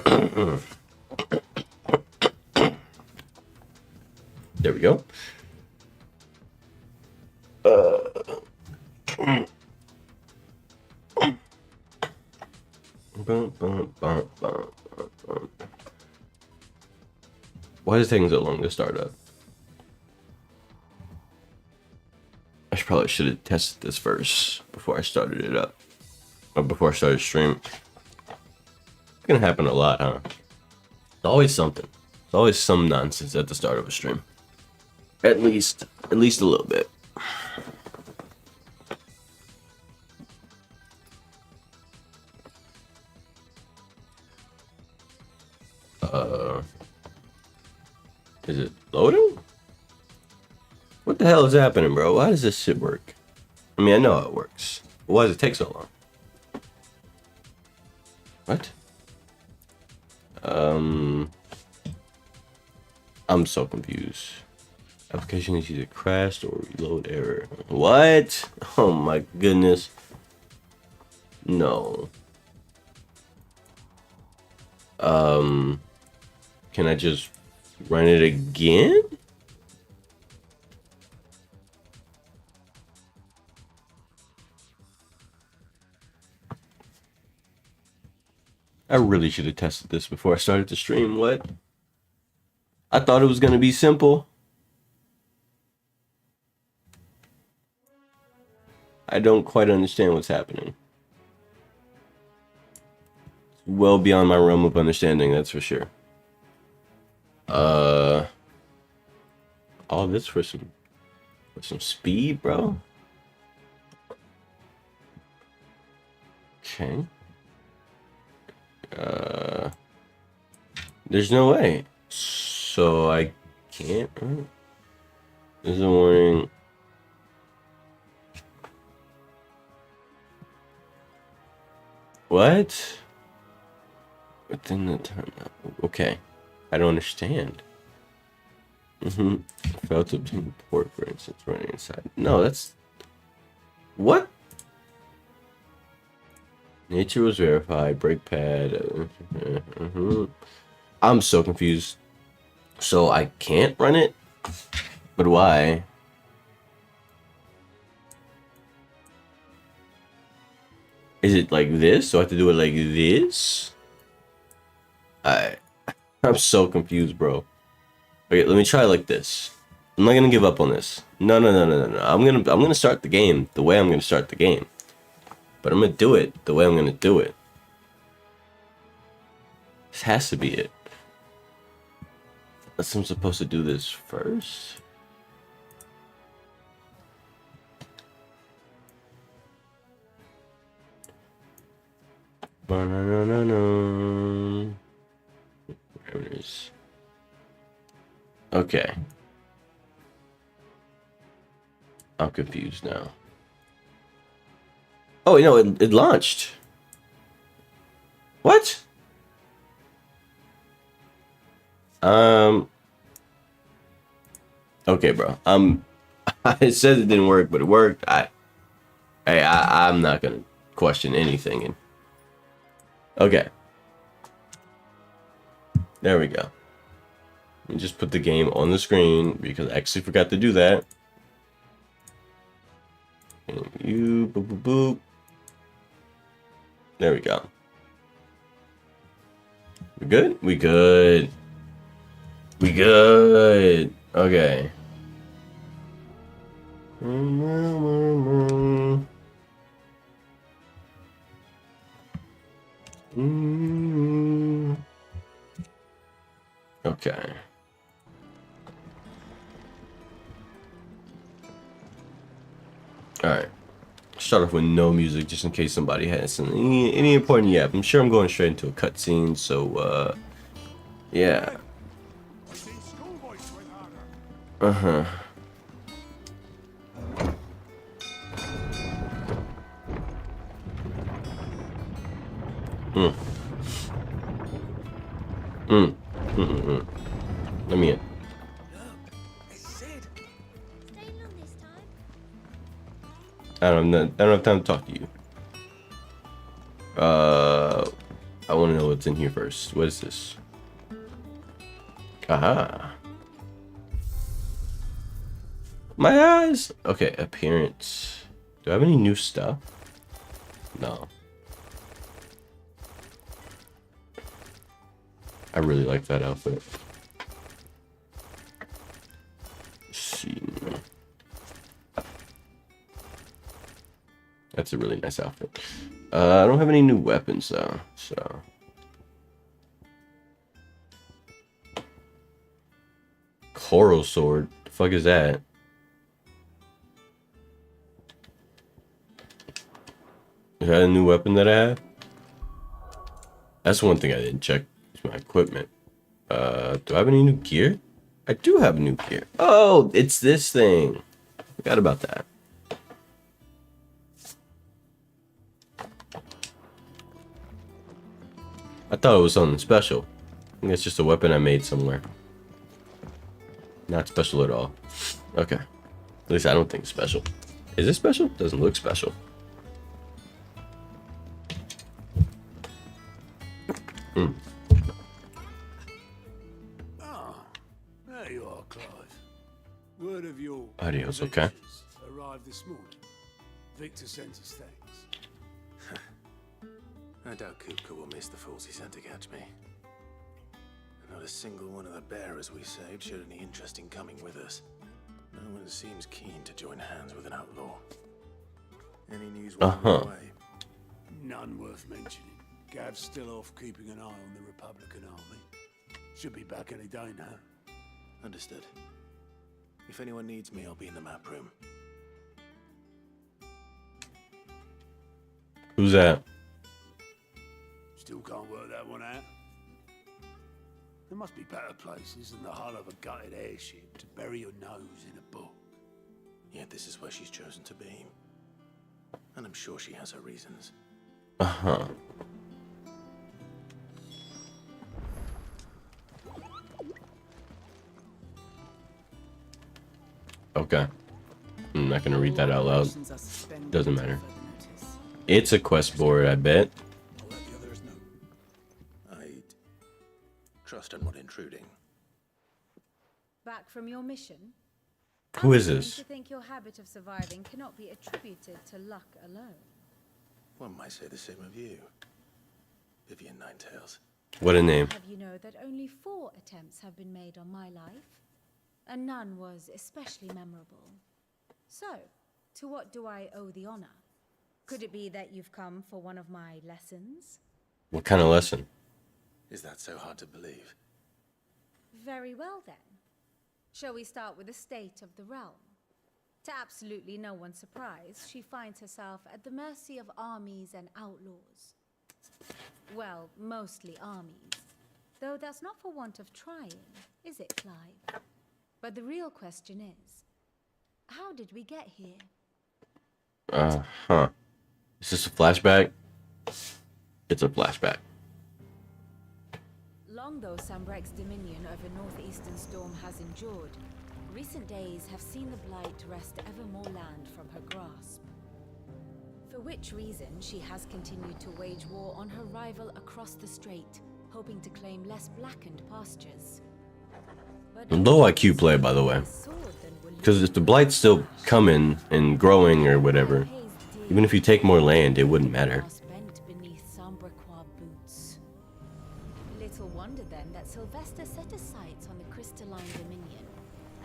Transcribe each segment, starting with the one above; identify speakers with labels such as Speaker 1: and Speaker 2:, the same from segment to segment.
Speaker 1: There we go. Why is it taking so long to start up? I probably should have tested this first before I started it up. Or before I started stream. It's gonna happen a lot, huh? It's always something. It's always some nonsense at the start of a stream. At least a little bit. Is it loading? What the hell is happening, bro? Why does this shit work? I mean, I know how it works. But why does it take so long? What? I'm so confused. Application is either crashed or reload error. What? Oh my goodness. No. Can I just run it again? I really should have tested this before I started the stream. What? I thought it was gonna be simple. I don't quite understand what's happening. It's well beyond my realm of understanding, that's for sure. All this for some speed, bro. Okay. There's no way. So I can't. There's a warning. What? Within the time. Okay. I don't understand. Failed to obtain port, for instance, running inside. No, that's. What? Nature was verified. Brake pad. I'm so confused. So I can't run it? But why? Is it like this? So I have to do it like this? I'm so confused, bro. Okay, let me try like this. I'm not gonna give up on this. No. I'm gonna start the game the way I'm gonna start the game. But I'm gonna do it the way I'm gonna do it. This has to be it. Unless I'm supposed to do this first. Ba-na-na-na-na. There it is. Okay. I'm confused now. Oh, no, it launched. What? Okay, bro. It said it didn't work, but it worked. I'm not gonna question anything. Okay. There we go. Let me just put the game on the screen because I actually forgot to do that. And you boop boop boop. There we go. We good? We good. We good. Okay. Okay. Alright. Start off with no music just in case somebody has any important yap. I'm sure I'm going straight into a cutscene, so yeah. Uh-huh. Let me in. I don't have time to talk to you. I want to know what's in here first. What is this? Aha. My eyes. Okay, appearance. Do I have any new stuff? No. I really like that outfit. Let's see. That's a really nice outfit. I don't have any new weapons though, so. Coral sword. The fuck is that? Is that a new weapon that I have? That's one thing I didn't check. Is my equipment. Do I have any new gear? I do have new gear. Oh, it's this thing. Forgot about that. I thought it was something special. I think it's just a weapon I made somewhere. Not special at all. Okay. At least I don't think it's special. Is it special? Doesn't look special. Hmm.
Speaker 2: Ah, there you are, Clive. Word of your
Speaker 1: Adios, okay.
Speaker 2: arrived this morning. Victor sent us thanks.
Speaker 3: I doubt Kupka will miss the fools he sent to catch me. Not a single one of the bearers we saved showed any interest in coming with us. No one seems keen to join hands with an outlaw. Any news while we're away?
Speaker 2: None worth mentioning. Gav's still off keeping an eye on the Republican army. Should be back any day now.
Speaker 3: Understood. If anyone needs me, I'll be in the map room.
Speaker 1: Who's that?
Speaker 2: Still can't work that one out. There must be better places than the hull of a gutted airship to bury your nose in a book.
Speaker 3: Yet this is where she's chosen to be. And I'm sure she has her reasons.
Speaker 1: Uh-huh. Okay. I'm not gonna read that out loud. Doesn't matter. It's a quest board, I bet.
Speaker 3: I'll let the others know. I'd trust I'm not intruding.
Speaker 4: Back from your mission?
Speaker 1: Who is
Speaker 4: I'm
Speaker 1: this?
Speaker 4: to think your habit of surviving cannot be attributed to luck alone.
Speaker 3: One might say the same of you, Vivian Ninetails.
Speaker 1: What a name.
Speaker 4: Have you know that only 4 attempts have been made on my life, and none was especially memorable. So, to what do I owe the honor? Could it be that you've come for one of my lessons?
Speaker 1: What kind of lesson?
Speaker 3: Is that so hard to believe?
Speaker 4: Very well then. Shall we start with the state of the realm? To absolutely no one's surprise, she finds herself at the mercy of armies and outlaws. Well, mostly armies. Though that's not for want of trying, is it, Clive? But the real question is, how did we get here?
Speaker 1: Uh-huh. Is this a flashback? It's a flashback.
Speaker 4: Long though Sambrek's dominion over northeastern Storm has endured, recent days have seen the Blight wrest ever more land from her grasp. For which reason she has continued to wage war on her rival across the strait, hoping to claim less blackened pastures. But
Speaker 1: Low IQ play, by the way. Because if the Blight's still coming and growing or whatever, even if you take more land, it wouldn't matter.
Speaker 4: Little wonder then that Sylvester set his sights on the crystalline dominion,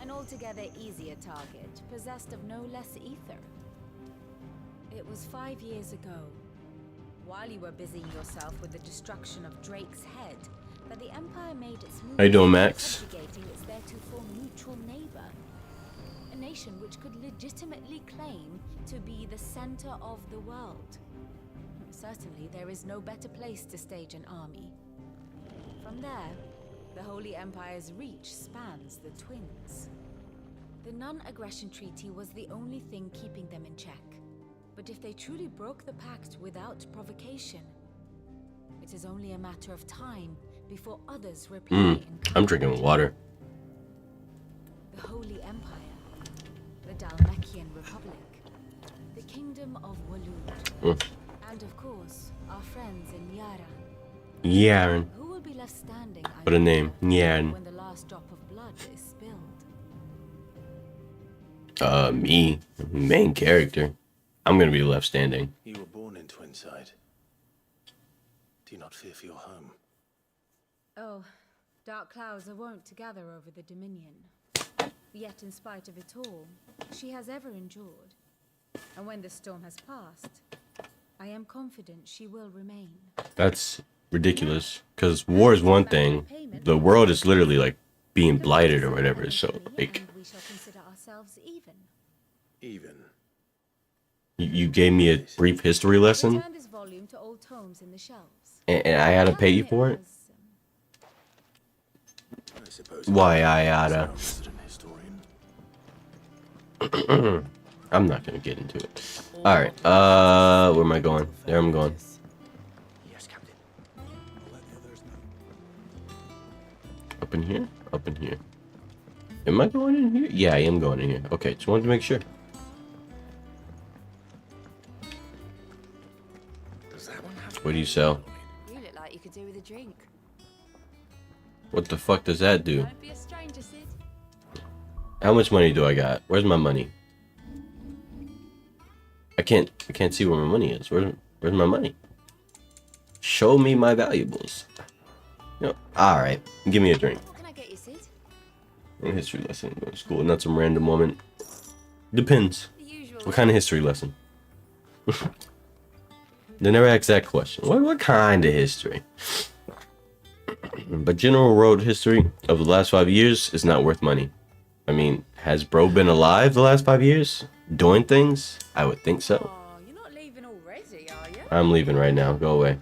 Speaker 4: an altogether easier target, possessed of no less ether. It was 5 years ago, while you were busying yourself with the destruction of Drake's head, that the Empire made its move.
Speaker 1: How you doing, Max?
Speaker 4: Subjugating its theretofore neutral neighbor, a nation which could legitimately claim to be the center of the world. Certainly, there is no better place to stage an army. From there, the Holy Empire's reach spans the Twins. The non-aggression treaty was the only thing keeping them in check. But if they truly broke the pact without provocation, it is only a matter of time before others reply.
Speaker 1: I'm drinking water.
Speaker 4: The Holy Empire, the Dalmakian Republic, the Kingdom of Walud, and of course, our friends in Yara.
Speaker 1: Yarn.
Speaker 4: Who will be left standing? I
Speaker 1: What a name.
Speaker 4: wonder,
Speaker 1: Yarn.
Speaker 4: when the last drop of blood is spilled.
Speaker 1: Me. Main character. I'm gonna be left standing.
Speaker 3: You were born in Twinside. Do you not fear for your home?
Speaker 4: Oh, dark clouds are wont to gather over the Dominion. Yet in spite of it all, she has ever endured. And when the storm has passed, I am confident she will remain.
Speaker 1: That's ridiculous. Because war is one thing. The world is literally like being blighted or whatever. So like,
Speaker 4: And we shall consider ourselves even.
Speaker 3: Even.
Speaker 1: you gave me a brief history lesson,
Speaker 4: Return this volume to old tomes in the shelves.
Speaker 1: and I gotta pay you for it.
Speaker 3: I suppose.
Speaker 1: Why I oughta?
Speaker 3: Resident historian.
Speaker 1: I'm not gonna get into it. All right. Where am I going? There I'm going.
Speaker 3: Yes, Captain.
Speaker 2: I'll let the others know.
Speaker 1: Up in here? Up in here. Am I going in here? Yeah, I am going in here. Okay, just wanted to make sure.
Speaker 3: Does that one have?
Speaker 1: What do you sell?
Speaker 4: You look like you could do with a drink.
Speaker 1: What the fuck does that do?
Speaker 4: Don't be a stranger, Sid.
Speaker 1: How much money do I got? Where's my money? I can't see where my money is. Where's my money? Show me my valuables. No. All right. Give me a drink.
Speaker 4: What can I get you, Sid?
Speaker 1: A history lesson. Go to school. Not some random woman. Depends.
Speaker 4: The usual.
Speaker 1: What kind of history lesson? They never ask that question. What kind of history? But general road history of the last 5 years is not worth money. I mean, has bro been alive the last 5 years? Doing things? I would think so.
Speaker 4: Oh, you're not leaving already, are you?
Speaker 1: I'm leaving right now. Go away.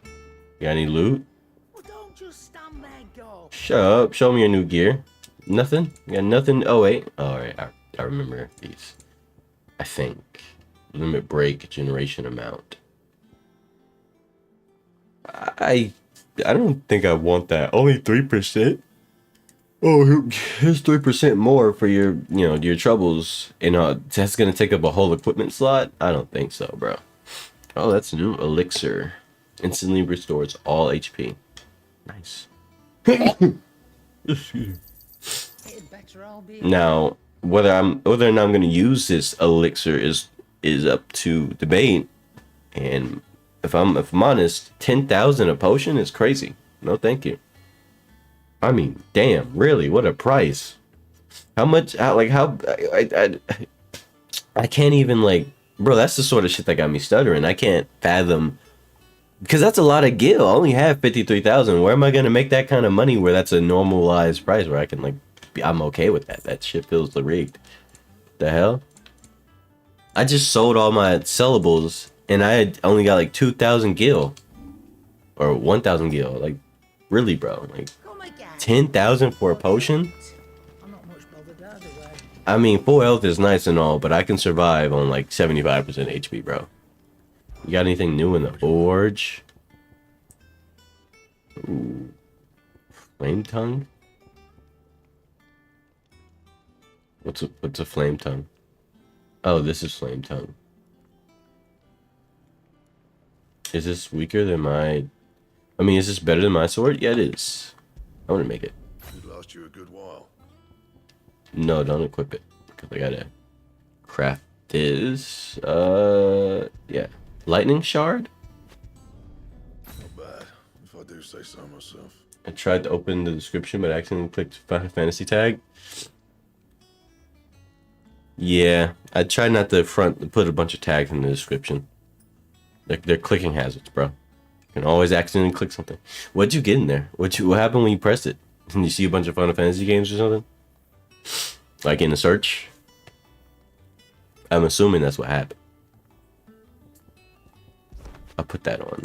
Speaker 1: You got any loot?
Speaker 2: Well, don't just stand there, go.
Speaker 1: Shut up. Show me your new gear. Nothing? You got nothing? Oh, wait. Alright. I remember these. I think. Limit break generation amount. I don't think I want that. Only 3%? Oh, here's 3% more for your, your troubles. That's gonna take up a whole equipment slot? I don't think so, bro. Oh, that's new. Elixir. Instantly restores all HP. Nice. Now, whether or not I'm gonna use this elixir is up to debate. And if I'm honest, 10,000 a potion is crazy. No, thank you. I mean, damn, really, what a price. How much? I can't even bro. That's the sort of shit that got me stuttering. I can't fathom, because that's a lot of gil. I only have 53,000. Where am I gonna make that kind of money? Where that's a normalized price where I can I'm okay with that. That shit feels rigged. The hell? I just sold all my sellables and I had only got 2,000 gil or 1,000 gil. Really, bro? 10,000 for a potion?
Speaker 2: I'm not much bothered either way.
Speaker 1: I mean, full health is nice and all, but I can survive on 75% HP, bro. You got anything new in the forge? Ooh. Flame tongue? What's a flame tongue? Oh, this is flame tongue. Is this weaker than my... I mean, is this better than my sword? Yeah, it is. I want to make it.
Speaker 5: It last you a good while.
Speaker 1: No, don't equip it. Because I gotta craft this. Yeah. Lightning shard?
Speaker 5: Not bad, if I do say so myself.
Speaker 1: I tried to open the description, but accidentally clicked Final Fantasy tag. Yeah, I tried not to put a bunch of tags in the description. They're clicking hazards, bro. You can always accidentally click something. What'd you get in there? What happened when you pressed it? Did you see a bunch of Final Fantasy games or something? In a search? I'm assuming that's what happened. I'll put that on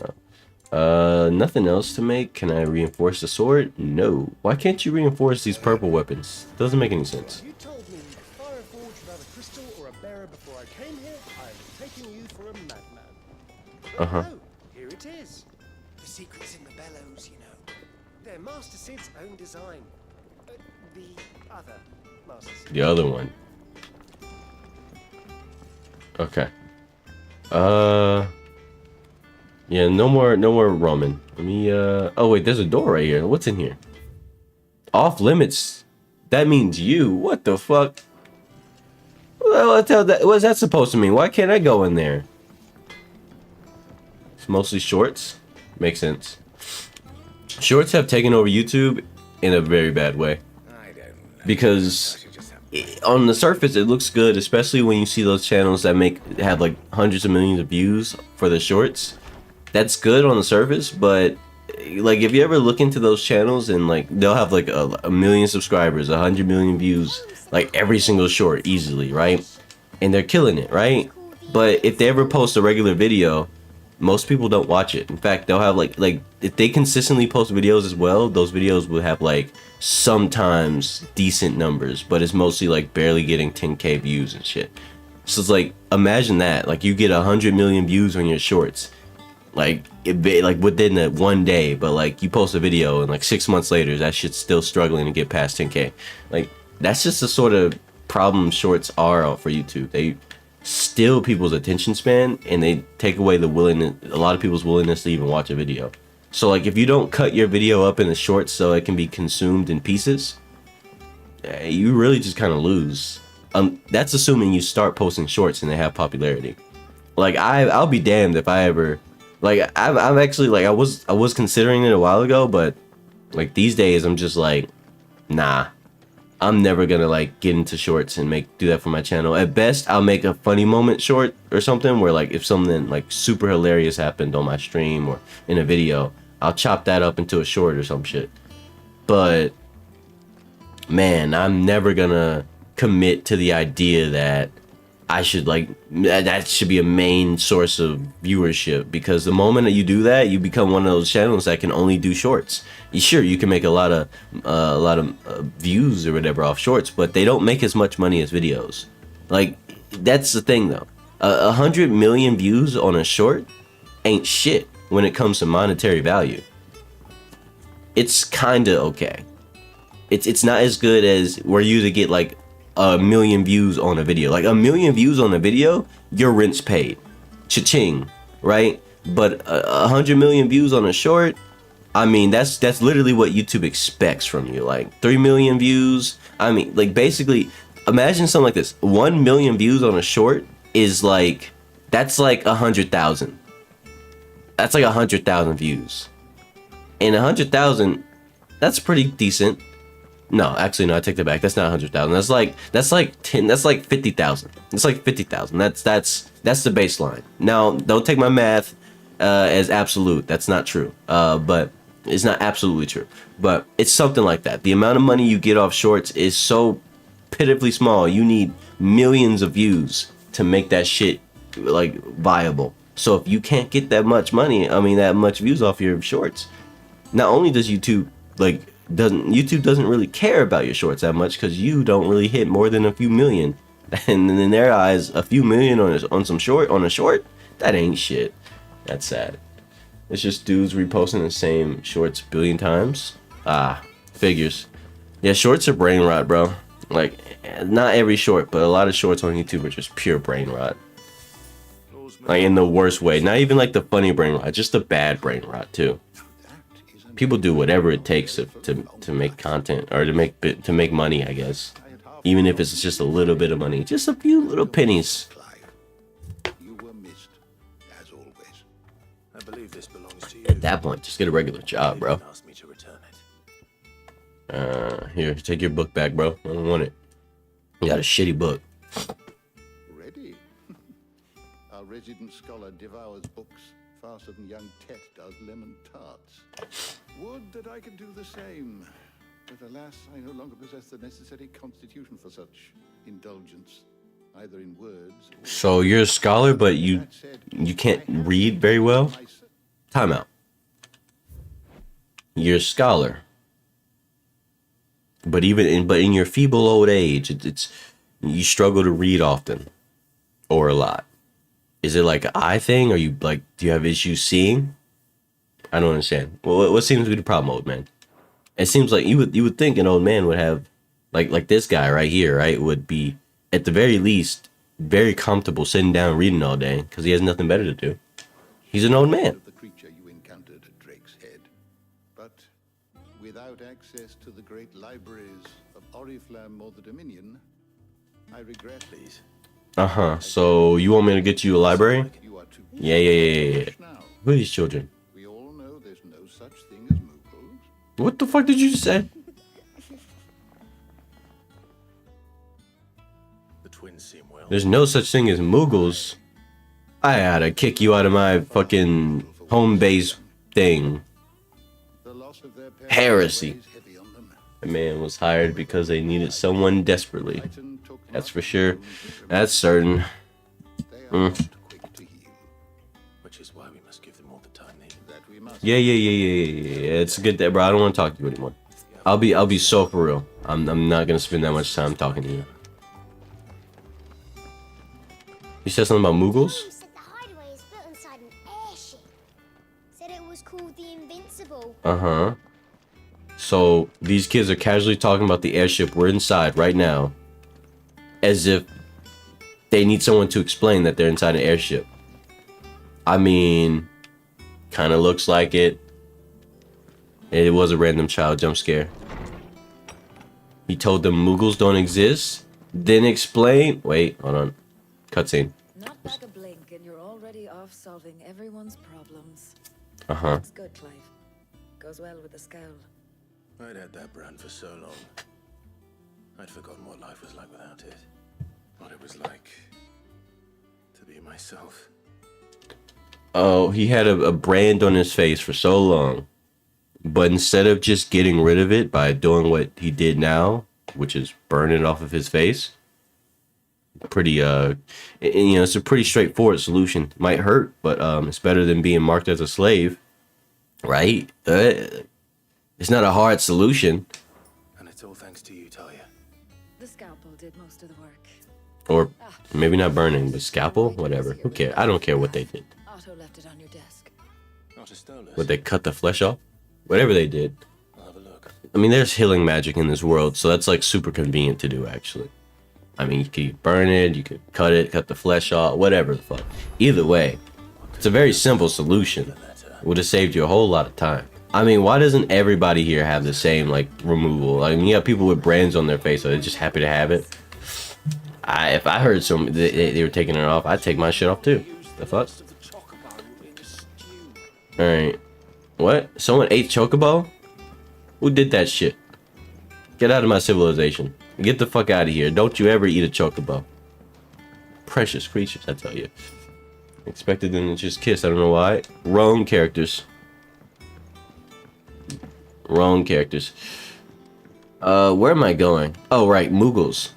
Speaker 1: now. Nothing else to make. Can I reinforce the sword? No. Why can't you reinforce these purple weapons? Doesn't make any sense.
Speaker 6: You told me a fire forge without a crystal or a bearer before I came here. I'm taking you for a madman.
Speaker 1: Uh-huh.
Speaker 6: Oh, here it is. The secret's in the bellows, you know. They're Master Sid's own design. The other Master Sid.
Speaker 1: The other one. Okay. Yeah, no more Roman. Let me oh wait, there's a door right here. What's in here? Off limits. That means you. What the fuck? What's that supposed to mean? Why can't I go in there? It's mostly shorts. Makes sense. Shorts have taken over YouTube in a very bad way. Because on the surface it looks good, especially when you see those channels that have like hundreds of millions of views for the shorts. That's good on the surface, but like if you ever look into those channels and like they'll have like a million subscribers, 100 million views, like every single short easily, right? And they're killing it, right? But if they ever post a regular video, most people don't watch it. In fact, they'll have like if they consistently post videos as well, those videos will have like sometimes decent numbers, but it's mostly like barely getting 10K views and shit. So it's like, imagine that, like you get 100 million views on your shorts, like within that one day, but like you post a video and like 6 months later that shit's still struggling to get past 10K. Like that's just the sort of problem shorts are for YouTube. They steal people's attention span and they take away a lot of people's willingness to even watch a video. So like if you don't cut your video up into shorts so it can be consumed in pieces, you really just kind of lose. That's assuming you start posting shorts and they have popularity. Like I'll be damned if I ever, like I'm actually like I was considering it a while ago, but like these days I'm just like, nah, I'm never gonna like get into shorts and do that for my channel. At best, I'll make a funny moment short or something where like if something like super hilarious happened on my stream or in a video, I'll chop that up into a short or some shit. But man, I'm never gonna commit to the idea that I should that should be a main source of viewership, because the moment that you do that, you become one of those channels that can only do shorts. Sure, you can make a lot of views or whatever off shorts, but they don't make as much money as videos. Like that's the thing though. 100 million views on a short ain't shit when it comes to monetary value. It's kinda okay. It's not as good as where you to get like a million views on a video. Like a million views on a video, your rent's paid. Cha-ching, right? But 100 million views on a short, I mean, that's literally what YouTube expects from you. Like 3 million views. I mean, like basically, imagine something like this. 1 million views on a short is like, that's like 100,000. That's like 100,000 views. And 100,000, that's pretty decent. No, actually, no, I take that back. That's not 100,000. That's like 50,000. It's like 50,000. That's the baseline. Now, don't take my math as absolute. That's not true. But it's not absolutely true. But it's something like that. The amount of money you get off shorts is so pitifully small. You need millions of views to make that shit like viable. So if you can't get that much money, I mean that much views off your shorts, not only does YouTube doesn't really care about your shorts that much, because you don't really hit more than a few million, and in their eyes, a few million on a short, that ain't shit. That's sad. It's just dudes reposting the same shorts a billion times. Figures. Yeah, shorts are brain rot, bro. Like, not every short, but a lot of shorts on YouTube are just pure brain rot. Like in the worst way. Not even like the funny brain rot, just the bad brain rot too. People do whatever it takes to make content, or to make money, I guess. Even if it's just a little bit of money, just a few little pennies.
Speaker 5: You were missed, as always.
Speaker 3: I believe this belongs to you.
Speaker 1: At that point, just get a regular job, bro.
Speaker 3: Asked me to return it.
Speaker 1: Here, take your book back, bro. I don't want it. You got a shitty book.
Speaker 5: Ready? Our resident scholar devours books faster than young Tet does lemon tarts. Would that I could do the same. But alas, I no longer possess the necessary constitution for such indulgence, either in words or...
Speaker 1: So you're a scholar, but you can't read very well? Time out. You're a scholar, but in your feeble old age, you struggle to read often, or a lot. Is it like an eye thing? Or do you have issues seeing? I don't understand. Well, what seems to be the problem, old man? It seems like you would think an old man would have, like this guy right here, right? Would be at the very least very comfortable sitting down reading all day, because he has nothing better to do. He's an old man.
Speaker 5: But without access to the great libraries of Oriflamme or the Dominion, I regret.
Speaker 3: Please.
Speaker 1: So you want me to get you a library?
Speaker 5: You are too
Speaker 1: Yeah.
Speaker 5: now.
Speaker 1: Who are these children?
Speaker 5: We all know there's no such thing as moogles.
Speaker 1: What the fuck did you just say?
Speaker 3: The twins seem well.
Speaker 1: There's no such thing as Moogles. I had to kick you out of my fucking home base thing.
Speaker 5: The loss of their parents
Speaker 1: Heresy.
Speaker 5: weighs heavy on them.
Speaker 1: The man was hired because they needed someone desperately.
Speaker 5: Titan took
Speaker 1: That's
Speaker 5: much
Speaker 1: for sure.
Speaker 5: time to prepare.
Speaker 1: That's certain.
Speaker 5: They are not quick to heal.
Speaker 3: Which is why we must give them all the time needed.
Speaker 5: That we must.
Speaker 1: Yeah. It's good that, bro. I don't want to talk to you anymore. I'll be so for real. I'm not gonna spend that much time talking to you. You said something about Moogles?
Speaker 7: Mom said the hideaway is built inside an airship. Said it was called the Invincible.
Speaker 1: So these kids are casually talking about the airship we're inside right now, as if they need someone to explain that they're inside an airship. I mean, kind of looks like it. It was a random child jump scare. He told them Moogles don't exist. Then explain. Wait, hold on. Cutscene.
Speaker 8: Not back a blink, and you're already off solving everyone's problems.
Speaker 1: Uh-huh.
Speaker 8: It's good, Clive. Goes well with the scowl.
Speaker 3: I'd had that brand for so long. I'd forgotten what life was like without it. What it was like to be myself.
Speaker 1: Oh, he had a brand on his face for so long. But instead of just getting rid of it by doing what he did now, which is burn it off of his face, pretty it's a pretty straightforward solution. Might hurt, but it's better than being marked as a slave, right? It's not a hard solution.
Speaker 3: And it's all thanks to you, Talia.
Speaker 8: The scalpel did most of the work.
Speaker 1: Or maybe not burning, but scalpel, whatever. Who cares? I don't care what they did.
Speaker 8: Otto left it on your desk.
Speaker 3: Not a Stolas.
Speaker 1: Would they cut the flesh off? Whatever they did.
Speaker 3: I'll have a look.
Speaker 1: I mean, there's healing magic in this world, so that's like super convenient to do, actually. I mean, you could burn it, you could cut the flesh off, whatever the fuck. Either way, it's a very simple solution. It would have saved you a whole lot of time. I mean, why doesn't everybody here have the same, like, removal? I mean, you have people with brands on their face, so they're just happy to have it. If I heard they were taking it off, I'd take my shit off too. The fuck? Alright. What? Someone ate Chocobo? Who did that shit? Get out of my civilization. Get the fuck out of here. Don't you ever eat a Chocobo. Precious creatures, I tell you. Expected them to just kiss, I don't know why. Wrong characters. Wrong characters. Where am I going? Oh, right, Moogles.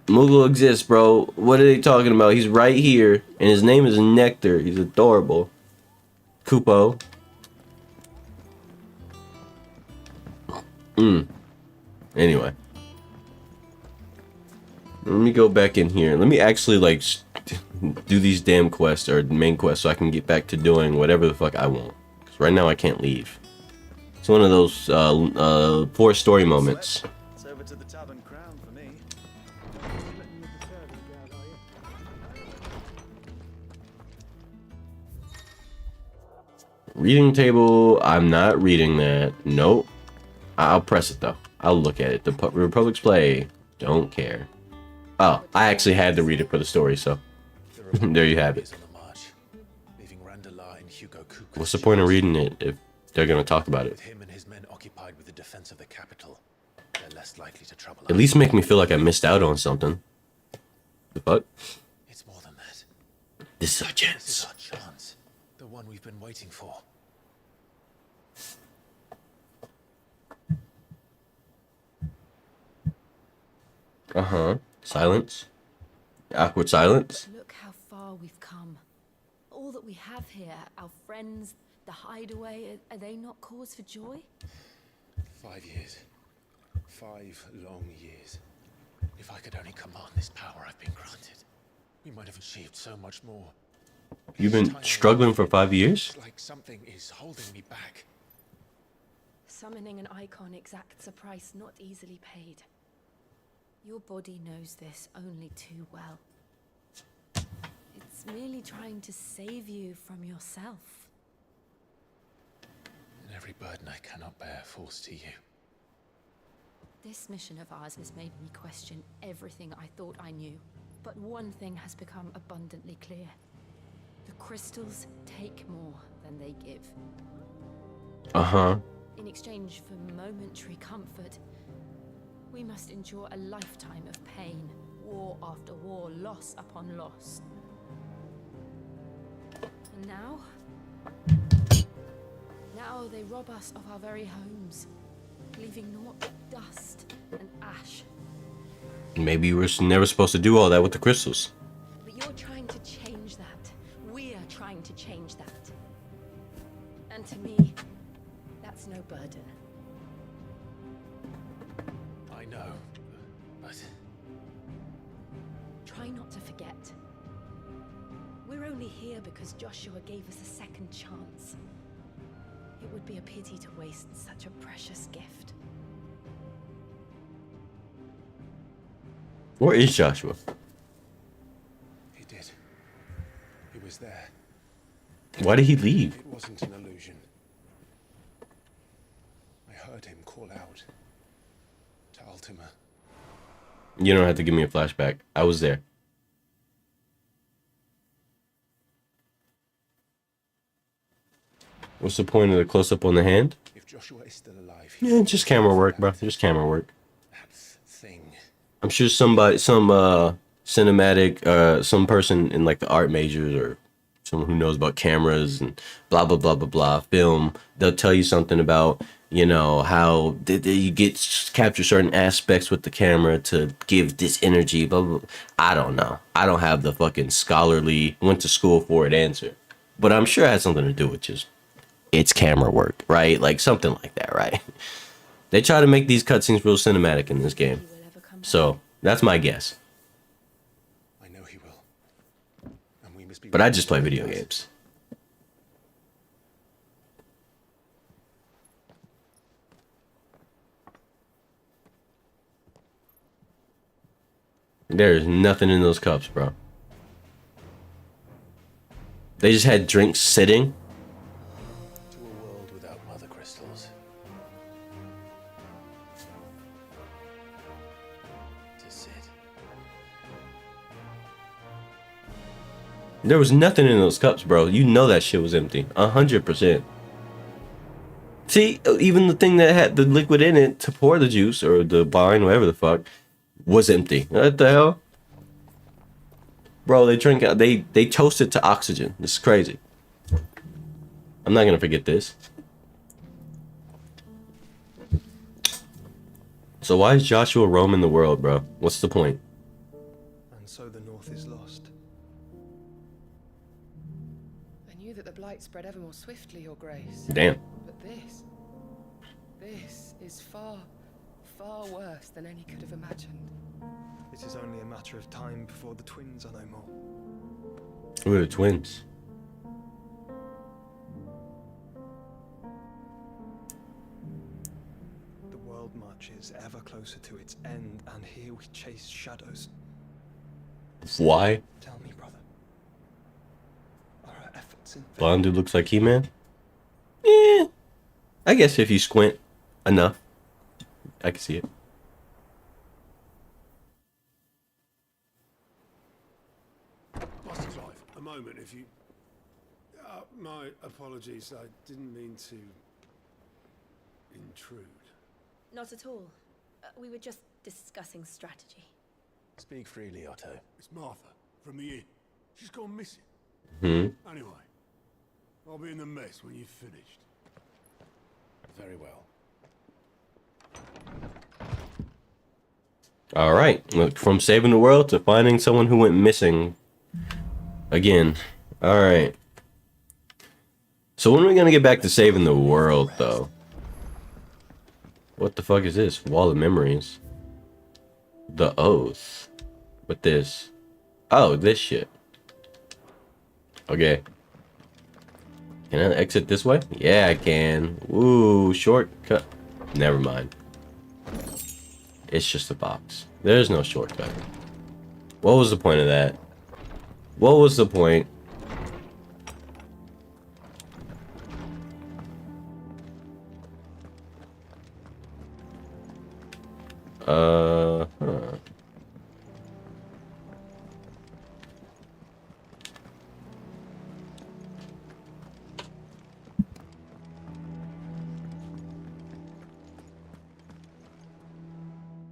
Speaker 1: Moogle exists, bro. What are they talking about? He's right here, and his name is Nectar. He's adorable. Kupo. Anyway. Let me go back in here. Let me actually, like, do these damn quests, or main quests, so I can get back to doing whatever the fuck I want. Because right now I can't leave. It's one of those, 4-story moments.
Speaker 9: It's over to the Tavern Crown for me.
Speaker 1: Reading table, I'm not reading that. Nope. I'll press it though. I'll look at it. The Republic's play. Don't care. Oh, I actually had to read it for the story, so there you have it. What's the point of reading it if they're gonna talk about it?
Speaker 3: With him and his men occupied with the defense of the capital, they're less likely to trouble us.
Speaker 1: At least make me feel like I missed out on something. The fuck?
Speaker 3: It's more than that.
Speaker 1: This is our
Speaker 3: This
Speaker 1: chance.
Speaker 3: is our chance. The one we've been waiting for.
Speaker 1: Silence. Awkward silence.
Speaker 4: Look how far we've come. All that we have here, our friends, the hideaway, are they not cause for joy?
Speaker 3: 5 years. 5 long years. If I could only command this power I've been granted, we might have achieved so much more.
Speaker 1: You've been struggling for 5 years?
Speaker 3: It's like something is holding me back.
Speaker 4: Summoning an icon exacts a price not easily paid. Your body knows this only too well. It's merely trying to save you from yourself.
Speaker 3: And every burden I cannot bear falls to you.
Speaker 4: This mission of ours has made me question everything I thought I knew. But one thing has become abundantly clear. The crystals take more than they give.
Speaker 1: Uh-huh.
Speaker 4: In exchange for momentary comfort, we must endure a lifetime of pain, war after war, loss upon loss. And now they rob us of our very homes, leaving naught but dust and ash.
Speaker 1: Maybe you were never supposed to do all that with the crystals.
Speaker 4: But you're trying to change that. We're trying to change that. And to me, that's no burden.
Speaker 3: I know, but...
Speaker 4: Try not to forget. We're only here because Joshua gave us a second chance. It would be a pity to waste such a precious gift.
Speaker 1: Where is Joshua?
Speaker 3: He did. He was there.
Speaker 1: Why did he leave?
Speaker 3: It wasn't an illusion. I heard him call out to Ultima.
Speaker 1: You don't have to give me a flashback. I was there. What's the point of the close-up on the hand?
Speaker 3: If Joshua is still alive,
Speaker 1: Yeah, just camera work, bro. Just camera work.
Speaker 3: that thing.
Speaker 1: I'm sure somebody, some cinematic, some person in like the art majors or someone who knows about cameras and blah blah blah blah blah film, they'll tell you something about, you know, how you get capture certain aspects with the camera to give this energy. Blah, blah, blah. I don't know. I don't have the fucking scholarly went to school for it answer, but I'm sure it has something to do with just it's camera work, right? Like something like that, right? They try to make these cutscenes real cinematic in this game, so that's my guess.
Speaker 3: I know he will. And we must be.
Speaker 1: But I just play video games. There's nothing in those cups, bro. They just had drinks sitting.
Speaker 3: To a world without mother crystals. To sit.
Speaker 1: There was nothing in those cups, bro. You know that shit was empty. 100%. See, even the thing that had the liquid in it to pour the juice or the wine, whatever the fuck, was empty. What the hell? Bro, they drink out. They toast it to oxygen. This is crazy. I'm not gonna forget this. So why is Joshua roaming the world, bro? What's the point?
Speaker 9: And so the North is lost.
Speaker 10: I knew that the blight spread ever more swiftly, Your Grace.
Speaker 1: Damn.
Speaker 10: But this is far, far worse than any could have imagined.
Speaker 9: It is only a matter of time before the twins are no more.
Speaker 1: Who are the twins?
Speaker 9: The world marches ever closer to its end, and here we chase shadows.
Speaker 1: Why?
Speaker 9: Tell me, brother. Are our efforts in vain?
Speaker 1: Blonde dude looks like He-Man? Yeah. I guess if you squint enough, I can see it.
Speaker 2: Master Clive, a moment, if you... my apologies, I didn't mean to... intrude.
Speaker 4: Not at all. We were just discussing strategy.
Speaker 3: Speak freely, Otto.
Speaker 2: It's Martha, from the inn. She's gone missing.
Speaker 1: Hmm.
Speaker 2: Anyway, I'll be in the mess when you've finished.
Speaker 3: Very well.
Speaker 1: All right. Look, from saving the world to finding someone who went missing again. All right. So when are we gonna get back to saving the world, though? What the fuck is this? Wall of memories. The oath. What this? Oh, this shit. Okay. Can I exit this way? Yeah, I can. Ooh, shortcut. Never mind. It's just a box. There's no shortcut. What was the point of that? What was the point? Huh.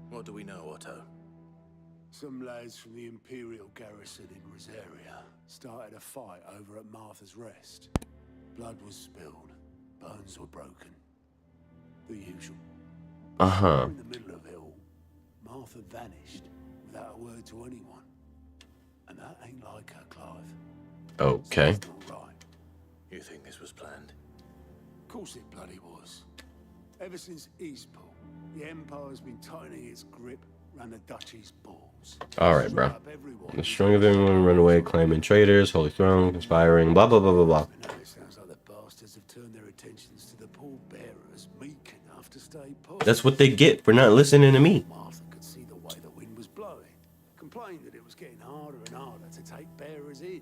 Speaker 3: What do we know, Otto?
Speaker 2: Some lads from the Imperial garrison in Rosaria started a fight over at Martha's Rest. Blood was spilled, bones were broken. The usual.
Speaker 1: Uh-huh.
Speaker 2: In the middle of it all, Martha vanished without a word to anyone. And that ain't like her, Clive.
Speaker 1: Okay.
Speaker 2: Something's not right.
Speaker 3: You think this was planned?
Speaker 2: Of course it bloody was. Ever since Eastpool, the Empire's been tightening its grip around the Duchy's balls.
Speaker 1: Alright, bro.
Speaker 2: Strap everyone.
Speaker 1: The strong of everyone run away, claiming traitors, Holy Throne, conspiring, blah, blah, blah, blah, blah.
Speaker 2: Now it sounds like the bastards have turned their attentions to the pallbearers meek enough to stay put.
Speaker 1: That's what they get for not listening to me.
Speaker 2: Martha could see the way the wind was blowing. Complained that it was getting harder and harder to take bearers in.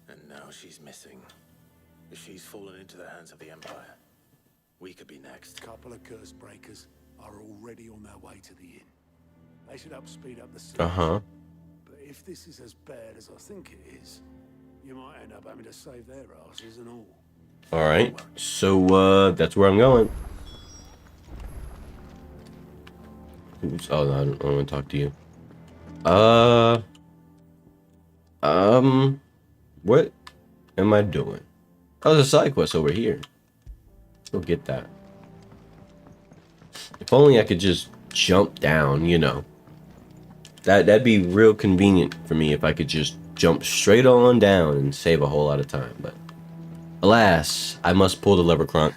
Speaker 3: And now she's missing. If she's fallen into the hands of the Empire, we could be next.
Speaker 2: A couple of curse breakers are already on their way to the inn. They should help speed up the search.
Speaker 1: Uh-huh.
Speaker 2: But if this is as bad as I think it is, you might end up having to save their asses and all.
Speaker 1: Alright. So, that's where I'm going. Oops. Oh, no, I don't want to talk to you. What am I doing? Oh, there's a side quest over here. Let's go get that. If only I could just jump down, you know. That'd be real convenient for me if I could just jump straight on down and save a whole lot of time, but alas, I must pull the lever, Kronk.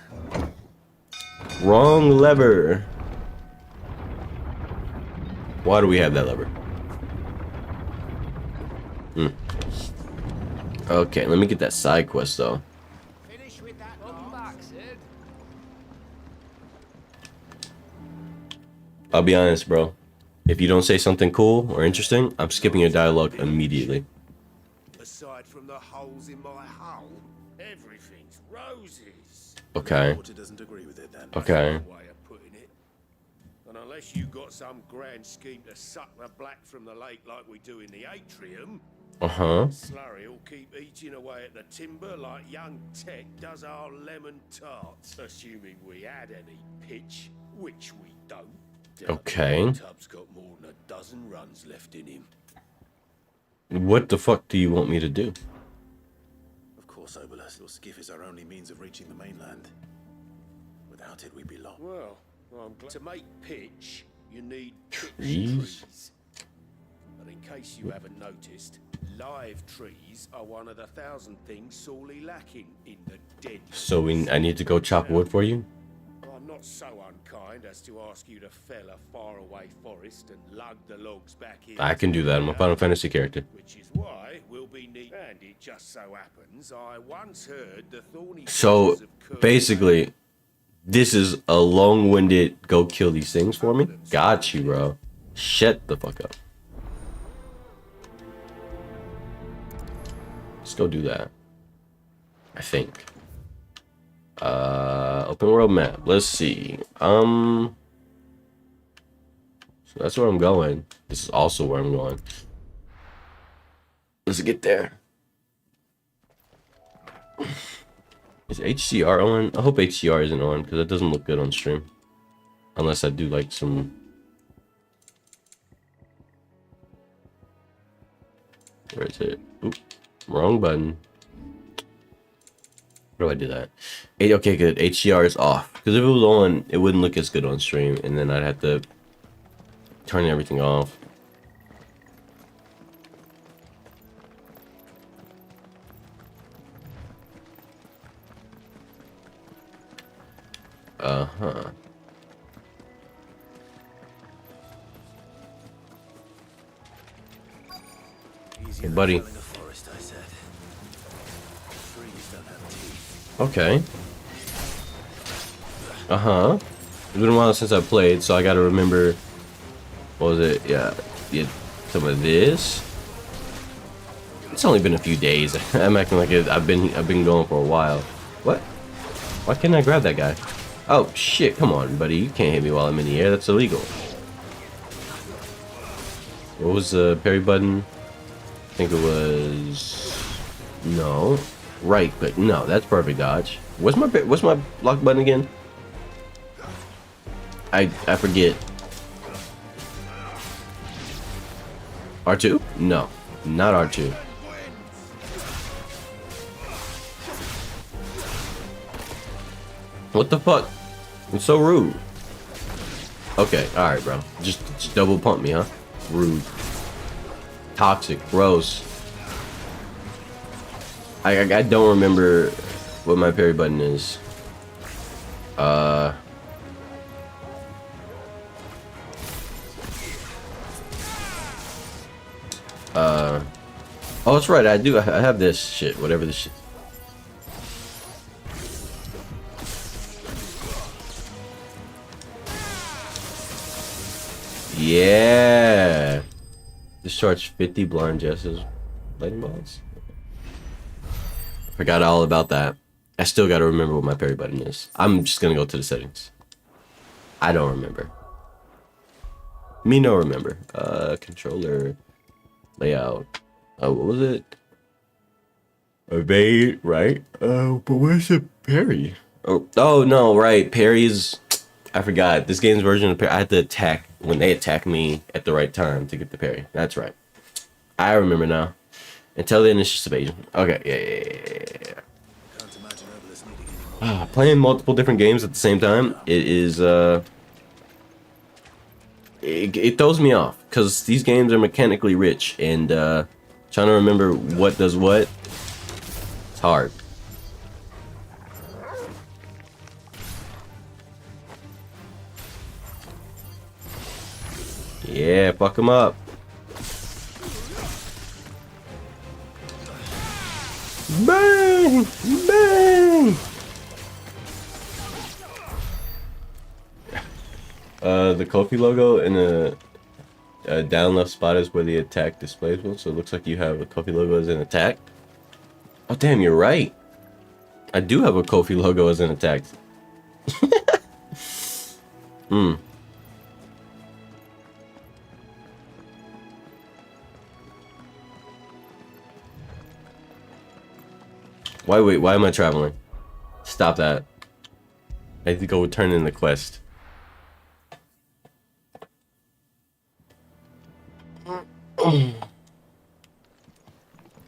Speaker 1: Wrong lever. Why do we have that lever? Okay, let me get that side quest though.
Speaker 6: Finish with that. Come back, Sid.
Speaker 1: I'll be honest, bro. If you don't say something cool or interesting, I'm skipping your dialogue immediately.
Speaker 2: Aside from the holes in my hull, everything's roses.
Speaker 1: Okay.
Speaker 3: Water doesn't agree with it then.
Speaker 1: Okay.
Speaker 2: Way of putting it. And unless you got some grand scheme to suck the black from the lake like we do in the atrium,
Speaker 1: Uh-huh.
Speaker 2: Slurry will keep eating away at the timber like young Tech does our lemon tarts, assuming we had any pitch, which we don't.
Speaker 1: Okay.
Speaker 2: Tub's got more than a dozen runs left in him.
Speaker 1: What the fuck do you want me to do?
Speaker 3: Of course, Obolus. Your skiff is our only means of reaching the mainland. Without it, we'd be lost.
Speaker 2: Well, I'm glad to make pitch, you need pitch
Speaker 1: Trees?
Speaker 2: trees. But in case you haven't noticed, live trees are one of the 1,000 things sorely lacking in the dead.
Speaker 1: So I need to go chop wood for you?
Speaker 2: I'm not so unkind as to ask you to fell a faraway forest and lug the logs back in.
Speaker 1: I can do that. I'm a Final Fantasy character.
Speaker 2: Which is why we'll be neat. And it just so happens I once heard the thorny.
Speaker 1: So
Speaker 2: branches of Cur-
Speaker 1: basically, this is a long-winded go kill these things for me. Got you, bro. Shut the fuck up. Let's go do that. I think. Open world map. Let's see. So that's where I'm going. This is also where I'm going. Let's get there. Is HCR on? I hope HCR isn't on because it doesn't look good on stream. Unless I do like some. Where is it? Oop, wrong button. How do I do that? Okay, good. HCR is off. Because if it was on, it wouldn't look as good on stream. And then I'd have to turn everything off. Uh-huh. Hey, buddy. Okay. Uh-huh. It's been a while since I played, so I gotta remember. What was it? Yeah, some of this. It's only been a few days. I'm acting like I've been going for a while. What? Why can't I grab that guy? Oh shit! Come on, buddy. You can't hit me while I'm in the air. That's illegal. What was the parry button? I think it was no right, but no, that's perfect dodge. What's my block button again? I forget. R2? No, not R2. What the fuck? It's so rude. Okay, all right, bro. Just double pump me, huh? Rude. Toxic. Gross. I don't remember what my parry button is. Oh, that's right. I do. I have this shit. Whatever this shit. Yeah. Discharge 50 blind Jess's lightning balls. Forgot all about that. I still gotta remember what my parry button is. I'm just gonna go to the settings. I don't remember. Me no remember. Controller layout. Oh, what was it? Evade, right? Oh, but where's the parry? Oh no, right. Parry's. I forgot. This game's version of parry. I had to attack when they attack me at the right time to get the parry. That's right. I remember now. Until then, it's just evasion. Okay, yeah. Playing multiple different games at the same time, it is it throws me off because these games are mechanically rich, and trying to remember what does what, it's hard. Yeah, fuck them up. Bang! Bang! The Kofi logo in a down left spot is where the attack displays one, so it looks like you have a Kofi logo as an attack. Oh damn, you're right. I do have a Kofi logo as an attack. Why am I traveling? Stop that. I need to go turn in the quest.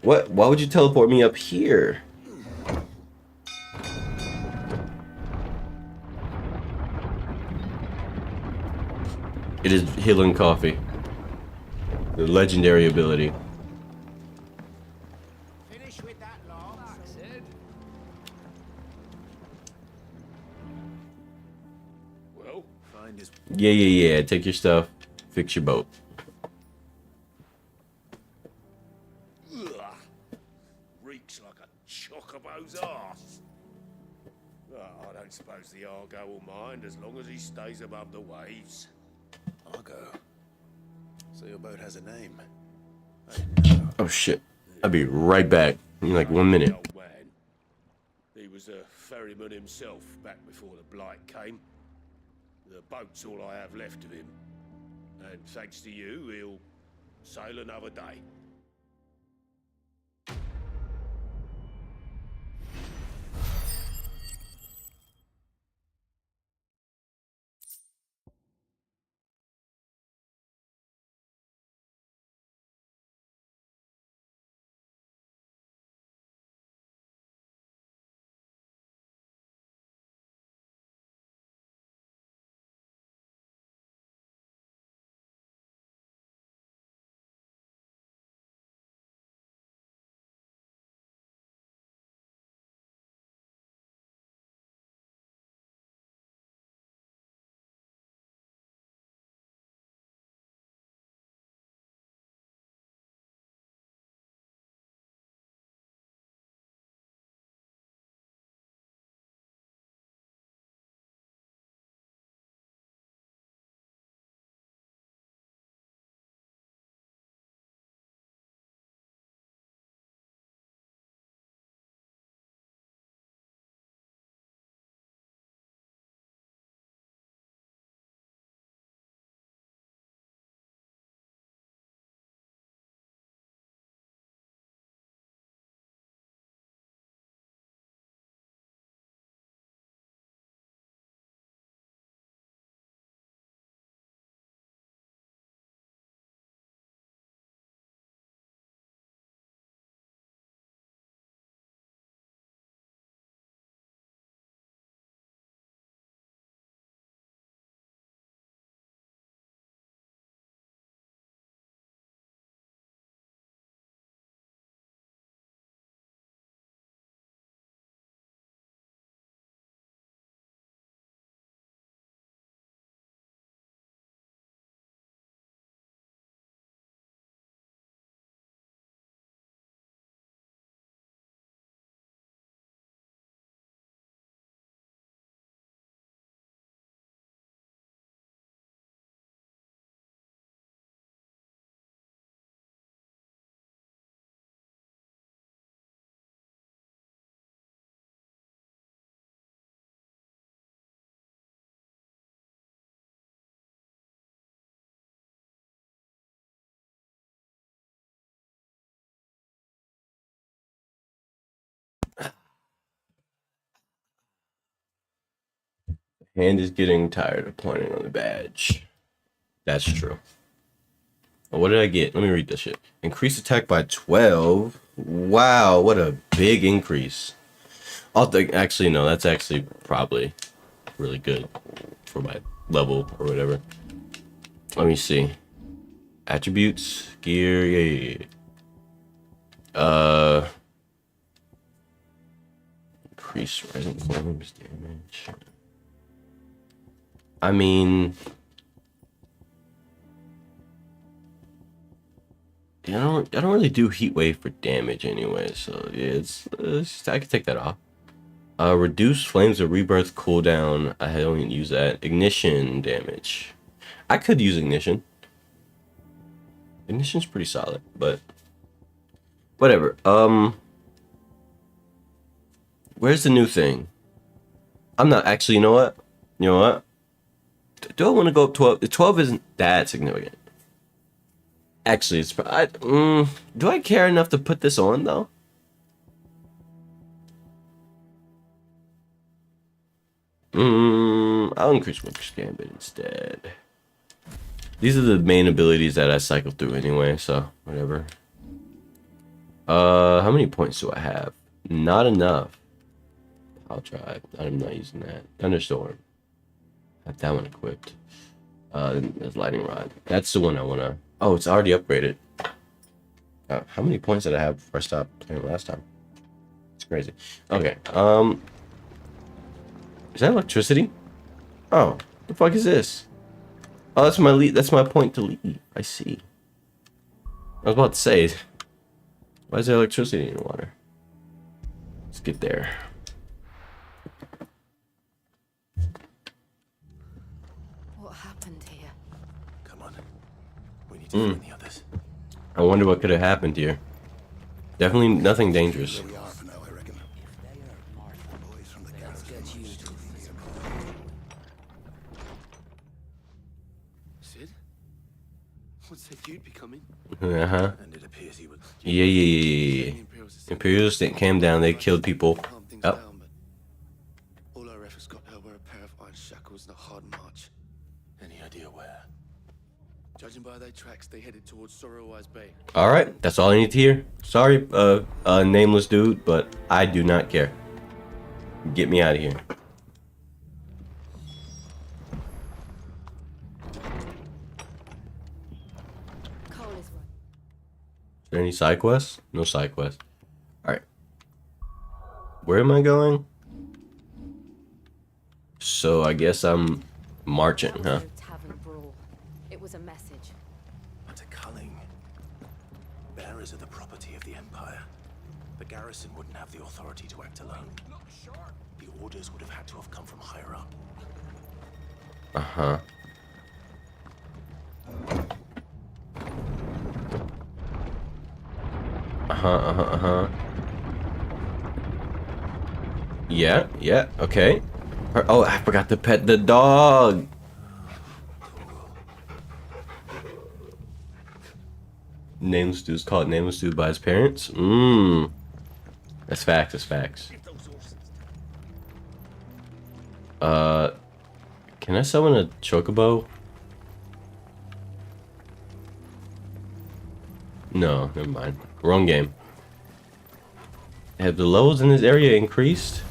Speaker 1: What? Why would you teleport me up here? It is healing coffee. The legendary ability.
Speaker 6: Finish with that long, Sid.
Speaker 3: Well, find his.
Speaker 1: Yeah. Take your stuff. Fix your boat.
Speaker 3: Reeks like a chocobo's arse. I don't suppose the Argo will mind as long as he stays above the waves. Argo? So your boat has a name?
Speaker 1: Oh shit. I'll be right back in like 1 minute.
Speaker 3: Old man. He was a ferryman himself back before the blight came. The boat's all I have left of him. And thanks to you, he'll sail another day.
Speaker 1: Hand is getting tired of pointing on the badge. That's true. What did I get? Let me read this shit. Increase attack by 12. Wow, what a big increase. Actually, no, that's actually probably really good for my level or whatever. Let me see. Attributes, gear, yeah. Increase present flames damage. I mean, I don't really do heat wave for damage anyway, so yeah, I can take that off. Reduce flames of rebirth cooldown. I don't use that. Ignition damage. I could use ignition. Ignition's pretty solid, but whatever. Where's the new thing? I'm not actually. You know what? You know what? Do I want to go up 12? 12 isn't that significant. Actually, it's. Do I care enough to put this on though? I'll increase Worker's Gambit instead. These are the main abilities that I cycle through anyway, so whatever. How many points do I have? Not enough. I'll try. I'm not using that. Thunderstorm. Have that one equipped. There's Lightning Rod. That's the one I wanna. Oh, it's already upgraded. How many points did I have before I stopped playing last time? It's crazy. Okay. Is that electricity? Oh, the fuck is this? Oh, that's my lead. That's my point to leave. I see. I was about to say, why is there electricity in the water? Let's get there.
Speaker 8: What happened here?
Speaker 3: Come on. We need to find the others.
Speaker 1: I wonder what could have happened here. Definitely nothing dangerous.
Speaker 5: We are for now, I reckon. Boys from the garrison.
Speaker 6: Sid? What said you'd be coming?
Speaker 1: Uh-huh.
Speaker 3: And it appears he would.
Speaker 1: Yeah. Imperials came down, they killed people.
Speaker 6: Calm things
Speaker 1: Oh.
Speaker 6: down, but all our efforts got her were a pair of iron shackles and a hard march.
Speaker 3: Any idea where?
Speaker 6: Judging by their tracks, they headed towards Sorrowwise Bay.
Speaker 1: Alright, that's all I need to hear. Sorry, nameless dude, but I do not care. Get me out of here.
Speaker 8: Cole is right.
Speaker 1: Is there any side quests? No side quests. Alright. Where am I going? So I guess I'm marching, huh?
Speaker 4: Tavern brawl. It was a message.
Speaker 3: But a culling. Bearers are the property of the Empire. The garrison wouldn't have the authority to act alone. The orders would have had to have come from higher up.
Speaker 1: Uh-huh. Yeah, okay. Oh, I forgot to pet the dog. Nameless dude's called Nameless Dude by his parents. That's facts, that's facts. Can I summon a chocobo? No, never mind. Wrong game. Have the levels in this area increased?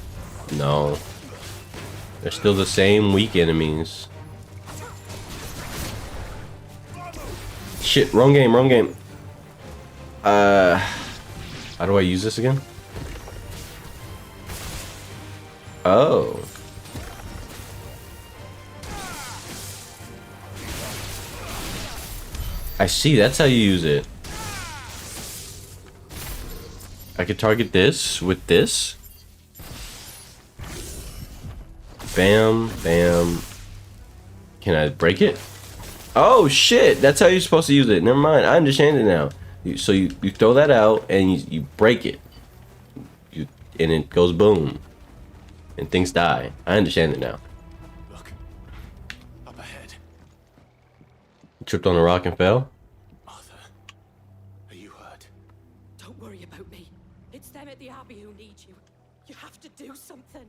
Speaker 1: No. They're still the same weak enemies. Shit, wrong game, wrong game. How do I use this again? Oh. I see, that's how you use it. I could target this with this. Bam, bam. Can I break it? Oh shit, that's how you're supposed to use it. Never mind, I understand it now. So you throw that out and you break it. And it goes boom. And things die. I understand it now.
Speaker 3: Look. Up ahead.
Speaker 1: Tripped on a rock and fell?
Speaker 3: Arthur. Are you hurt?
Speaker 10: Don't worry about me. It's them at the Abbey who need you. You have to do something.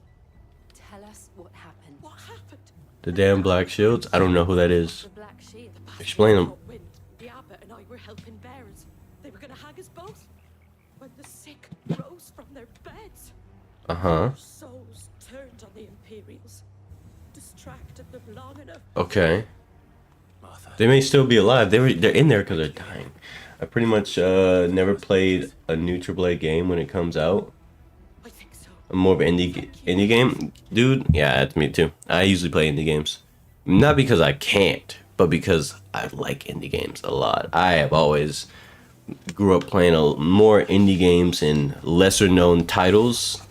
Speaker 4: Tell us what happened.
Speaker 10: What happened?
Speaker 1: The damn black shields? I don't know who that is.
Speaker 8: The Black Shield.
Speaker 1: Explain them.
Speaker 11: Wind, the abbot and I were helping bearers. They were gonna hang us both when the sick rose from their beds.
Speaker 1: Uh-huh.
Speaker 11: Their souls turned on the Imperials, distracted them long enough.
Speaker 1: Okay.
Speaker 3: Martha.
Speaker 1: They may still be alive. They're in there because they're dying. I pretty much never played a new AAA game when it comes out.
Speaker 11: I think so.
Speaker 1: I'm more of an indie game dude. Yeah, that's me too. I usually play indie games, not because I can't, but because I like indie games a lot. I have always grew up playing more indie games and lesser known titles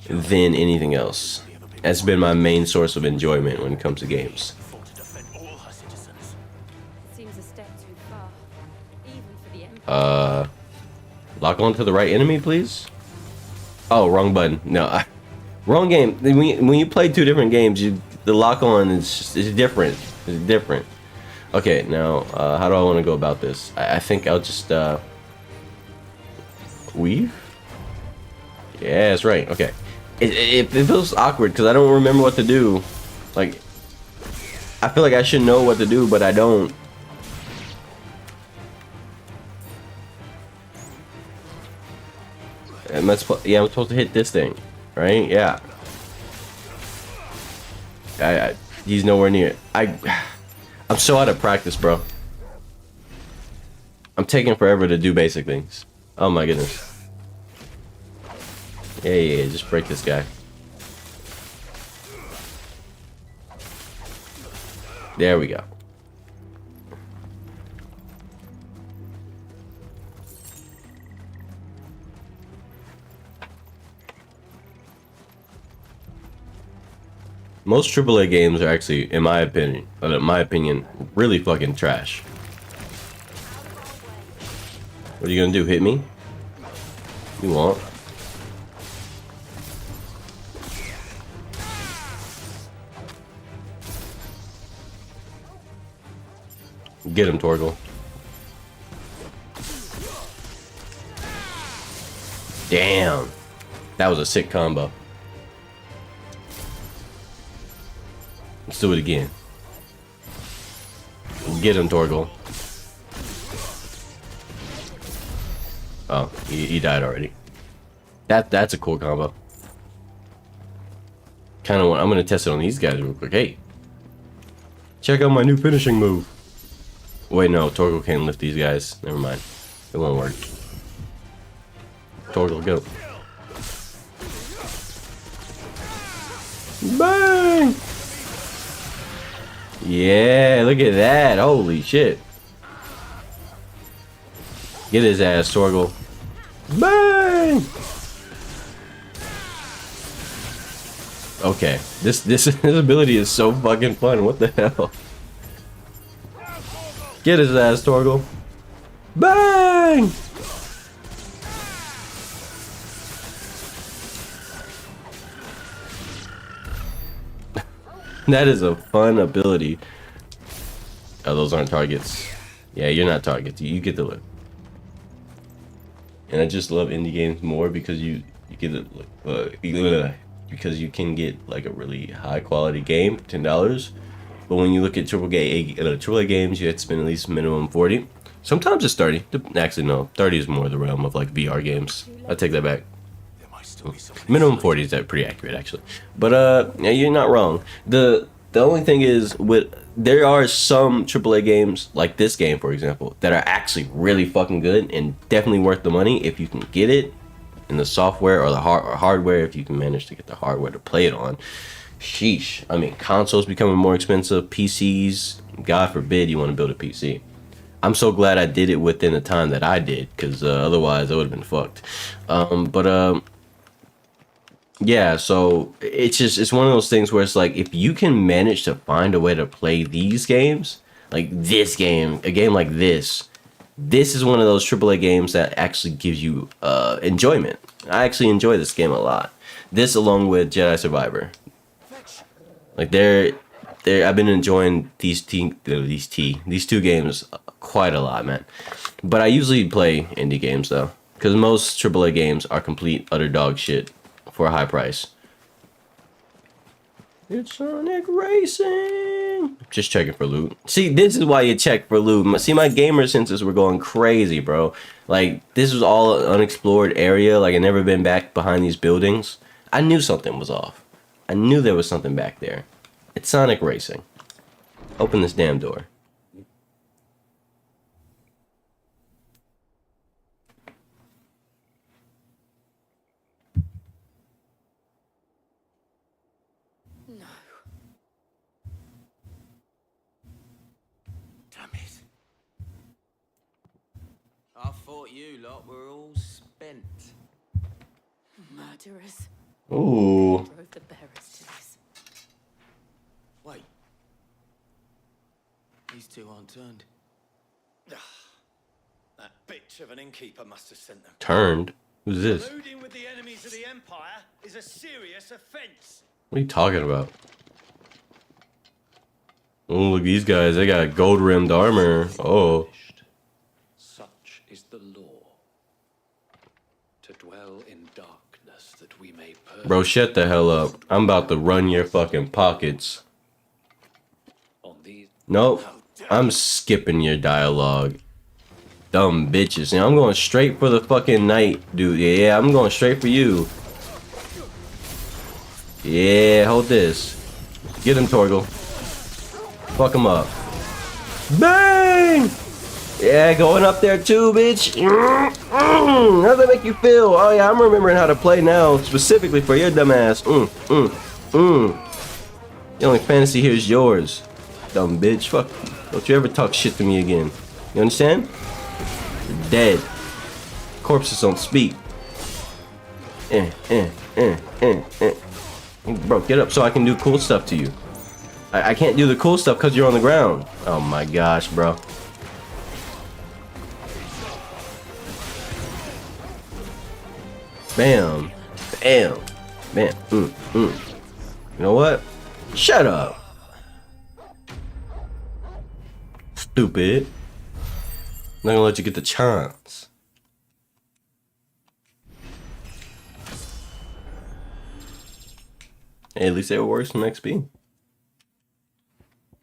Speaker 1: than anything else. That's been my main source of enjoyment when it comes to games.
Speaker 4: Seems a step too far, even for the Empire.
Speaker 1: Lock on to the right enemy, please. Oh, wrong button. No, wrong game. When you play two different games, the lock on is different. It's different. Okay, now how do I want to go about this? I think I'll just weave. Yeah, that's right. Okay, it feels awkward because I don't remember what to do. Like, I feel like I should know what to do, but I don't. I'm supposed to hit this thing, right? Yeah. He's nowhere near. I'm so out of practice, bro. I'm taking forever to do basic things. Oh my goodness. Yeah, just break this guy. There we go. Most AAA games are actually, in my opinion, really fucking trash. What are you gonna do? Hit me? You won't. Get him, Torgal. Damn. That was a sick combo. Let's do it again. Get him, Torgal. Oh, he died already. That's a cool combo. Kind of want. I'm gonna test it on these guys real quick. Hey, check out my new finishing move. Wait, no, Torgal can't lift these guys. Never mind. It won't work. Torgal, go. Bang! Yeah, look at that. Holy shit. Get his ass, Torgal. Bang! Okay, this ability is so fucking fun. What the hell? Get his ass, Torgal. Bang! That is a fun ability. Oh, those aren't targets. Yeah, you're not targets. You get the look. And I just love indie games more because you get because you can get like a really high quality game for $10. But when you look at AAA games, you have to spend at least minimum 40. Sometimes it's 30. Actually, no, 30 is more the realm of like VR games. I take that back. Minimum 40 is pretty accurate, actually. But yeah, you're not wrong. The only thing is, there are some AAA games like this game, for example, that are actually really fucking good and definitely worth the money if you can get it in the software or the hardware. If you can manage to get the hardware to play it on. Sheesh. I mean, consoles becoming more expensive. PCs, God forbid you want to build a PC. I'm so glad I did it within the time that I did, because otherwise I would have been fucked. Yeah, so it's one of those things where it's like, if you can manage to find a way to play these games, like this game, a game like this is one of those AAA games that actually gives you enjoyment. I actually enjoy this game a lot. This along with Jedi Survivor. Like I've been enjoying these two games quite a lot, man. But I usually play indie games though, because most AAA games are complete utter dog shit for a high price. It's Sonic Racing. Just checking for loot. See, this is why you check for loot. See, my gamer senses were going crazy, bro. Like, this was all an unexplored area. Like, I never been back behind these buildings. I knew something was off. I knew there was something back there. It's Sonic Racing. Open this damn door.
Speaker 10: No.
Speaker 3: Damn it. I thought you lot were all spent.
Speaker 10: Murderers.
Speaker 1: Ooh.
Speaker 10: Drove the bearers to this.
Speaker 3: Wait. These two aren't turned.
Speaker 6: That bitch of an innkeeper must have sent them.
Speaker 1: Turned? Who's this?
Speaker 6: Colluding with the enemies of the Empire is a serious offense.
Speaker 1: What are you talking about? Oh, look, these guys, they got gold rimmed armor. Oh.
Speaker 12: Such is the law. To dwell in darkness that we may purge.
Speaker 1: Bro, shut the hell up. I'm about to run your fucking pockets.
Speaker 12: On these.
Speaker 1: Nope. I'm skipping your dialogue. Dumb bitches. And I'm going straight for the fucking knight, dude. Yeah, I'm going straight for you. Yeah, hold this. Get him, Torgal. Fuck him up. Bang! Yeah, going up there too, bitch. How's that make you feel? Oh yeah, I'm remembering how to play now, specifically for your dumb ass. The only fantasy here is yours. Dumb bitch. Fuck. Don't you ever talk shit to me again. You understand? You're dead. Corpses don't speak. Bro, get up so I can do cool stuff to you. I can't do the cool stuff because you're on the ground. Oh my gosh, bro. Bam. Bam. Bam. You know what? Shut up. Stupid. I'm not gonna let you get the chance. Hey, at least they were worth some XP.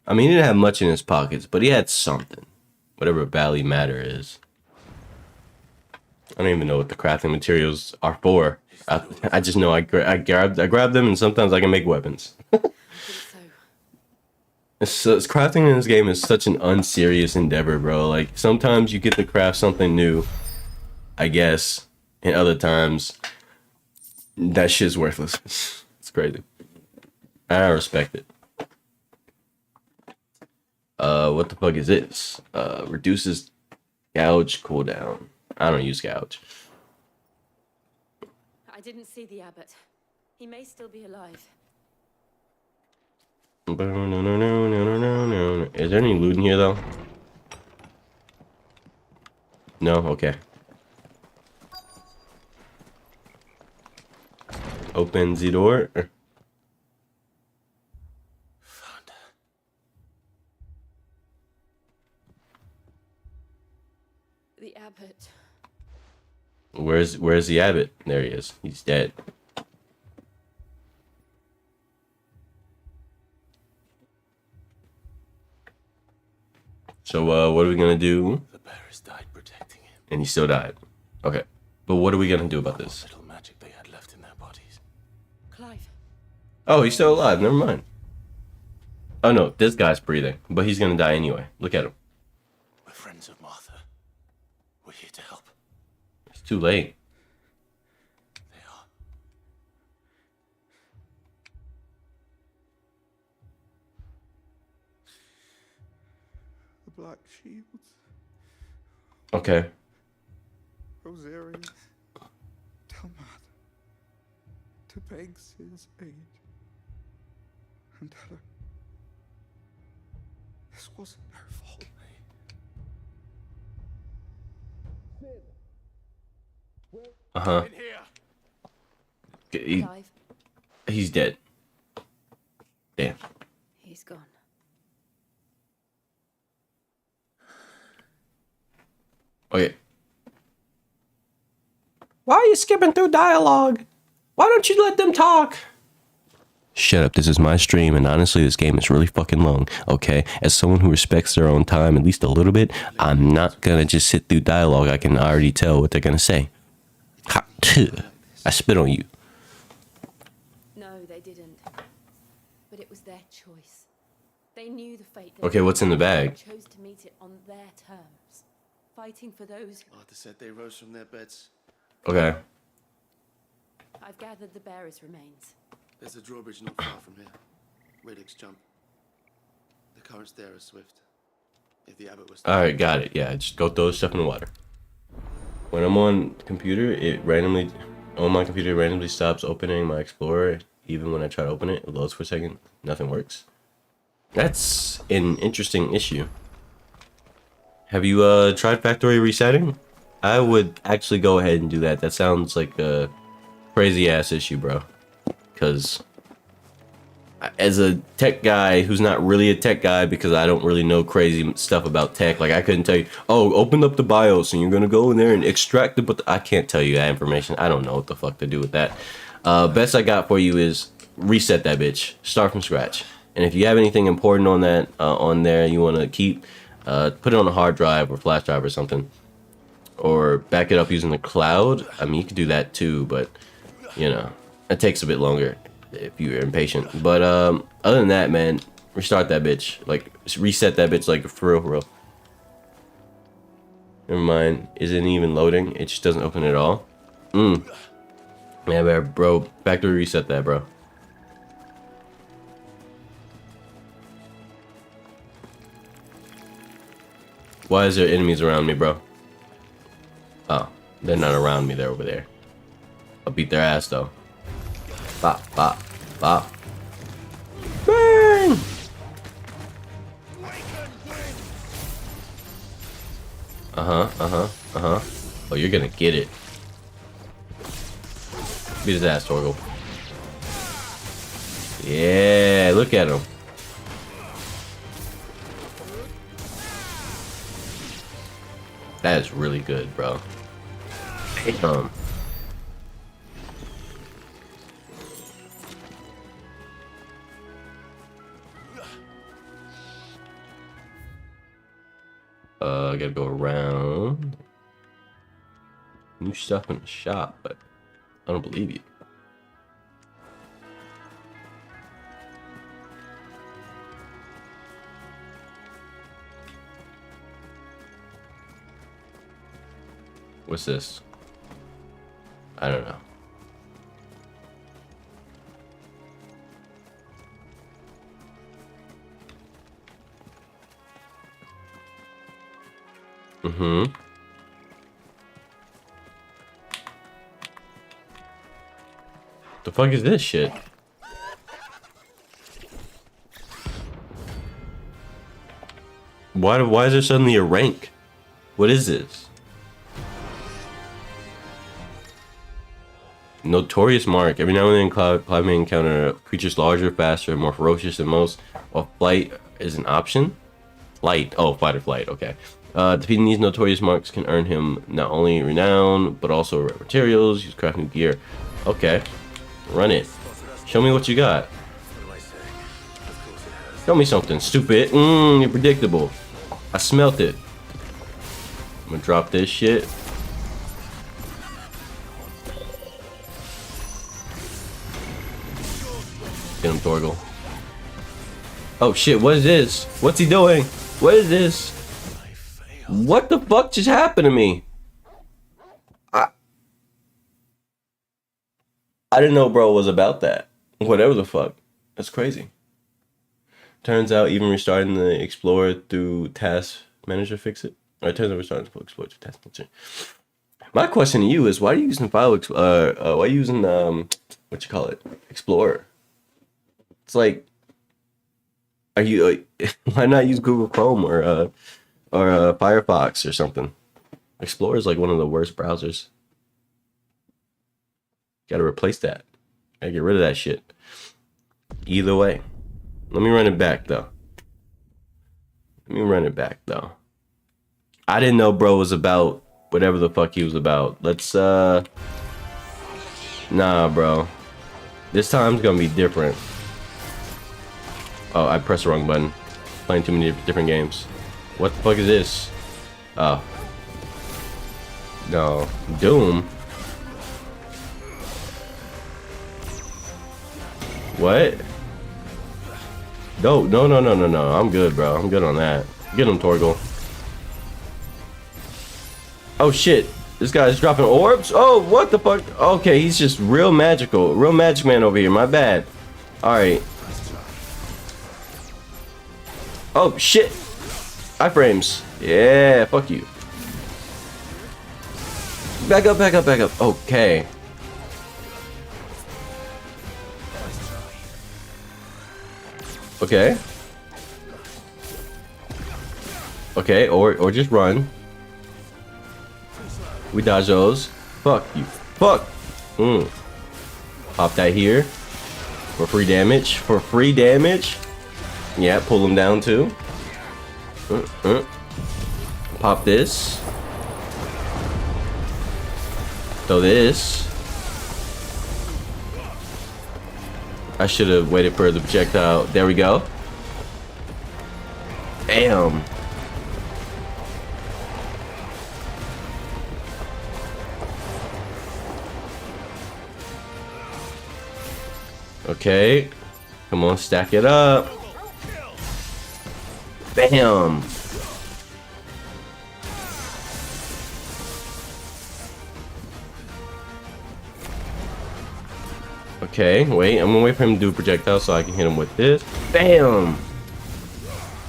Speaker 1: I mean, he didn't have much in his pockets, but he had something. Whatever Valley Matter is. I don't even know what the crafting materials are for. I just know I grab them, and sometimes I can make weapons. It's crafting in this game is such an unserious endeavor, bro. Like, sometimes you get to craft something new, I guess, and other times that shit's worthless. It's crazy. I respect it. What the fuck is this? Reduces gouge cooldown. I don't use gouge.
Speaker 10: I didn't see the abbot. He may still be alive.
Speaker 1: Is there any loot in here though? No? Okay. Open the door.
Speaker 10: The abbot.
Speaker 1: Where's the abbot? There he is. He's dead. So what are we gonna do?
Speaker 3: The bearers died protecting him.
Speaker 1: And he still died. Okay. But what are we gonna do about this?
Speaker 3: Little magic they had left in their bodies.
Speaker 10: Clive.
Speaker 1: Oh, he's still alive. Never mind. Oh no, this guy's breathing, but he's gonna die anyway. Look at him.
Speaker 3: We're friends of Martha. We're here to help.
Speaker 1: It's too late.
Speaker 3: They are.
Speaker 9: The Black Shields.
Speaker 1: Okay.
Speaker 9: Rosaria. Telmad. To beg his aid. And tell her this wasn't her fault.
Speaker 1: Uh-huh.
Speaker 6: In here.
Speaker 1: He's dead. Damn.
Speaker 10: He's gone.
Speaker 1: Okay. Why are you skipping through dialogue? Why don't you let them talk? Shut up, this is my stream, and honestly, this game is really fucking long, okay? As someone who respects their own time at least a little bit, I'm not gonna just sit through dialogue. I can already tell what they're gonna say. Ha, I spit on you.
Speaker 4: No, they didn't. But it was their choice. They knew the fate.
Speaker 1: Okay, what's in the bag?
Speaker 4: Chose to meet it on their terms, fighting for those.
Speaker 3: Arthur said they rose from their beds.
Speaker 1: Okay.
Speaker 4: I've gathered the bearer's remains.
Speaker 3: There's a drawbridge not far from here. Radix jump. The currents there are swift. If the abbot was...
Speaker 1: Alright, got it. Yeah, just go throw stuff in the water. When I'm on computer, on my computer, it randomly stops opening my Explorer. Even when I try to open it, it loads for a second. Nothing works. That's an interesting issue. Have you tried factory resetting? I would actually go ahead and do that. That sounds like a crazy ass issue, bro. Because as a tech guy who's not really a tech guy, because I don't really know crazy stuff about tech, like I couldn't tell you, oh, open up the BIOS and you're gonna go in there and extract it, but I can't tell you that information. I don't know what the fuck to do with that. Best I got for you is reset that bitch, start from scratch. And if you have anything important on that on there you want to keep, put it on a hard drive or flash drive or something, or back it up using the cloud. I mean, you could do that too, but you know, it takes a bit longer if you're impatient. But other than that, man, restart that bitch, like reset that bitch, like for real. Never mind, isn't even loading. It just doesn't open at all. Yeah, bro, factory reset that, bro. Why is there enemies around me, bro? Oh, they're not around me, they're over there. I'll beat their ass though. Bop, bop, bop. Bang! Oh, you're gonna get it. Beat his ass, Torgal. Yeah, look at him. That is really good, bro. Damn. I gotta go around. New stuff in the shop, but I don't believe you. What's this? I don't know. The fuck is this shit? Why is there suddenly a rank? What is this? Notorious mark. Every now and then cloud may encounter creatures larger, faster, more ferocious than most. While flight is an option. Flight. Oh, fight or flight. Okay. Defeating these notorious marks can earn him not only renown, but also rare materials. Use craft new gear. Okay. Run it. Show me what you got. Show me something, stupid. You're predictable. I smelt it. I'm gonna drop this shit. Get him, Torgal. Oh shit, what is this? What's he doing? What is this? What the fuck just happened to me? I didn't know bro was about that. Whatever the fuck. That's crazy. Turns out even restarting the Explorer through Task Manager fix it. Or it turns out restarting the Explorer through Task Manager. My question to you is, why are you using why are you using what you call it? Explorer? It's like, are you why not use Google Chrome or Firefox or something? Explorer is like one of the worst browsers. Gotta replace that. Gotta get rid of that shit. Either way. Let me run it back though. I didn't know bro was about whatever the fuck he was about. Let's nah bro. This time's gonna be different. Oh, I pressed the wrong button. Playing too many different games. What the fuck is this? Oh. No. Doom? What? No, no, no, no, no, no. I'm good, bro. I'm good on that. Get him, Torgal. Oh, shit. This guy's dropping orbs? Oh, what the fuck? Okay, he's just real magical. Real magic man over here. My bad. Alright. Oh, shit. Iframes. Yeah, fuck you. Back up, back up, back up. Okay. Okay. Okay, or just run. We dodge those. Fuck you. Fuck. Pop that here. For free damage. For free damage. Yeah, pull him down too. Pop this. Throw this. I should have waited for the projectile. There we go. Damn. Okay. Come on, stack it up. Bam. Okay, wait. I'm gonna wait for him to do a projectile so I can hit him with this. Bam.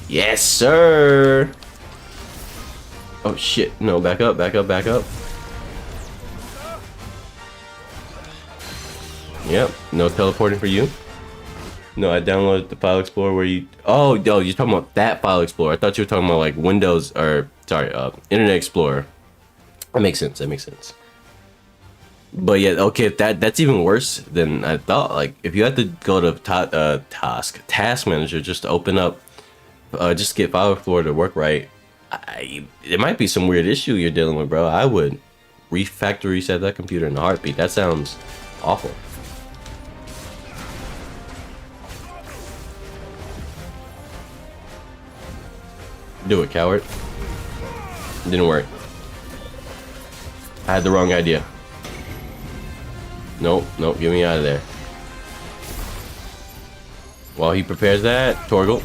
Speaker 1: Yes, sir. Oh, shit. No, back up, back up, back up. Yep, no teleporting for you. No, I downloaded the file explorer where you... Oh, yo, you're talking about that file explorer. I thought you were talking about like Windows or... Sorry, Internet Explorer. That makes sense, that makes sense. But yeah, okay, if that's even worse than I thought. Like, if you had to go to Task Manager just to open up... just get file explorer to work right. It might be some weird issue you're dealing with, bro. I would factory reset that computer in a heartbeat. That sounds awful. Do it, coward. Didn't work. I had the wrong idea. Nope, nope, get me out of there. While he prepares that, Torgal.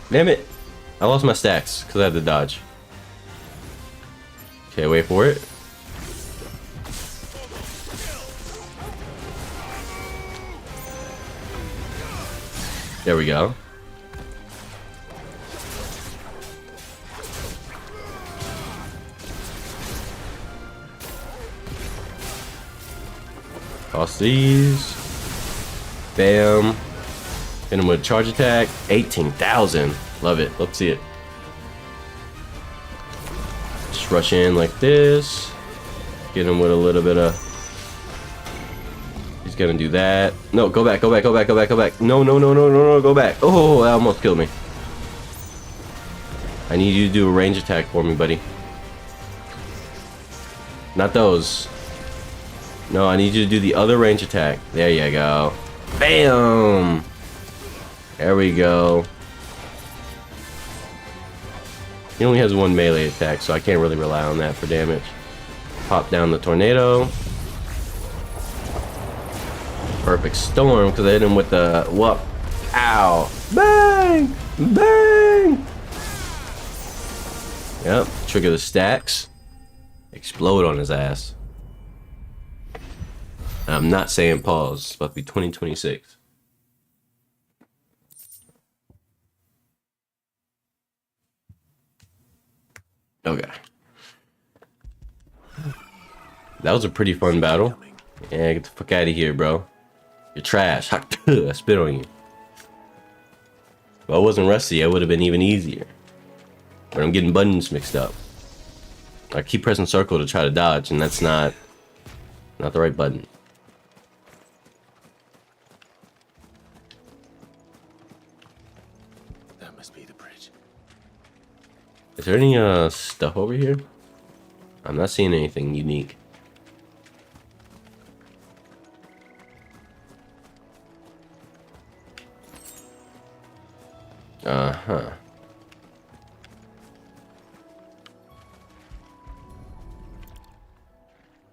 Speaker 1: Damn it. I lost my stacks because I had to dodge. Okay, wait for it. There we go. Toss these. Bam. Hit him with a charge attack. 18,000. Love it. Let's see it. Just rush in like this. Get him with a little bit of... He's gonna do that. No, go back, go back, go back, go back, go back. No, no, no, no, no, no, go back. Oh, that almost killed me. I need you to do a range attack for me, buddy. Not those. No, I need you to do the other range attack. There you go. Bam! There we go. He only has one melee attack, so I can't really rely on that for damage. Pop down the tornado. Perfect storm, because I hit him with the whoop. Ow! Bang! Bang! Yep, trigger the stacks. Explode on his ass. I'm not saying pause. It's about to be 2026. Okay. That was a pretty fun battle. Yeah, get the fuck out of here, bro. You're trash. I spit on you. If I wasn't rusty, it would have been even easier. But I'm getting buttons mixed up. I keep pressing circle to try to dodge, and that's not the right button.
Speaker 3: That must be the bridge.
Speaker 1: Is there any stuff over here? I'm not seeing anything unique. Uh-huh.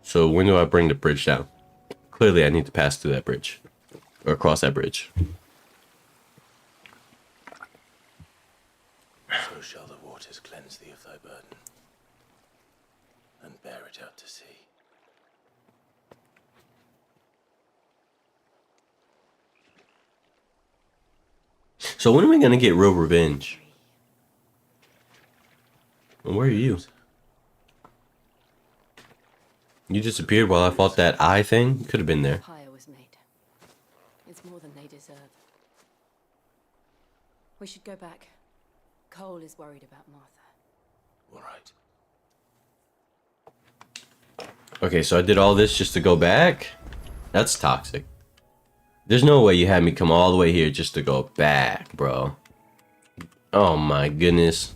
Speaker 1: So when do I bring the bridge down? Clearly I need to pass through that bridge. Or across that bridge.
Speaker 3: So shall the waters cleanse thee of thy burden, and bear it out to sea.
Speaker 1: So when are we gonna get real revenge? And where are you? You disappeared while I fought that eye thing? Could have been there.
Speaker 11: Empire was made. It's more than they deserve. We should go back. Cole is worried about Martha.
Speaker 3: All right.
Speaker 1: Okay, so I did all this just to go back? That's toxic. There's no way you had me come all the way here just to go back, bro. Oh my goodness.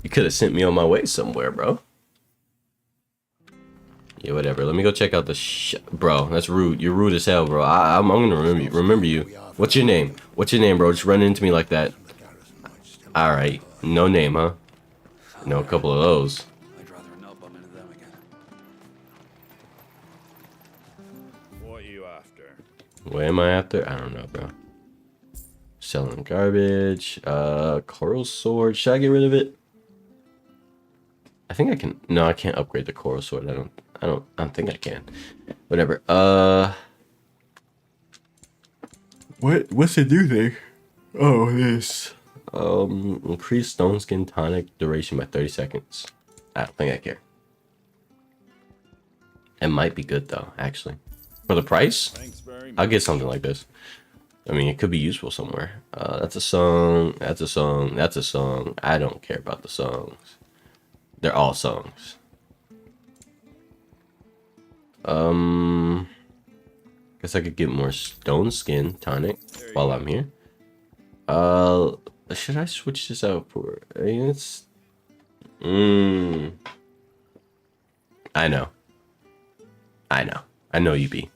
Speaker 1: You could have sent me on my way somewhere, bro. Yeah, whatever. Let me go check out the bro, that's rude. You're rude as hell, bro. I'm gonna remember you. What's your name? What's your name, bro? Just run into me like that. Alright. No name, huh? No, a couple of those.
Speaker 12: I'd rather not bump into them again.
Speaker 13: What are you after?
Speaker 1: What am I after? I don't know, bro. Selling garbage. Coral sword. Should I get rid of it? I think I can. No, I can't upgrade the coral sword. I don't think I can. Whatever. What's the new thing? Oh, this. Increase stone skin tonic duration by 30 seconds. I don't think I care. It might be good though, actually. For the price, I'll get something like this. I mean, it could be useful somewhere. That's a song. That's a song. That's a song. I don't care about the songs. They're all songs. Guess I could get more stone skin tonic while I'm here. Should I switch this out for? It's. I know. I know you be.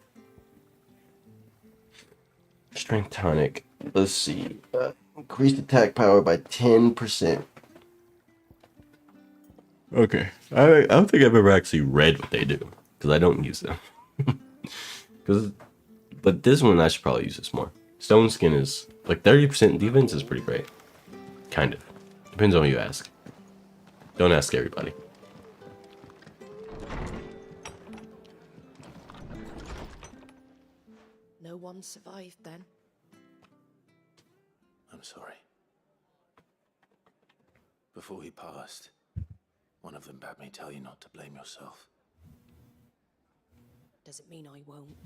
Speaker 1: Strength tonic. Let's see. Increased attack power by 10%. Okay. I don't think I've ever actually read what they do, because I don't use them. But this one I should probably use this more. Stone skin is like 30% defense is pretty great. Kind of. Depends on who you ask. Don't ask everybody.
Speaker 11: No one survived then.
Speaker 3: I'm sorry. Before he passed, one of them bade me tell you not to blame yourself.
Speaker 11: Doesn't mean I won't.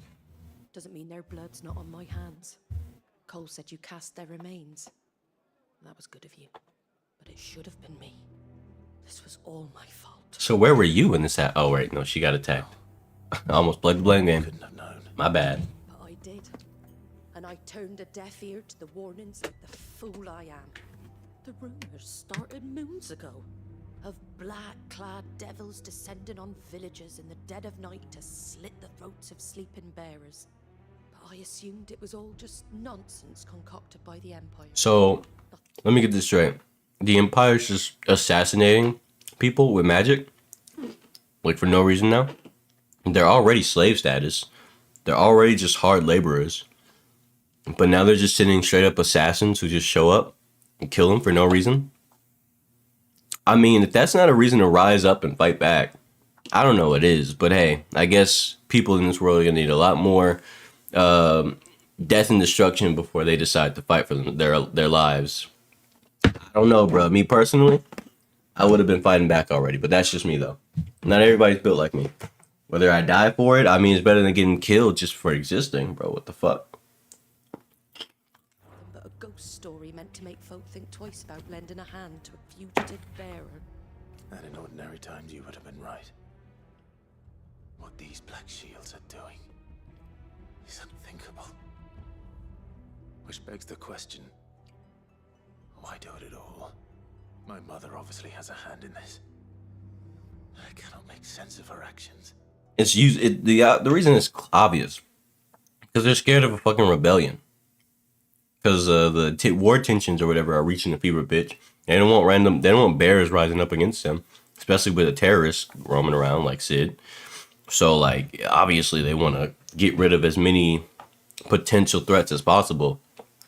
Speaker 11: Doesn't mean their blood's not on my hands. Cole said you cast their remains. That was good of you. But it should have been me. This was all my fault.
Speaker 1: So where were you when this happened? Oh, wait, no, she got attacked. I almost played the blame game.
Speaker 3: Couldn't have known.
Speaker 1: My bad.
Speaker 11: But I did. And I turned a deaf ear to the warnings like the fool I am. The rumors started moons ago. Of black-clad devils descending on villages in the dead of night to slit the throats of sleeping bearers. But I assumed it was all just nonsense concocted by the Empire.
Speaker 1: So, let me get this straight. The Empire's just assassinating people with magic? Like, for no reason now? They're already slave status. They're already just hard laborers. But now they're just sending straight up assassins who just show up and kill them for no reason? I mean, if that's not a reason to rise up and fight back, I don't know what is. But hey, I guess people in this world are going to need a lot more death and destruction before they decide to fight for their lives. I don't know, bro. Me personally, I would have been fighting back already. But that's just me, though. Not everybody's built like me. Whether I die for it, I mean, it's better than getting killed just for existing, bro. What the fuck?
Speaker 11: But a ghost story meant to make folk think twice about lending a hand to a fugitive bearer.
Speaker 3: And in ordinary times, you would have been right. What these Black Shields are doing is unthinkable. Which begs the question, why do it at all? My mother obviously has a hand in this. I cannot make sense of her actions.
Speaker 1: It's the reason is obvious. Because they're scared of a fucking rebellion. because the war tensions or whatever are reaching a fever pitch. They don't want bears rising up against them, especially with a terrorist roaming around like Sid. So like obviously they want to get rid of as many potential threats as possible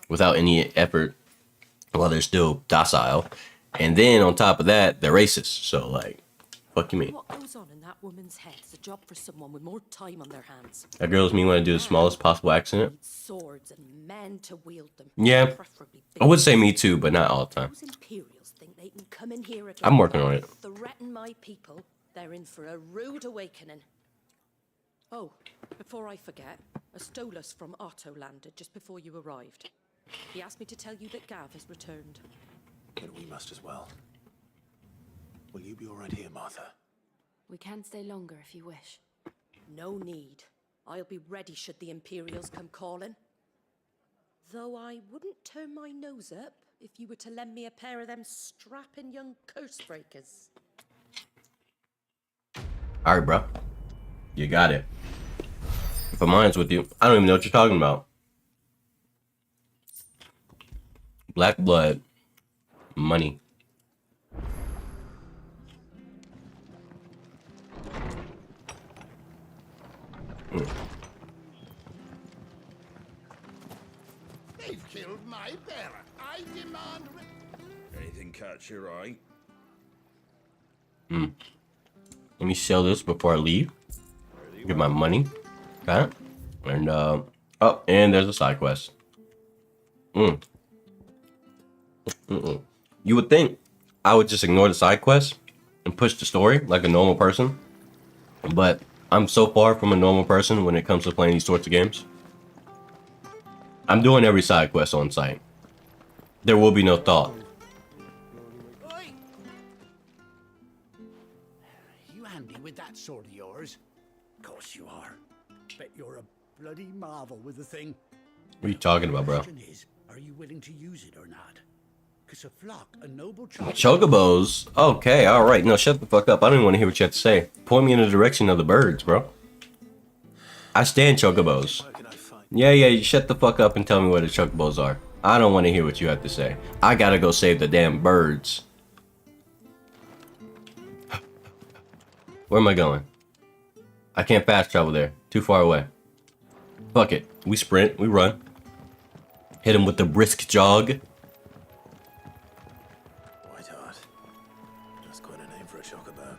Speaker 1: without any effort while they're still docile. And then on top of that, they're racist. So like, fuck you mean?
Speaker 11: What goes on in that woman's head is a job for someone with more time on their hands.
Speaker 1: That girls me want to do the smallest possible accident.
Speaker 11: Swords and men to wield them.
Speaker 1: Yeah,
Speaker 11: Preferably
Speaker 1: I would say me too, but not all the time.
Speaker 11: Those Imperials think they can come in here again.
Speaker 1: I'm working on it.
Speaker 11: Threaten my people. They're in for a rude awakening. Oh, before I forget, a Stolas from Otto landed just before you arrived. He asked me to tell you that Gav has returned.
Speaker 3: But we must as well. Will you be all right here, Martha?
Speaker 4: We can stay longer if you wish.
Speaker 11: No need. I'll be ready should the Imperials come calling. Though I wouldn't turn my nose up if you were to lend me a pair of them strapping young curse breakers.
Speaker 1: All right, bro. You got it. If I'm honest with you, I don't even know what you're talking about. Black blood. Money.
Speaker 5: They've killed my bearer. I demand...
Speaker 13: Anything catch your eye?
Speaker 1: Let me sell this before I leave. Get my money. Okay. And, oh, and there's a side quest. You would think I would just ignore the side quest and push the story like a normal person. But I'm so far from a normal person when it comes to playing these sorts of games. I'm doing every side quest on site. There will be no thought.
Speaker 2: You handy with that sword of yours? Of course you are. Bet you're a bloody marvel with the thing.
Speaker 1: What are you talking about, bro?
Speaker 2: Question is, are you willing to use it or not? Because a flock, a noble
Speaker 1: Chocobos? Okay, alright. No, shut the fuck up. I don't even want to hear what you have to say. Point me in the direction of the birds, bro. I stand chocobos. Yeah, you shut the fuck up and tell me where the chocobos are. I don't want to hear what you have to say. I gotta go save the damn birds. Where am I going? I can't fast travel there. Too far away. Fuck it. We sprint. We run. Hit him with the brisk jog.
Speaker 3: White Hart. That's quite a name for a chocobo.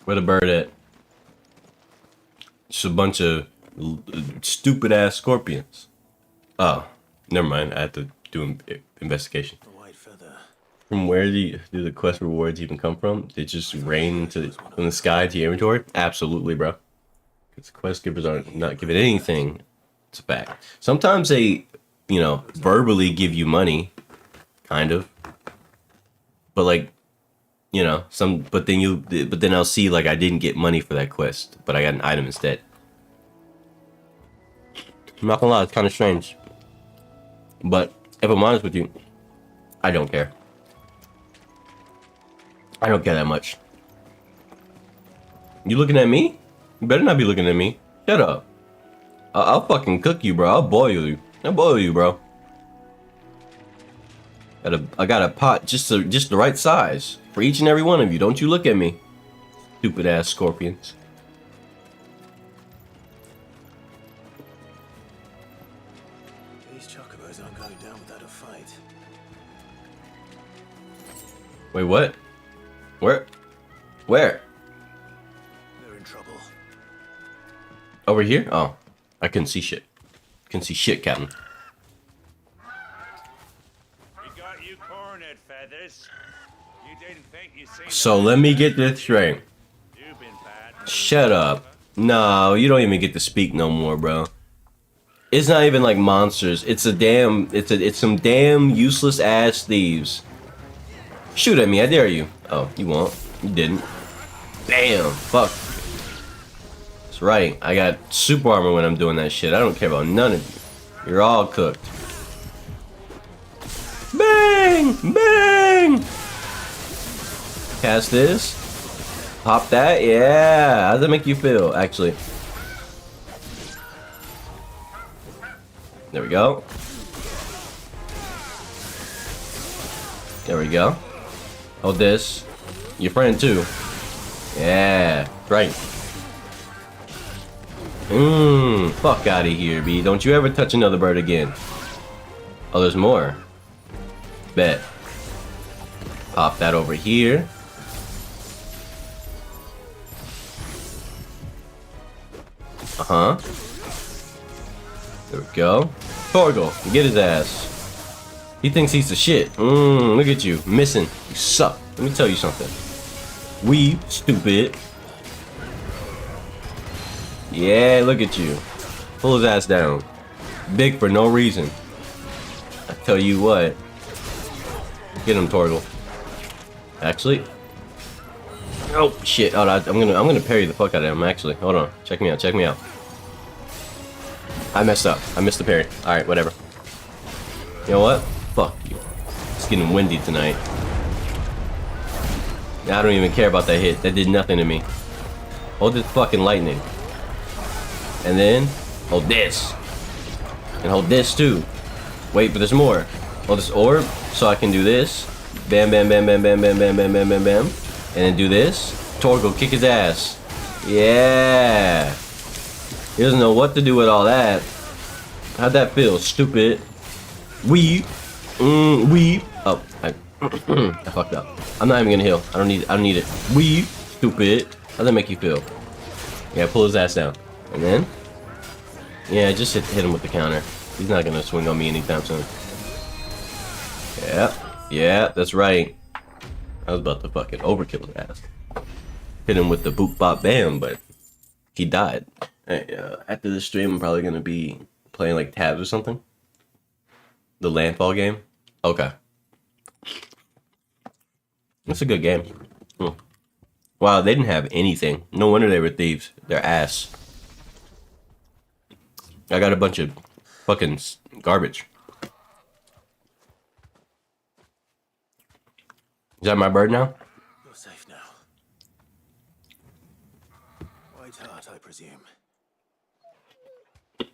Speaker 1: Where the bird at? Just a bunch of stupid ass scorpions. Oh, never mind. I have to do an investigation. From where do the quest rewards even come from? They just rain from the sky to your inventory? Absolutely, bro. Because quest givers are not giving anything. It's a fact. Sometimes they, verbally give you money, kind of. But like, but then I'll see like I didn't get money for that quest, but I got an item instead. I'm not gonna lie, it's kind of strange. But if I'm honest with you, I don't care. I don't care that much. You looking at me? You better not be looking at me. Shut up. I'll fucking cook you, bro. I'll boil you. I'll boil you, bro. I got a pot just the right size for each and every one of you. Don't you look at me. Stupid ass scorpions.
Speaker 3: These chocobos aren't going down without a fight.
Speaker 1: Wait, what? Where? Where?
Speaker 3: They're in trouble.
Speaker 1: Over here? Oh, I couldn't see shit. Couldn't see shit, Captain.
Speaker 13: We got you cornered, Feathers. You didn't think you seen
Speaker 1: So let me get this straight.
Speaker 13: You've been bad.
Speaker 1: Shut up. No, you don't even get to speak no more, bro. It's not even like monsters. It's some damn useless ass thieves. Shoot at me, I dare you. Oh, you won't. You didn't. Bam. Fuck. That's right. I got super armor when I'm doing that shit. I don't care about none of you. You're all cooked. Bang! Bang! Bang! Cast this. Pop that. Yeah. How does that make you feel, actually? There we go. There we go. Hold this. Your friend, too. Yeah. Right. Fuck out of here, B. Don't you ever touch another bird again. Oh, there's more. Bet. Pop that over here. Uh-huh. There we go. Torgal, get his ass. He thinks he's the shit. Look at you. Missing. You suck. Let me tell you something. We stupid. Yeah, look at you. Pull his ass down. Big for no reason. I tell you what. Get him, Torgal. Actually. Oh shit. Hold on. I'm gonna parry the fuck out of him, actually. Hold on. Check me out, check me out. I messed up. I missed the parry. Alright, whatever. You know what? Fuck you. It's getting windy tonight. I don't even care about that hit. That did nothing to me. Hold this fucking lightning. And then hold this. And hold this too. Wait, but there's more. Hold this orb so I can do this. Bam, bam, bam, bam, bam, bam, bam, bam, bam, bam, bam. And then do this. Torgal, kick his ass. Yeah. He doesn't know what to do with all that. How'd that feel, stupid? Weep. Weep. Oh, I fucked up. I'm not even gonna heal. I don't need it. Weep. Stupid. How'd that make you feel? Yeah, pull his ass down. And then? Yeah, just hit him with the counter. He's not gonna swing on me anytime soon. Yeah. Yeah, that's right. I was about to fucking overkill his ass. Hit him with the boop bop bam, but he died. Hey, after this stream, I'm probably gonna be playing like tabs or something. The landfall game. Okay. It's a good game. Wow, they didn't have anything. No wonder they were thieves. They're ass. I got a bunch of fucking garbage. Is that my bird now?
Speaker 3: You're safe now. White heart, I presume. Do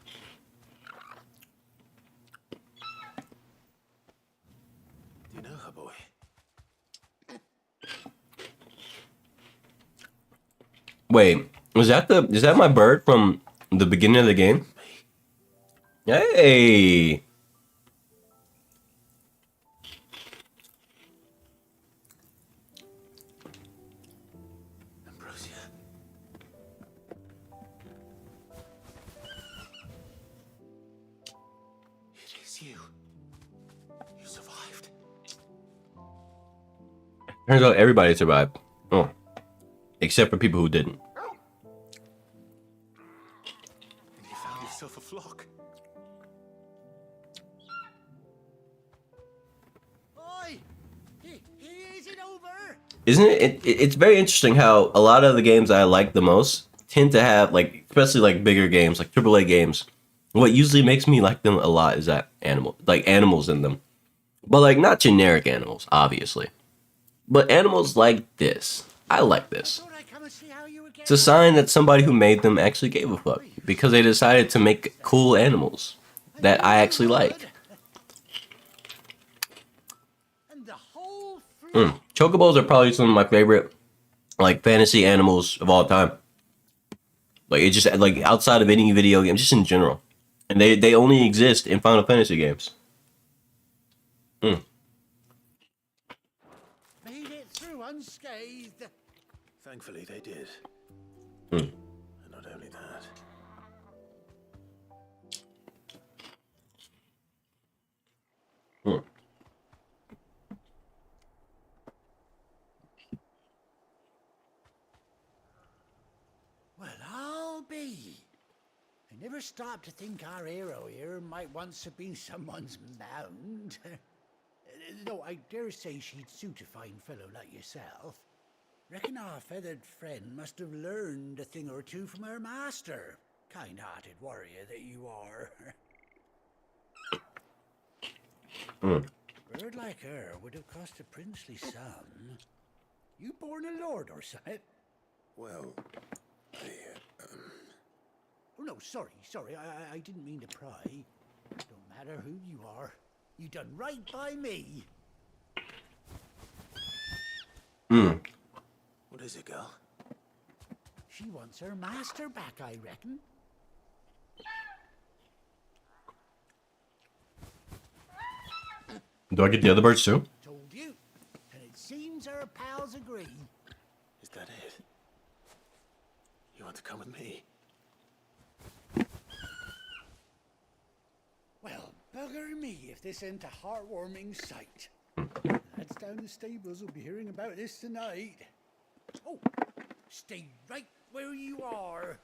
Speaker 3: you know her, boy?
Speaker 1: Wait, is that my bird from the beginning of the game? Hey.
Speaker 3: Ambrosia. It is you. You survived.
Speaker 1: Turns out everybody survived. Oh. Except for people who didn't.
Speaker 3: And you found yourself a flock.
Speaker 2: Oi! Is it over?
Speaker 1: Isn't it? It's very interesting how a lot of the games I like the most tend to have, like, especially like bigger games, like AAA games. What usually makes me like them a lot is that animals in them. But like not generic animals, obviously. But animals like this. I like this. It's a sign that somebody who made them actually gave a fuck. Because they decided to make cool animals that I actually like. Chocobos are probably some of my favorite, like, fantasy animals of all time. Like, it just, like, outside of any video game, just in general. And they only exist in Final Fantasy games.
Speaker 2: Made it through unscathed.
Speaker 3: Thankfully, they did.
Speaker 1: Hmm.
Speaker 3: And not only that.
Speaker 1: Hmm.
Speaker 2: Well, I'll be. I never stopped to think our hero here might once have been someone's mound. Though I dare say she'd suit a fine fellow like yourself. Reckon our feathered friend must have learned a thing or two from her master. Kind-hearted warrior that you are. bird like her would have cost a princely sum. You born a lord or something?
Speaker 3: Well,
Speaker 2: Oh no, sorry, I didn't mean to pry. Don't matter who you are. You done right by me.
Speaker 3: what is it, girl?
Speaker 2: She wants her master back, I reckon.
Speaker 1: Do I get the other birds too?
Speaker 2: Told you. And it seems our pals agree.
Speaker 3: Is that it? You want to come with me?
Speaker 2: Well, bugger me if this ain't a heartwarming sight. Lads down the stables will be hearing about this tonight. Oh, stay right where you are.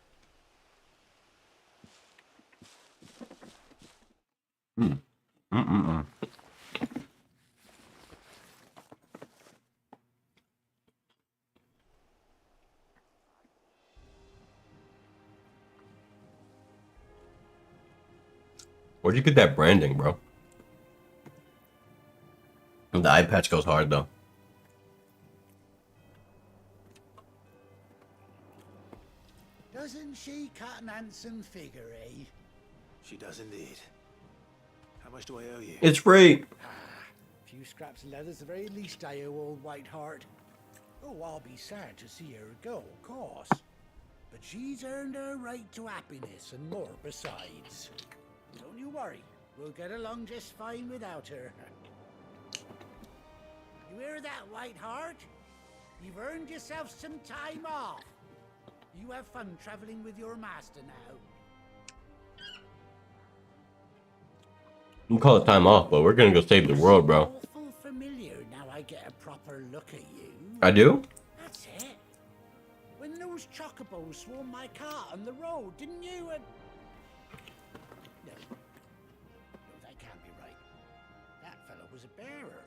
Speaker 1: Where'd you get that branding, bro? The eye patch goes hard though.
Speaker 2: Doesn't she cut an handsome figure, eh?
Speaker 3: She does indeed. How much do I owe you?
Speaker 1: It's free.
Speaker 2: A few scraps of leather's the very least I owe old Whiteheart. Oh, I'll be sad to see her go, of course. But she's earned her right to happiness and more besides. Don't you worry, we'll get along just fine without her. You hear that, Whiteheart? You've earned yourself some time off. You have fun traveling with your master now.
Speaker 1: You can call it time off, but we're gonna go save the world, bro.
Speaker 2: Awful familiar now I get a proper look at you.
Speaker 1: I do?
Speaker 2: That's it. When those chocobos swarmed my car on the road, didn't you? No, that can't be right. That fellow was a bearer.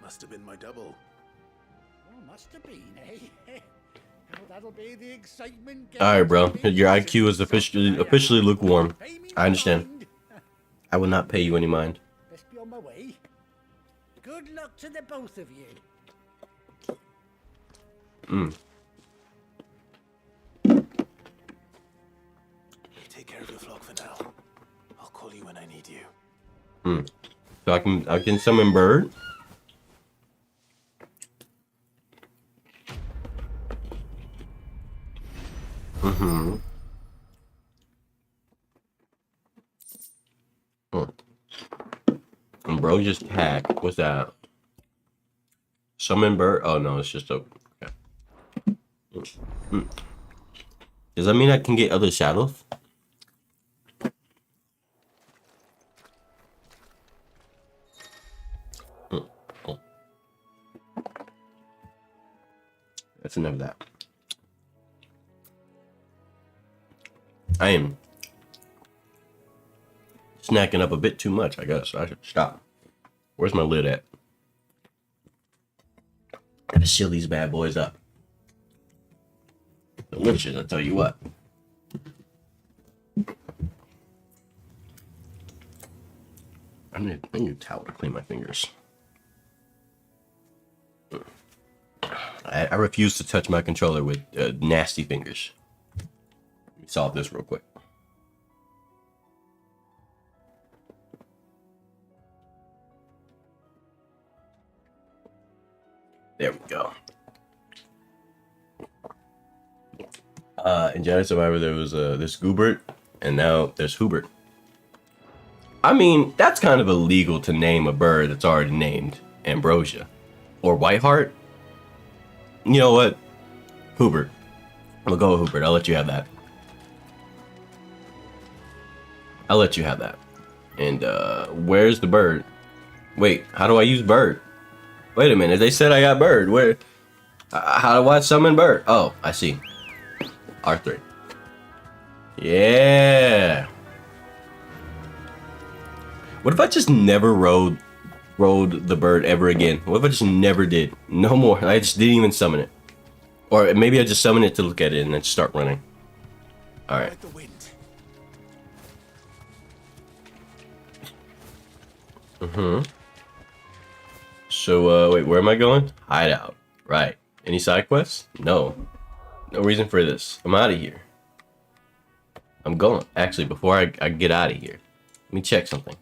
Speaker 3: Must have been my double.
Speaker 2: Oh, must have been, eh? Oh, that'll be the excitement.
Speaker 1: Alright, bro. Your IQ is officially lukewarm. I understand. I will not pay you any mind.
Speaker 2: Best be on my way. Good luck to the both of you.
Speaker 3: Take care of your flock for now. I'll call you when I need you.
Speaker 1: So I can summon bird. And bro just hack. What's that? Summon bird? Oh no, it's just a. Okay. Does that mean I can get other shadows? Oh. That's enough of that. I am snacking up a bit too much, I guess. I should stop. Where's my lid at? Gotta seal these bad boys up. Delicious, I'll tell you what. I need a towel to clean my fingers. I refuse to touch my controller with nasty fingers. Let me solve this real quick. There we go. In Jedi Survivor, there was this Goobert, and now there's Hubert. I mean, that's kind of illegal to name a bird that's already named Ambrosia. Or Whiteheart. You know what? Hubert. We'll go with Hubert. I'll let you have that. I'll let you have that. And where's the bird? Wait, how do I use bird? Wait a minute, they said I got bird. Where? How do I summon bird? Oh, I see. R3. Yeah. What if I just never rode the bird ever again? What if I just never did? No more. I just didn't even summon it. Or maybe I just summon it to look at it and then start running. All right. So, wait, where am I going? Hideout. Right. Any side quests? No. No reason for this. I'm out of here. I'm going. Actually, before I get out of here, let me check something.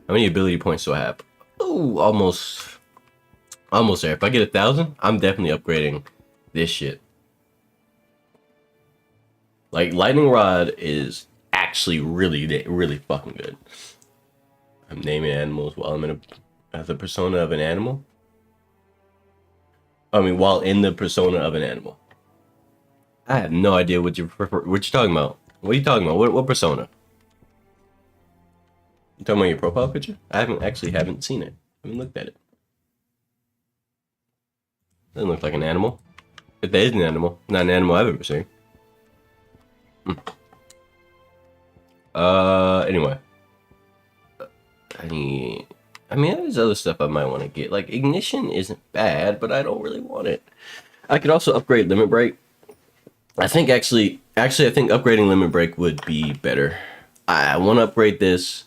Speaker 1: How many ability points do I have? Ooh, almost there. If I get 1,000, I'm definitely upgrading this shit. Like, Lightning Rod is actually really fucking good. I'm naming animals while I'm in the persona of an animal. I mean, while in the persona of an animal. I have no idea what you're talking about. What are you talking about? What persona? You talking about your profile picture? I haven't seen it. I haven't looked at it. Doesn't look like an animal. If that is an animal, not an animal I've ever seen. Anyway. I mean, there's other stuff I might want to get. Like, Ignition isn't bad, but I don't really want it. I could also upgrade Limit Break. I think actually I think upgrading Limit Break would be better. I want to upgrade this.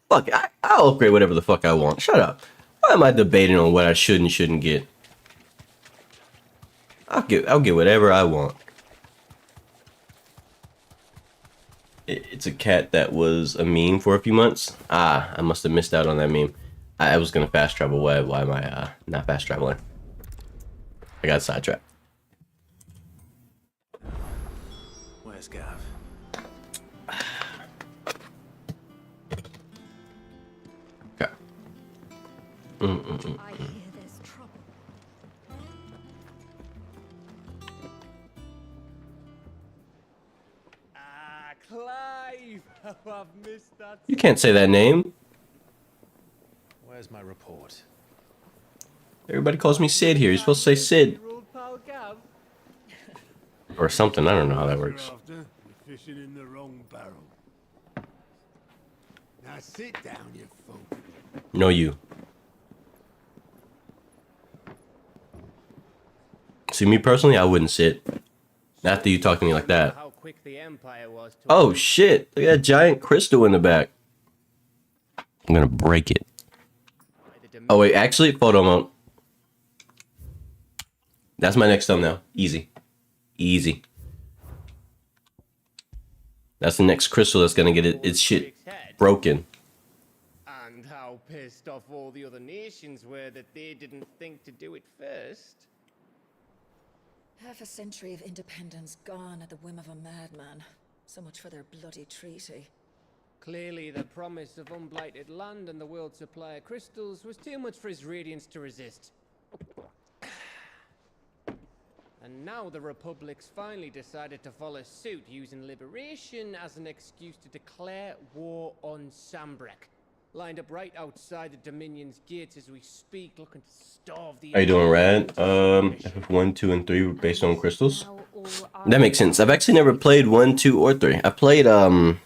Speaker 1: Fuck, I'll upgrade whatever the fuck I want. Shut up. Why am I debating on what I should and shouldn't get? I'll get whatever I want. It's a cat that was a meme for a few months. I must have missed out on that meme. I was gonna fast travel. Why am I not fast traveling? I got sidetracked.
Speaker 3: Where's Gav?
Speaker 1: Okay.
Speaker 8: I hear there's trouble.
Speaker 6: Clive! Oh, I've missed that.
Speaker 1: You can't say that name.
Speaker 3: Where's my report?
Speaker 1: Everybody calls me Sid here. You're supposed to say Sid.
Speaker 6: Your old pal Gav?
Speaker 1: Or something. I don't know how that works.
Speaker 2: You're fishing in the wrong barrel. Now sit down, you fool.
Speaker 1: No, you. See, me personally, I wouldn't sit. Not after you talk to me like that.
Speaker 6: How quick the Empire was to
Speaker 1: Oh, shit. Look at that giant crystal in the back. I'm gonna break it. Oh, wait. Actually, photo mode. That's my next thumbnail. Easy. Easy. That's the next crystal that's gonna get its shit broken.
Speaker 6: And how pissed off all the other nations were that they didn't think to do it first.
Speaker 8: Half a century of independence gone at the whim of a madman. So much for their bloody treaty.
Speaker 6: Clearly, the promise of unblighted land and the world's supply of crystals was too much for his radiance to resist. And now the Republic's finally decided to follow suit, using liberation as an excuse to declare war on Sambrek. Lined up right outside the Dominion's gates as we speak, looking to starve the...
Speaker 1: How you doing, Rad? FF1, 2, and 3 were based on crystals. That makes sense. I've actually never played 1, 2, or 3. I played 5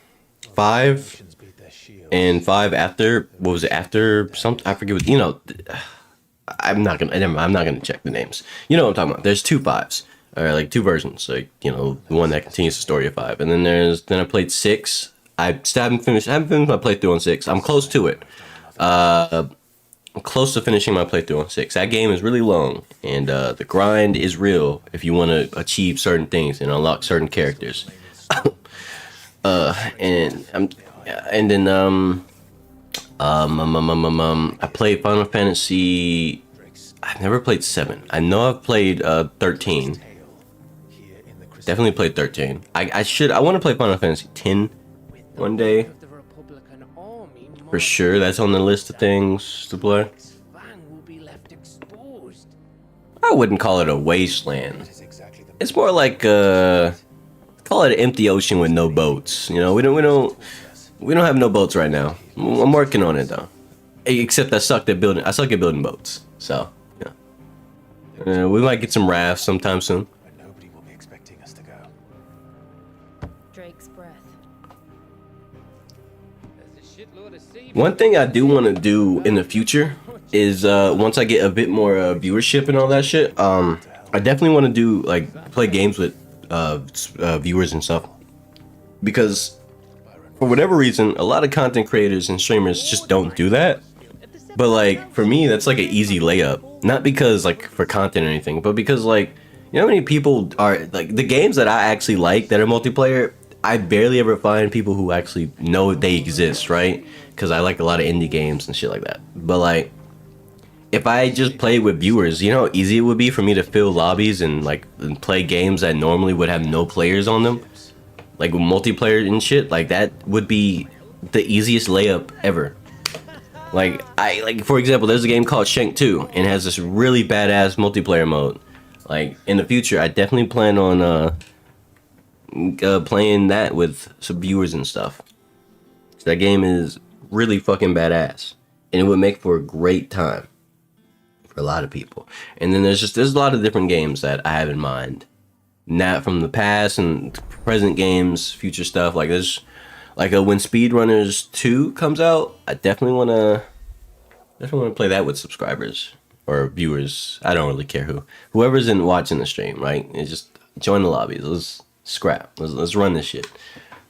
Speaker 1: and 5 after. What was it? After something? I forget what. You know, I'm not gonna check the names. You know what I'm talking about. There's 2 5s, or like 2 versions. Like, you know, the one that continues the story of 5, and then I played 6. I haven't finished my playthrough on 6. I'm close to it. I'm close to finishing my playthrough on 6. That game is really long, and the grind is real if you want to achieve certain things and unlock certain characters. I played Final Fantasy. I've never played 7. I know I've played 13. Definitely played 13. I want to play Final Fantasy 10 one day. For sure, that's on the list of things to play. I wouldn't call it a wasteland. It's more like call it an empty ocean with no boats. You know, we don't have no boats right now. I'm working on it though. Except I suck at building boats. So yeah, we might get some rafts sometime soon.
Speaker 3: Nobody will be expecting us to go.
Speaker 4: Drake's breath.
Speaker 1: One thing I do want to do in the future is once I get a bit more viewership and all that shit, I definitely want to do like play games with viewers and stuff, because for whatever reason a lot of content creators and streamers just don't do that. But like for me, that's like an easy layup. Not because like for content or anything, but because like you know how many people are like the games that I actually like that are multiplayer. I barely ever find people who actually know they exist, right? Because I like a lot of indie games and shit like that. But like, if I just played with viewers, you know how easy it would be for me to fill lobbies and like and play games that normally would have no players on them, like with multiplayer and shit. Like that would be the easiest layup ever. Like for example, there's a game called Shank 2 and it has this really badass multiplayer mode. Like in the future, I definitely plan on playing that with some viewers and stuff. That game is really fucking badass, and it would make for a great time for a lot of people. And then there's a lot of different games that I have in mind, not from the past and present games, future stuff. Like there's like when Speedrunners 2 comes out, I definitely want to play that with subscribers or viewers. I don't really care whoever's in watching the stream, right? It's just join the lobbies. Let's scrap. Let's run this shit.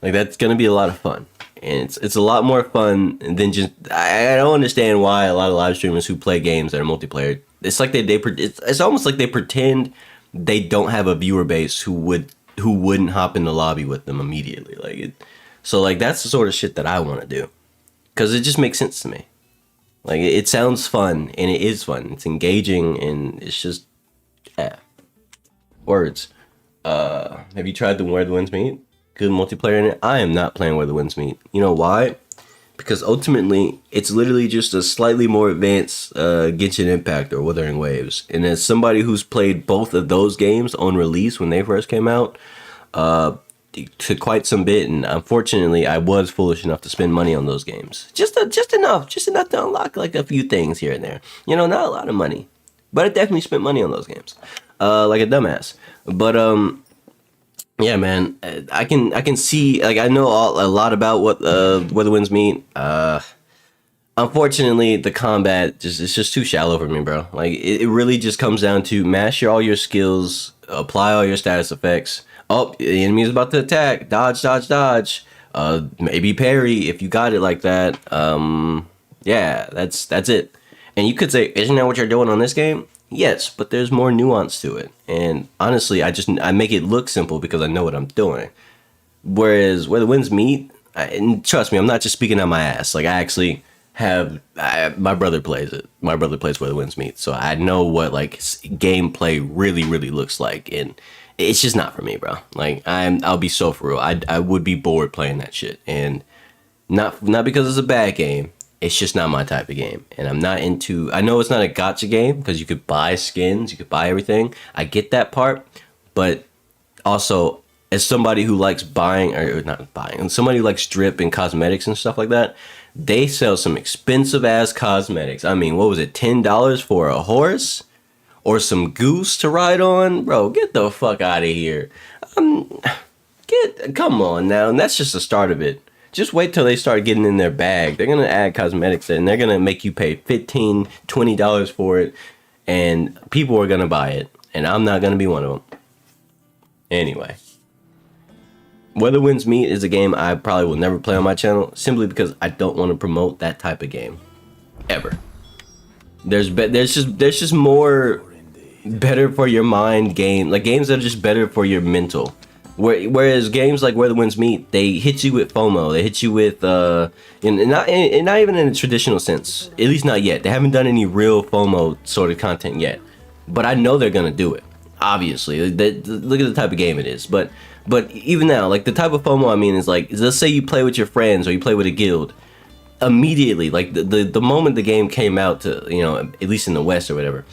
Speaker 1: Like that's gonna be a lot of fun, and it's a lot more fun than just. I don't understand why a lot of live streamers who play games that are multiplayer. It's like it's almost like they pretend they don't have a viewer base who wouldn't hop in the lobby with them immediately. So like that's the sort of shit that I want to do, because it just makes sense to me. Like it sounds fun, and it is fun. It's engaging, and it's just words. Have you tried the Where the Winds Meet? Good multiplayer in it. I am not playing Where the Winds Meet. You know why? Because ultimately, it's literally just a slightly more advanced Genshin Impact or Wuthering Waves. And as somebody who's played both of those games on release when they first came out, to quite some bit, and unfortunately, I was foolish enough to spend money on those games. Just enough to unlock like a few things here and there. You know, not a lot of money, but I definitely spent money on those games, like a dumbass. But yeah, man, I can see, like, I know a lot about what Where the Winds Meet. Unfortunately, the combat it's just too shallow for me, bro. Like it really just comes down to master all your skills, apply all your status effects. Oh, the enemy is about to attack. Dodge, dodge, dodge. Maybe parry if you got it like that. Yeah, that's it. And you could say, isn't that what you're doing on this game? Yes, but there's more nuance to it. And honestly, I make it look simple because I know what I'm doing. Whereas Where the Winds Meet, and trust me, I'm not just speaking on my ass. Like I actually my brother plays it. My brother plays Where the Winds Meet, so I know what like gameplay really looks like, and it's just not for me, bro. Like I'll be so for real. I would be bored playing that shit, and not because it's a bad game. It's just not my type of game, and I'm not into. I know it's not a gacha game because you could buy skins, you could buy everything. I get that part, but also as somebody who likes buying or not buying, and somebody who likes drip and cosmetics and stuff like that, they sell some expensive ass cosmetics. I mean, what was it, $10 for a horse? Or some goose to ride on? Bro, get the fuck out of here. Come on now. And that's just the start of it. Just wait till they start getting in their bag. They're going to add cosmetics and they're going to make you pay $15, $20 for it. And people are going to buy it. And I'm not going to be one of them. Anyway. Where the Winds Meet is a game I probably will never play on my channel. Simply because I don't want to promote that type of game. Ever. There's just more better for your mind game, like games that are just better for your mental. Whereas games like Where the Winds Meet, they hit you with FOMO. They hit you with not even in a traditional sense. At least not yet. They haven't done any real FOMO sort of content yet. But I know they're gonna do it. Obviously, look at the type of game it is. But even now, like the type of FOMO I mean is like, let's say you play with your friends or you play with a guild. Immediately, like the moment the game came out, to at least in the West or whatever,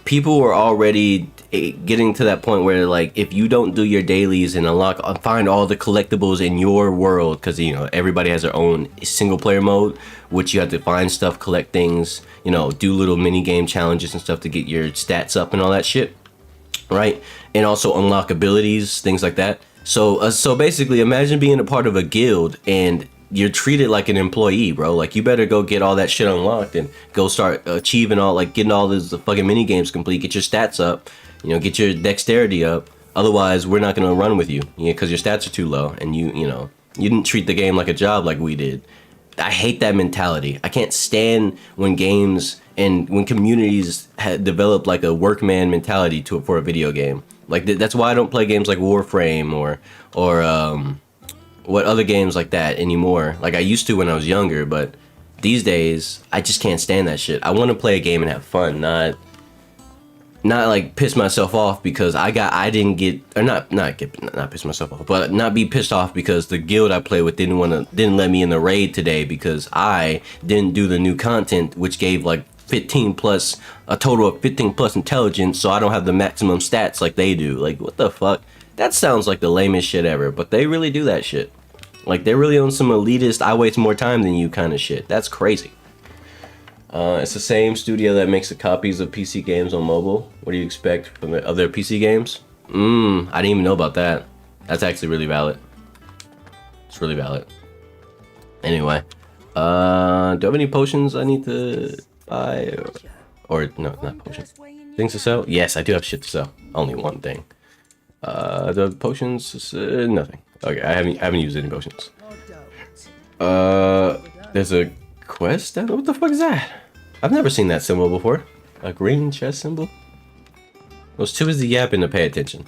Speaker 1: people were already getting to that point where like if you don't do your dailies and find all the collectibles in your world, because everybody has their own single player mode, which you have to find stuff, collect things, do little mini game challenges and stuff to get your stats up and all that shit, right? And also unlock abilities, things like that. So basically, imagine being a part of a guild and you're treated like an employee, bro. Like you better go get all that shit unlocked and go start achieving getting all these fucking mini games complete. Get your stats up, get your dexterity up. Otherwise, we're not gonna run with you, because your stats are too low and you didn't treat the game like a job like we did. I hate that mentality. I can't stand when games and when communities develop like a workman mentality for a video game. Like that's why I don't play games like Warframe or what other games like that anymore. Like I used to when I was younger, but these days I just can't stand that shit. I want to play a game and have fun, not like piss myself off because not piss myself off, but not be pissed off because the guild I play with didn't let me in the raid today because I didn't do the new content, which gave like a total of 15 plus intelligence, so I don't have the maximum stats like they do. Like, what the fuck? That sounds like the lamest shit ever, but they really do that shit. Like, they're really on some elitist, I waste more time than you kind of shit. That's crazy. It's the same studio that makes the copies of PC games on mobile. What do you expect from the other PC games? I didn't even know about that. That's actually really valid. It's really valid. Anyway, do I have any potions I need to buy? Or no, not potions. Things to sell? Yes, I do have shit to sell. Only one thing. The potions, nothing. Okay, I haven't used any potions. There's a quest? What the fuck is that? I've never seen that symbol before. A green chest symbol? I was too busy yapping to pay attention.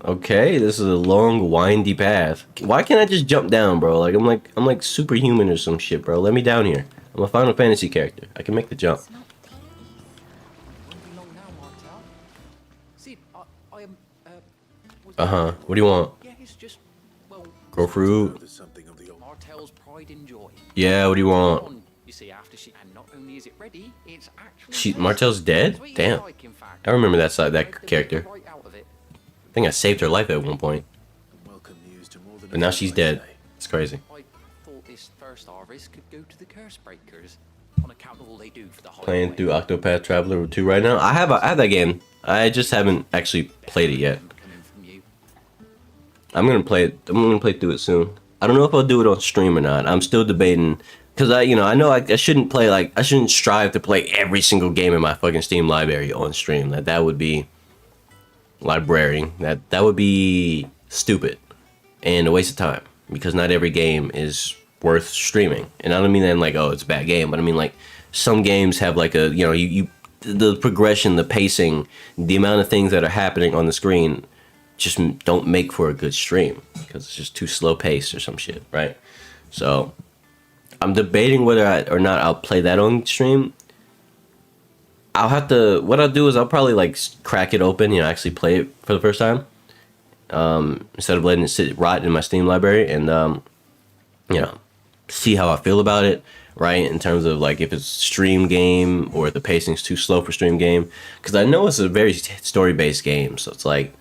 Speaker 1: Okay, this is a long, windy path. Why can't I just jump down, bro? Like I'm like superhuman or some shit, bro. Let me down here. I'm a Final Fantasy character. I can make the jump. What do you want? Grow fruit. Yeah, what do you want? Martel's dead? Damn. I remember that character. I think I saved her life at one point. But now she's dead. It's crazy. Playing through Octopath Traveler 2 right now. I have that game. I just haven't actually played it yet. I'm gonna play it. I'm gonna play through it soon. I don't know if I'll do it on stream or not. I'm still debating because I know I shouldn't I shouldn't strive to play every single game in my fucking Steam library on stream. That would be library. That would be stupid and a waste of time because not every game is worth streaming. And I don't mean that in like, oh, it's a bad game, but I mean like some games have like a the progression, the pacing, the amount of things that are happening on the screen just don't make for a good stream because it's just too slow paced or some shit, right? So I'm debating whether or not I'll play that on stream. What I'll do is I'll probably like crack it open, actually play it for the first time, instead of letting it sit rot in my Steam library and, see how I feel about it, right? In terms of like if it's stream game or if the pacing's too slow for stream game, because I know it's a very story-based game, so it's like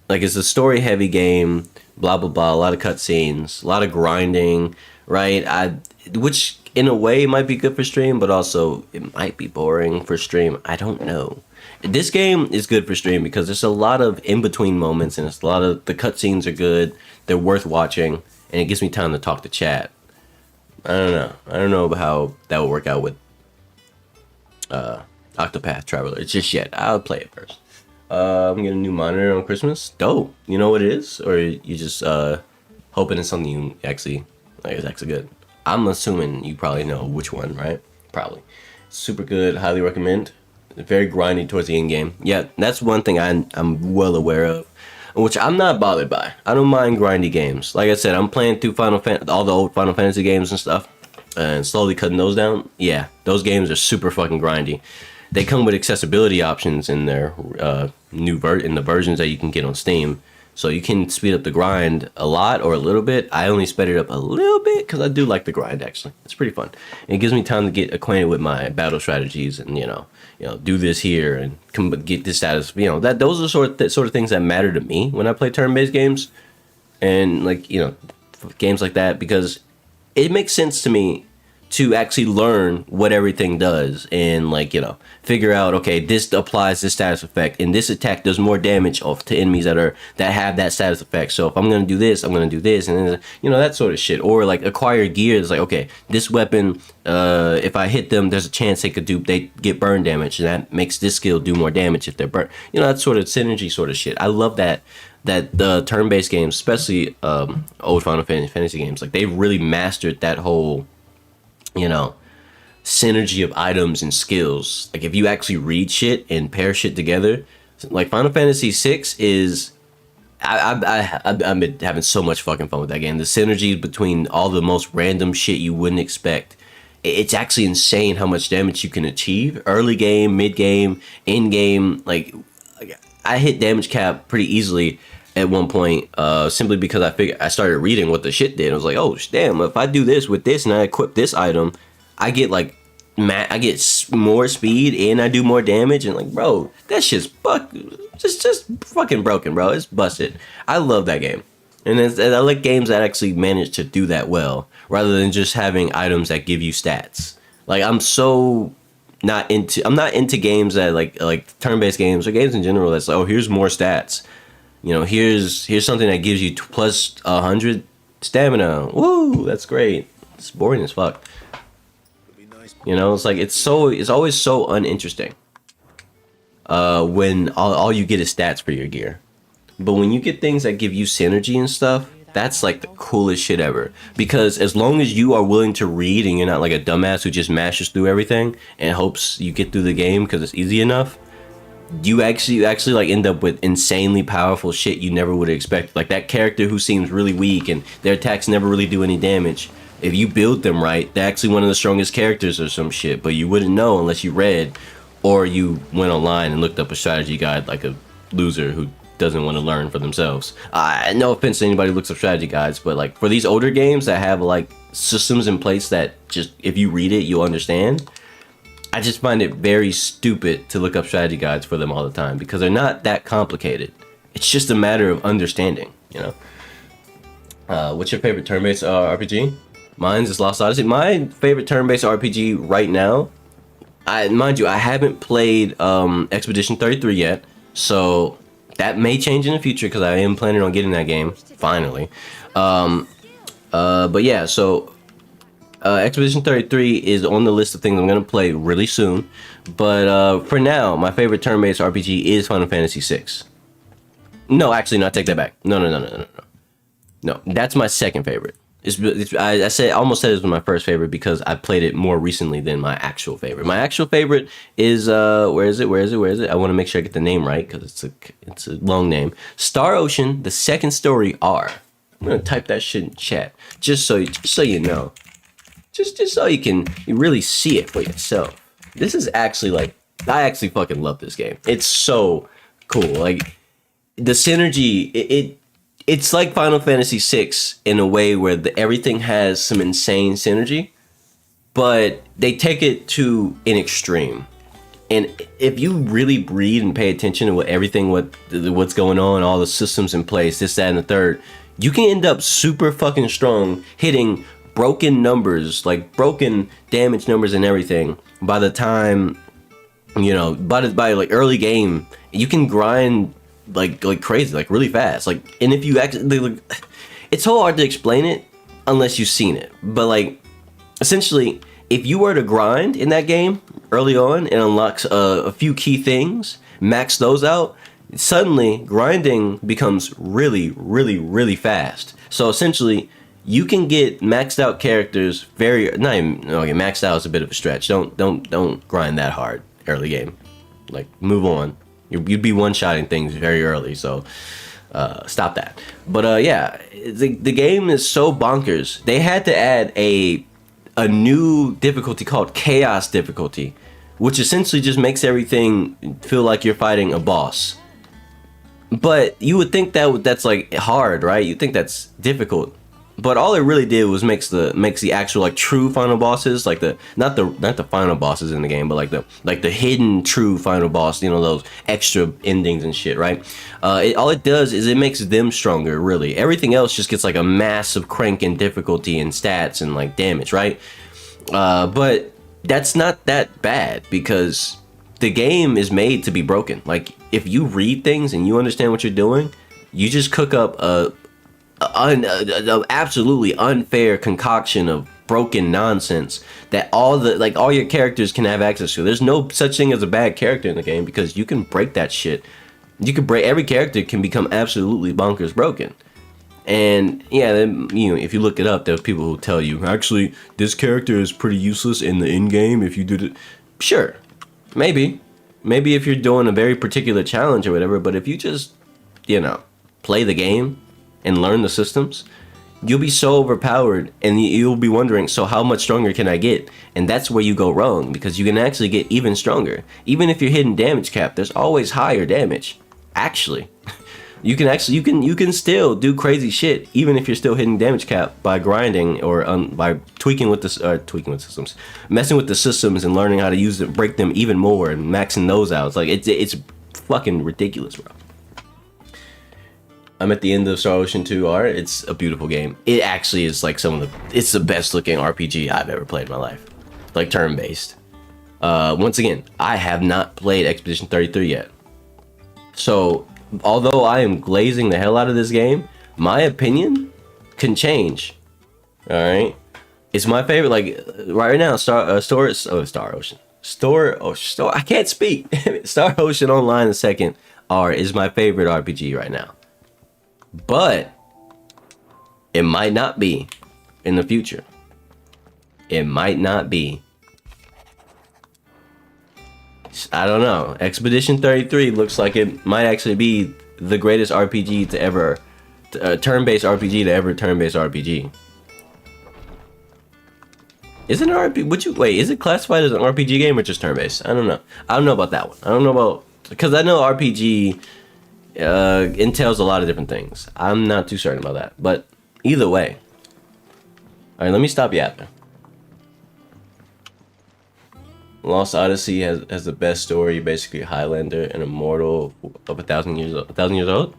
Speaker 1: it's a story-heavy game, blah blah blah, a lot of cutscenes, a lot of grinding, right? Which in a way might be good for stream, but also it might be boring for stream. I don't know. This game is good for stream because there's a lot of in-between moments and it's a lot of the cutscenes are good. They're worth watching, and it gives me time to talk to chat. I don't know. I don't know how that will work out with Octopath Traveler just yet. I'll play it first. I'm getting a new monitor on Christmas. Dope. You know what it is, or you just hoping it's something you actually like is actually good? I'm assuming you probably know which one, right? Probably. Super good. Highly recommend. Very grindy towards the end game. Yeah, that's one thing I'm well aware of, which I'm not bothered by. I don't mind grindy games. Like I said, I'm playing through all the old Final Fantasy games and stuff, and slowly cutting those down. Yeah, those games are super fucking grindy. They come with accessibility options in their in the versions that you can get on Steam, so you can speed up the grind a lot or a little bit. I only sped it up a little bit because I do like the grind. Actually, it's pretty fun. It gives me time to get acquainted with my battle strategies and do this here and get this status. Those are the sort of things that matter to me when I play turn-based games, and games like that, because it makes sense to me to actually learn what everything does and, like, you know, figure out, okay, this applies this status effect and this attack does more damage off to enemies that have that status effect. So if I'm gonna do this, I'm gonna do this, and then, you know, that sort of shit. Or like acquire gear is like, okay, this weapon, if I hit them, there's a chance they get burn damage, and that makes this skill do more damage if they're burnt. You know, that sort of synergy sort of shit. I love that the turn-based games, especially old Final Fantasy games, like they really mastered that whole, you know, synergy of items and skills. Like if you actually read shit and pair shit together, like Final Fantasy VI is, I've been having so much fucking fun with that game. The synergy between all the most random shit you wouldn't expect. It's actually insane how much damage you can achieve. Early game, mid game, end game. Like I hit damage cap pretty easily at one point, simply because I started reading what the shit did. I was like, oh damn, if I do this with this and I equip this item, I get like more speed and I do more damage. And like, bro, that shit's just fucking broken, bro. It's busted. I love that game, and I like games that actually manage to do that well, rather than just having items that give you stats. Like I'm not into games that like turn-based games or games in general that's like, oh, here's more stats. You know, here's something that gives you plus 100 stamina. Woo, that's great. It's boring as fuck. You know, it's like it's always so uninteresting. When all you get is stats for your gear, but when you get things that give you synergy and stuff, that's like the coolest shit ever. Because as long as you are willing to read and you're not like a dumbass who just mashes through everything and hopes you get through the game because it's easy enough, you actually like end up with insanely powerful shit you never would have expected. Like that character who seems really weak and their attacks never really do any damage. If you build them right, they're actually one of the strongest characters or some shit, but you wouldn't know unless you read or you went online and looked up a strategy guide like a loser who doesn't want to learn for themselves. No offense to anybody who looks up strategy guides, but like for these older games that have like systems in place that just if you read it you'll understand, I just find it very stupid to look up strategy guides for them all the time because they're not that complicated. It's just a matter of understanding, you know. What's your favorite turn-based RPG? Mine's is Lost Odyssey. My favorite turn-based RPG right now, mind you, I haven't played Expedition 33 yet, so that may change in the future because I am planning on getting that game finally. But yeah, so Expedition 33 is on the list of things I'm gonna play really soon. But for now, my favorite turn-based RPG is Final Fantasy VI. No, actually, no, I take that back. No, that's my second favorite. I almost said it was my first favorite because I played it more recently than my actual favorite. My actual favorite is where is it? I want to make sure I get the name right because it's a long name. Star Ocean: The Second Story R. I'm gonna type that shit in chat just so you know, just so you really see it for yourself. This is actually like, I actually fucking love this game. It's so cool. Like the synergy, it's like Final Fantasy VI in a way where everything has some insane synergy, but they take it to an extreme. And if you really read and pay attention to what's going on, all the systems in place, this, that, and the third, you can end up super fucking strong, hitting broken numbers, like broken damage numbers and everything. By the time, you know, by like early game, you can grind like crazy, like really fast. Like, and if you actually, like, it's so hard to explain it unless you've seen it. But like, essentially, if you were to grind in that game early on and unlocks a few key things, max those out, suddenly grinding becomes really, really, really fast. So essentially, you can get maxed out characters maxed out is a bit of a stretch. Don't grind that hard early game. Like, move on. You'd be one-shotting things very early, so stop that. But yeah, the game is so bonkers. They had to add a new difficulty called Chaos difficulty, which essentially just makes everything feel like you're fighting a boss. But you would think that's like hard, right? You think that's difficult. But all it really did was makes the actual like true final bosses, like not the final bosses in the game, but like the hidden true final boss, you know, those extra endings and shit, right? All it does is it makes them stronger, really. Everything else just gets like a massive crank in difficulty and stats and like damage, right? But that's not that bad because the game is made to be broken. Like if you read things and you understand what you're doing, you just cook up a absolutely unfair concoction of broken nonsense that all your characters can have access to. There's no such thing as a bad character in the game because you can break that shit. You can break every character can become absolutely bonkers broken. And yeah, then, if you look it up, there's people who tell you actually this character is pretty useless in the in game if you do it. Sure, maybe if you're doing a very particular challenge or whatever. But if you just play the game and learn the systems, you'll be so overpowered and you'll be wondering, so how much stronger can I get? And that's where you go wrong, because you can actually get even stronger. Even if you're hitting damage cap, there's always higher damage. Actually, you can still do crazy shit even if you're still hitting damage cap by grinding or by tweaking with systems, messing with the systems and learning how to use it, break them even more and maxing those out. It's like it's fucking ridiculous, bro. I'm at the end of Star Ocean 2 R. It's a beautiful game. It actually is like it's the best looking RPG I've ever played in my life. Like turn based. Once again, I have not played Expedition 33 yet. So although I am glazing the hell out of this game, my opinion can change. All right, it's my favorite. Like right now, Star Ocean. I can't speak. Star Ocean Online 2nd R is my favorite RPG right now. But it might not be in the future. It might not be. I don't know. Expedition 33 looks like it might actually be the greatest RPG to ever, turn-based RPG to ever turn-based RPG. Isn't it RPG? Is it classified as an RPG game or just turn-based? I don't know. I don't know about that one. I don't know about, because I know RPG entails a lot of different things. I'm not too certain about that. But either way. All right, let me stop yapping. Lost Odyssey has the best story, basically Highlander, an immortal of 1,000 years old. 1,000 years old?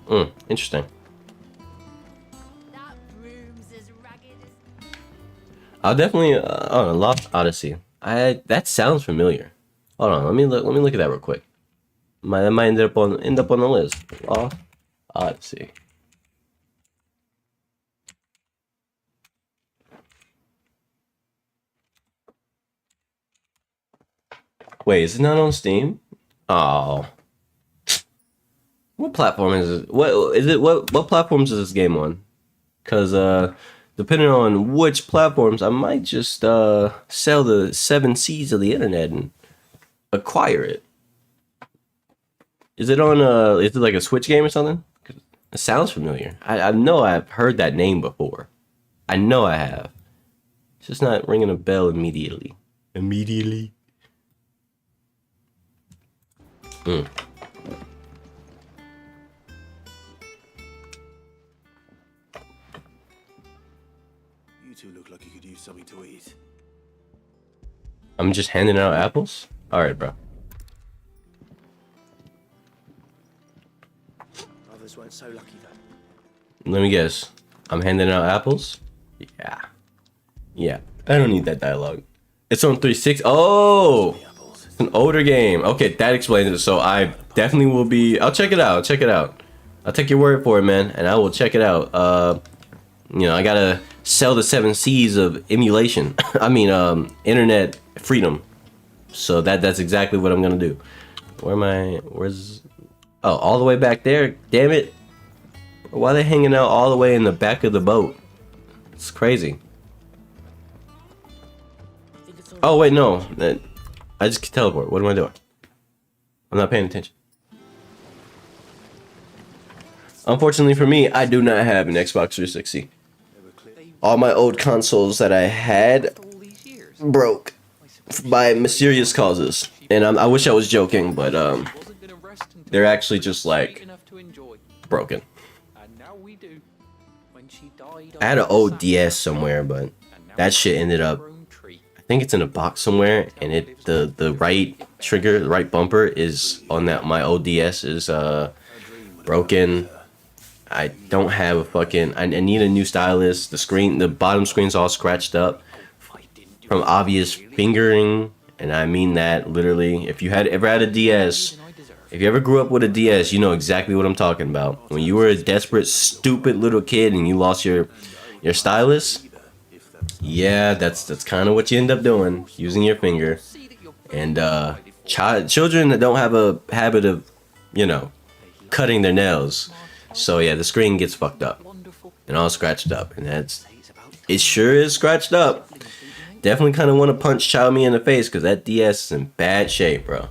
Speaker 1: Interesting. I'll definitely Lost Odyssey. That sounds familiar. Hold on, let me look at that real quick. That might end up on the list. Lost Odyssey. Wait, is it not on Steam? Oh. What platform is it? What platforms is this game on? Cause depending on which platforms, I might just sell the 7 C's of the internet and acquire it. Is it on is it like a Switch game or something? It sounds familiar. I know I've heard that name before. I know I have. It's just not ringing a bell immediately. You
Speaker 3: two look like you could use something to eat.
Speaker 1: I'm just handing out apples? Alright, bro.
Speaker 3: Others weren't so lucky though.
Speaker 1: Let me guess. I'm handing out apples? Yeah. I don't need that dialogue. It's on 360. Oh! It's an older game. Okay, that explains it. So I definitely will be. I'll check it out. I'll take your word for it, man, and I will check it out. I gotta sell the 7 C's of emulation. I mean, internet freedom. So that's exactly what I'm gonna do. Where's? Oh, all the way back there. Damn it! Why are they hanging out all the way in the back of the boat? It's crazy. Oh wait, no. I just teleport. What am I doing? I'm not paying attention. Unfortunately for me, I do not have an Xbox 360. All my old consoles that I had broke by mysterious causes. And I wish I was joking, but they're actually just like broken. I had an old DS somewhere, but that shit ended up, I think it's in a box somewhere, and the right trigger, the right bumper is on my old DS is broken. I don't have a fucking, I need a new stylus. The bottom screen's all scratched up. from obvious fingering, and I mean that literally. If you had ever had a DS, if you ever grew up with a DS, you know exactly what I'm talking about. When you were a desperate, stupid little kid and you lost your stylus, yeah, that's kind of what you end up doing, using your finger. And children that don't have a habit of, you know, cutting their nails, so yeah, the screen gets fucked up and all scratched up, and it sure is scratched up. Definitely kind of want to punch Chow Me in the face, because that DS is in bad shape, bro.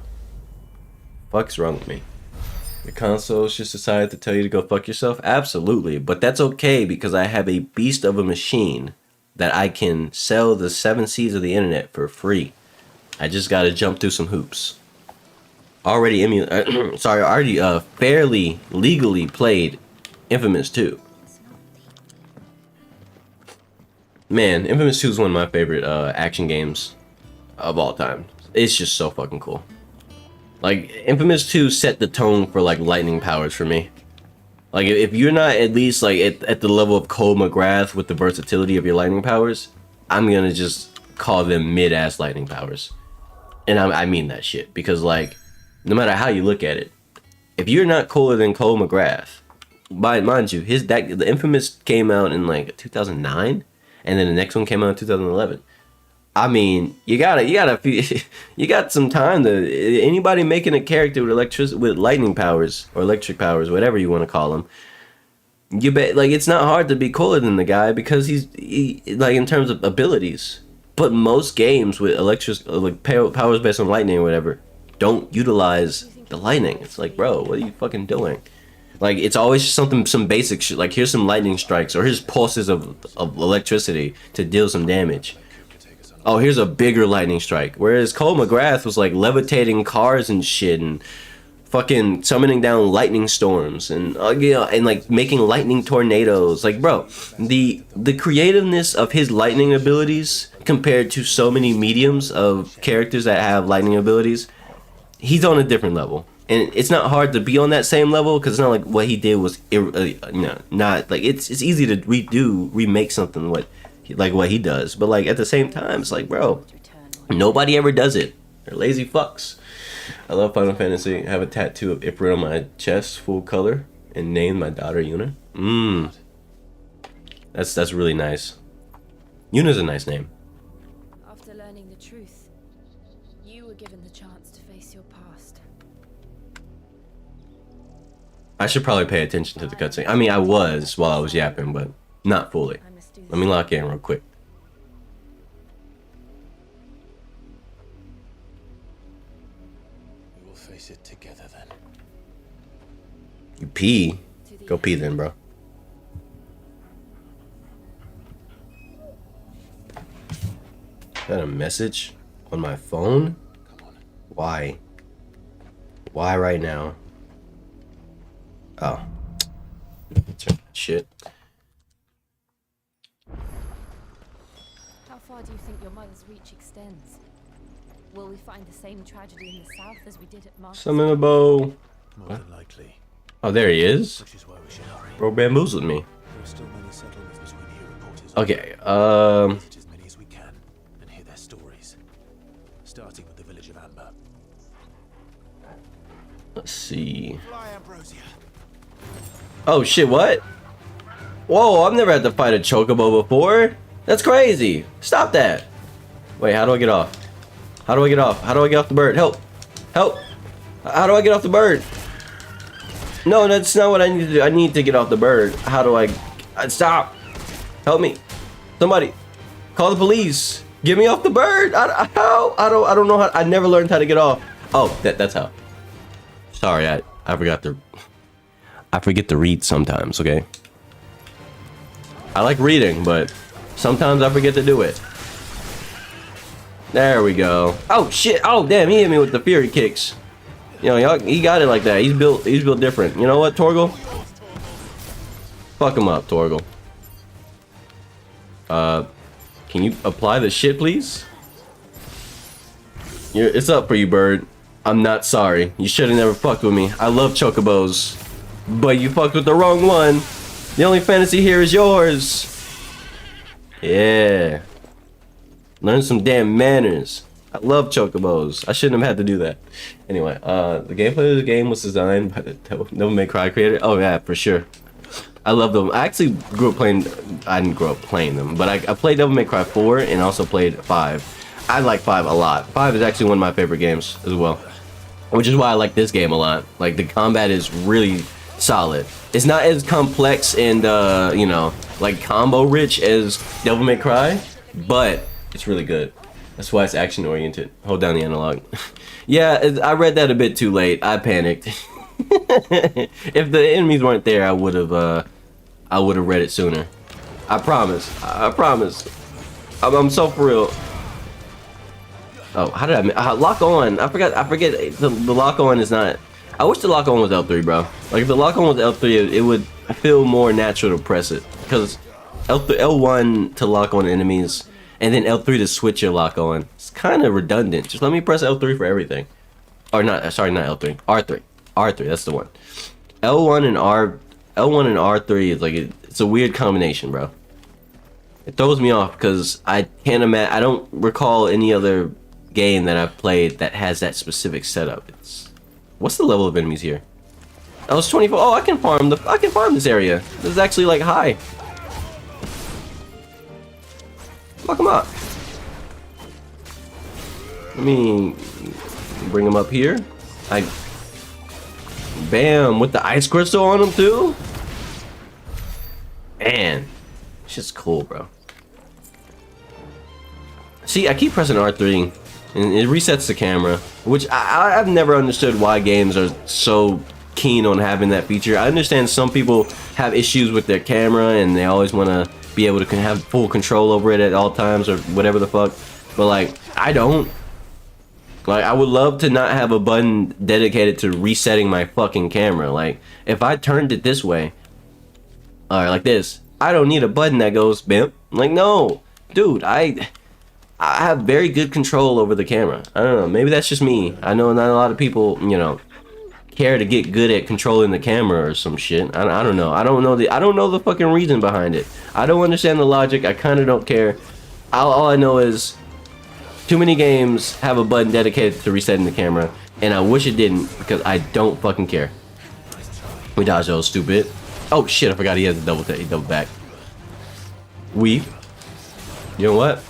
Speaker 1: Fuck's wrong with me? The consoles just decided to tell you to go fuck yourself? Absolutely, but that's okay, because I have a beast of a machine that I can sell the 7 seas of the internet for free. I just gotta jump through some hoops. Already fairly legally played Infamous 2. Man, Infamous 2 is one of my favorite action games of all time. It's just so fucking cool. Like, Infamous 2 set the tone for like lightning powers for me. Like, if you're not at least like at the level of Cole McGrath with the versatility of your lightning powers, I'm gonna just call them mid-ass lightning powers. And I mean that shit, because like, no matter how you look at it, if you're not cooler than Cole McGrath, mind you, the Infamous came out in like 2009, and then the next one came out in 2011. I mean, you got some time to anybody making a character with lightning powers or electric powers, whatever you want to call them. You bet, like, it's not hard to be cooler than the guy, because he like, in terms of abilities. But most games with powers based on lightning or whatever don't utilize the lightning. It's like, bro, what are you fucking doing? Like, it's always just some basic shit. Like, here's some lightning strikes, or here's pulses of electricity to deal some damage. Oh, here's a bigger lightning strike. Whereas Cole McGrath was like levitating cars and shit, and fucking summoning down lightning storms, and and like making lightning tornadoes. Like, bro, the creativeness of his lightning abilities compared to so many mediums of characters that have lightning abilities, he's on a different level. And it's not hard to be on that same level, because it's not like what he did was not like, it's easy to remake something what he does, but like at the same time, it's like, bro, nobody ever does it. They're lazy fucks. I love Final Fantasy. I have a tattoo of Ifrit on my chest, full color, and named my daughter Yuna. That's really nice. Yuna's a nice name.
Speaker 4: After learning the truth, you were given the chance to face your past.
Speaker 1: I should probably pay attention to the cutscene. I mean, I was while I was yapping, but not fully. Let me lock in real quick.
Speaker 3: We will face it together then.
Speaker 1: You pee? Go pee then, bro. Is that a message on my phone? Why? Why right now? Oh. Shit.
Speaker 4: How far do you think your mother's reach extends? Will we find the same tragedy in the south as we did at Martha's?
Speaker 1: Summon a bow.
Speaker 3: More than likely.
Speaker 1: Oh, there he is.
Speaker 3: Which is why we should hurry.
Speaker 1: Bro bamboozled me.
Speaker 3: There are still many settlements between here and Porter's.
Speaker 1: Okay,
Speaker 3: Visit as many as we can and hear their stories. Starting with the village of Amber.
Speaker 1: let's see. Oh shit, what? Whoa, I've never had to fight a chocobo before. That's crazy. Stop that. Wait, how do I get off? How do I get off? How do I get off the bird? Help. Help. How do I get off the bird? No, that's not what I need to do. I need to get off the bird. How do I... Stop. Help me. Somebody. Call the police. Get me off the bird. I don't know how... I never learned how to get off. Oh, that's how. Sorry, I forgot to... I forget to read sometimes, okay? I like reading, but sometimes I forget to do it. There we go. Oh shit! Oh damn! He hit me with the fury kicks. You know, he got it like that. He's built different. You know what, Torgal? Fuck him up, Torgal. Can you apply the shit, please? It's up for you, bird. I'm not sorry. You should have never fucked with me. I love chocobos, but you fucked with the wrong one. The only fantasy here is yours. Yeah. Learn some damn manners. I love chocobos. I shouldn't have had to do that. Anyway, the gameplay of the game was designed by the Devil May Cry creator. Oh yeah, for sure. I love them. I actually grew up playing. I didn't grow up playing them, but I played Devil May Cry 4 and also played 5. I like 5 a lot. 5 is actually one of my favorite games as well, which is why I like this game a lot. Like, the combat is really solid. It's not as complex and you know, like combo rich as Devil May Cry, but it's really good. That's why it's action oriented. Hold down the analog. Yeah, I read that a bit too late. I panicked. If the enemies weren't there, I would have read it sooner. I promise. I promise. I'm so for real. Oh, how did I lock on? I forget the lock on is not. I wish the lock on was L3, bro. Like, if the lock on was L3, it would feel more natural to press it, because L1 to lock on enemies and then L3 to switch your lock on. It's kind of redundant. Just let me press L3 for everything. Or not, sorry, not L3. R3. R3, that's the one. L1 and R3 is like, it's a weird combination, bro. It throws me off because I can't imagine. I don't recall any other game that I've played that has that specific setup. What's the level of enemies here? Oh, it's 24. Oh, I can farm this area. This is actually like high. Lock them up. Let me bring them up here. Bam, with the ice crystal on them too. Man, it's just cool, bro. See, I keep pressing R3 and it resets the camera, which I've never understood why games are so keen on having that feature. I understand some people have issues with their camera and they always want to be able to have full control over it at all times or whatever the fuck, but like, I don't. Like, I would love to not have a button dedicated to resetting my fucking camera. Like, if I turned it this way, or like this, I don't need a button that goes bimp. Like, no, dude, I have very good control over the camera. I don't know, maybe that's just me. I know not a lot of people, you know, care to get good at controlling the camera or some shit. I don't know. I don't know the fucking reason behind it. I don't understand the logic. I kind of don't care. All I know is too many games have a button dedicated to resetting the camera, and I wish it didn't, because I don't fucking care. We dodged those, stupid. Oh shit, I forgot he has a double back. You know what?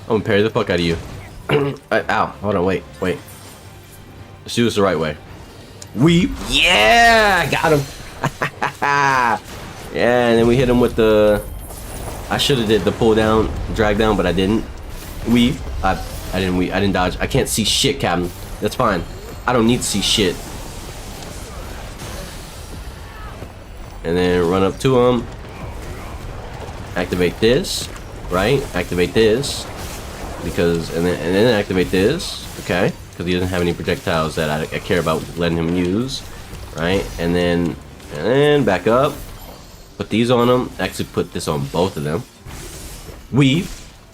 Speaker 1: I'm gonna parry the fuck out of you. Ow, hold on, wait. Let's do this the right way. Yeah, got him. Yeah, and then we hit him with the, I should have did the pull down, drag down, but I didn't. I didn't dodge. I can't see shit, Captain. That's fine. I don't need to see shit. And then run up to him. Activate this, right? Activate this, because and then activate this, okay? Because he doesn't have any projectiles that I care about letting him use, right? And then back up. Put these on him. Actually, put this on both of them.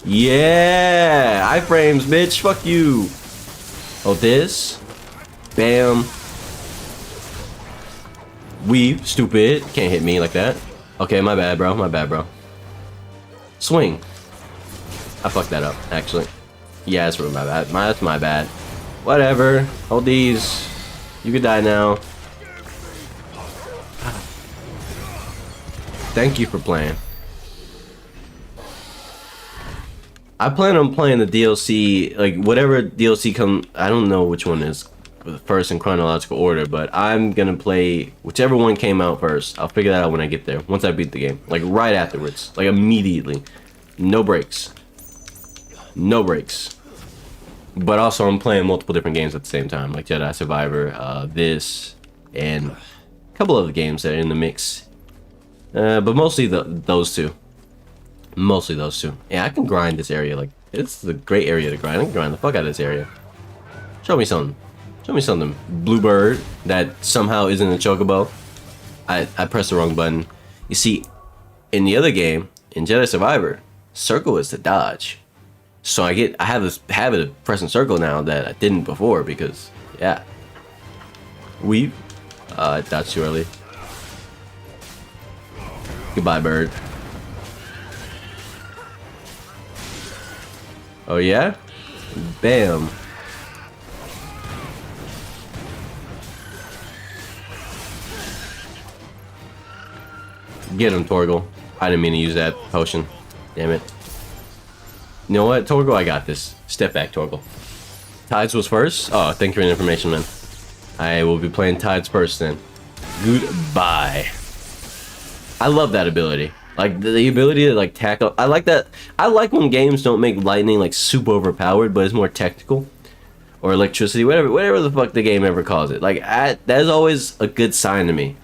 Speaker 1: Yeah, iframes, bitch. Fuck you. Oh, this. Bam. Stupid. Can't hit me like that. Okay, my bad, bro. My bad, bro. Swing. I fucked that up, actually. Yeah, that's really my bad. That's my bad. Whatever. Hold these. You could die now. Thank you for playing. I plan on playing the DLC, like whatever DLC come. I don't know which one is the first in chronological order, but I'm gonna play whichever one came out first. I'll figure that out when I get there. Once I beat the game, like right afterwards, like immediately, no breaks, no breaks. But also, I'm playing multiple different games at the same time, like Jedi Survivor, this, and a couple other games that are in the mix. But mostly those two. Mostly those two. Yeah, I can grind this area. Like, it's a great area to grind. I can grind the fuck out of this area. Show me something. Show me something. Bluebird that somehow isn't a chocobo. I pressed the wrong button. You see, in the other game, in Jedi Survivor, circle is to dodge. So I have this habit of pressing circle now that I didn't before, because yeah. I dodged too early. Goodbye, bird. Oh yeah? Bam. Get him, Torgal. I didn't mean to use that potion. Damn it. You know what, Torgal? I got this. Step back, Torgal. Tides was first? Oh, thank you for the information, man. I will be playing Tides first then. Goodbye. I love that ability. Like, the ability to, like, tackle. I like that. I like when games don't make lightning, like, super overpowered, but it's more technical. Or electricity, whatever the fuck the game ever calls it. Like, that is always a good sign to me.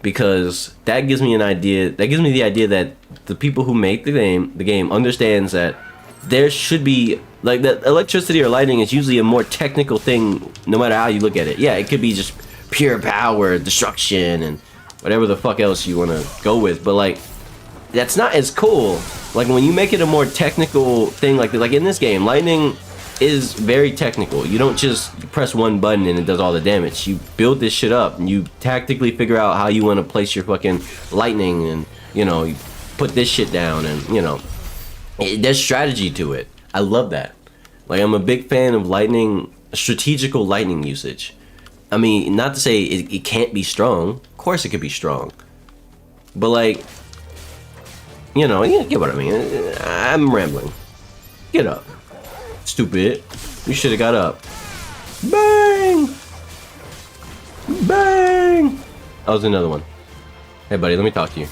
Speaker 1: Because that gives me an idea. That gives me the idea that the people who make the game understands that there should be, like, that electricity or lighting is usually a more technical thing, no matter how you look at it. Yeah, it could be just pure power, destruction, and whatever the fuck else you want to go with. But like, that's not as cool. Like when you make it a more technical thing, like in this game, lightning is very technical. You don't just press one button and it does all the damage. You build this shit up and you tactically figure out how you want to place your fucking lightning, and you know, you put this shit down, and you know, there's strategy to it. I love that. Like, I'm a big fan of lightning, strategical lightning usage. I mean, not to say it can't be strong. Of course it could be strong. But like, you know, you get what I mean. I'm rambling. Get up. Stupid. You should have got up. Bang! Bang! That was another one. Hey buddy, let me talk to you.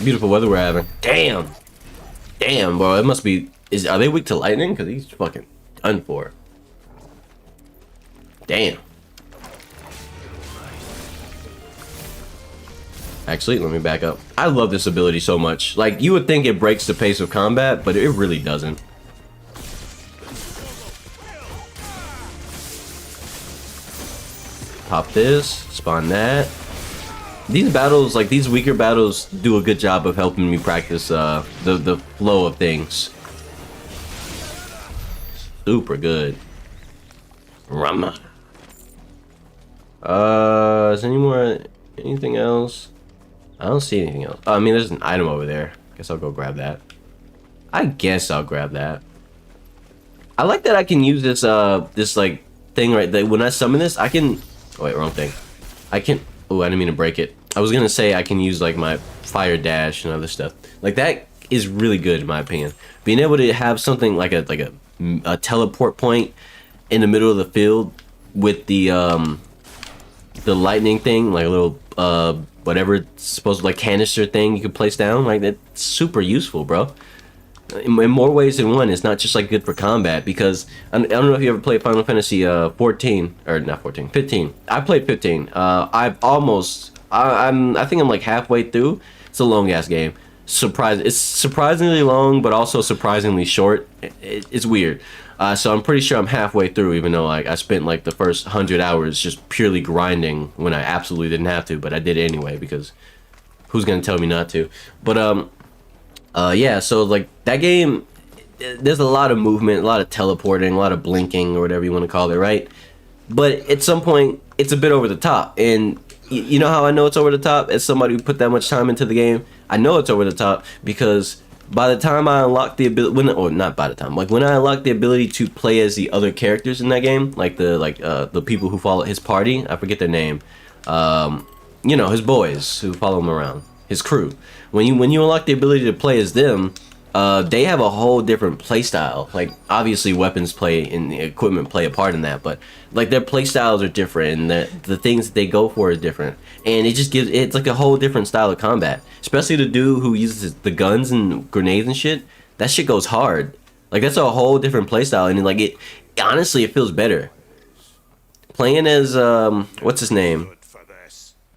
Speaker 1: Beautiful weather we're having. Damn! Damn, bro, it must be... Are they weak to lightning? Because he's fucking done for. Damn. Actually, let me back up. I love this ability so much. Like, you would think it breaks the pace of combat, but it really doesn't. Pop this, spawn that. These battles, like these weaker battles, do a good job of helping me practice the flow of things. Super good. Rama. Is anything else? I don't see anything else. I mean, there's an item over there. Guess I'll go grab that. I guess I'll grab that. I like that I can use this this like thing right there. When I summon this, I can. Oh wait, wrong thing. I can. Oh, I didn't mean to break it. I was gonna say I can use like my fire dash and other stuff. Like that is really good in my opinion. Being able to have something like a teleport point in the middle of the field with the lightning thing, like a little whatever it's supposed to, like canister thing you can place down, like that's super useful, bro. In more ways than one. It's not just like good for combat, because I don't know if you ever played Final Fantasy 14 or not 14, 15. I played 15. I think I'm like halfway through. It's a long ass game. It's surprisingly long, but also surprisingly short. It's weird. So I'm pretty sure I'm halfway through, even though like I spent like the first 100 hours just purely grinding when I absolutely didn't have to, but I did it anyway because who's gonna tell me not to? But yeah, so like that game, there's a lot of movement, a lot of teleporting, a lot of blinking, or whatever you want to call it, right? But at some point, it's a bit over the top. And you know how I know it's over the top? As somebody who put that much time into the game, I know it's over the top because by the time I unlock the ability, when I unlock the ability to play as the other characters in that game, like the people who follow his party, I forget their name, you know, his boys who follow him around, his crew. When you unlock the ability to play as them, they have a whole different play style. Like obviously weapons play and the equipment play a part in that, but like their play styles are different, and the things that they go for is different, and it's like a whole different style of combat. Especially the dude who uses the guns and grenades and shit. That shit goes hard. Like that's a whole different play style, and like honestly it feels better. Playing as what's his name?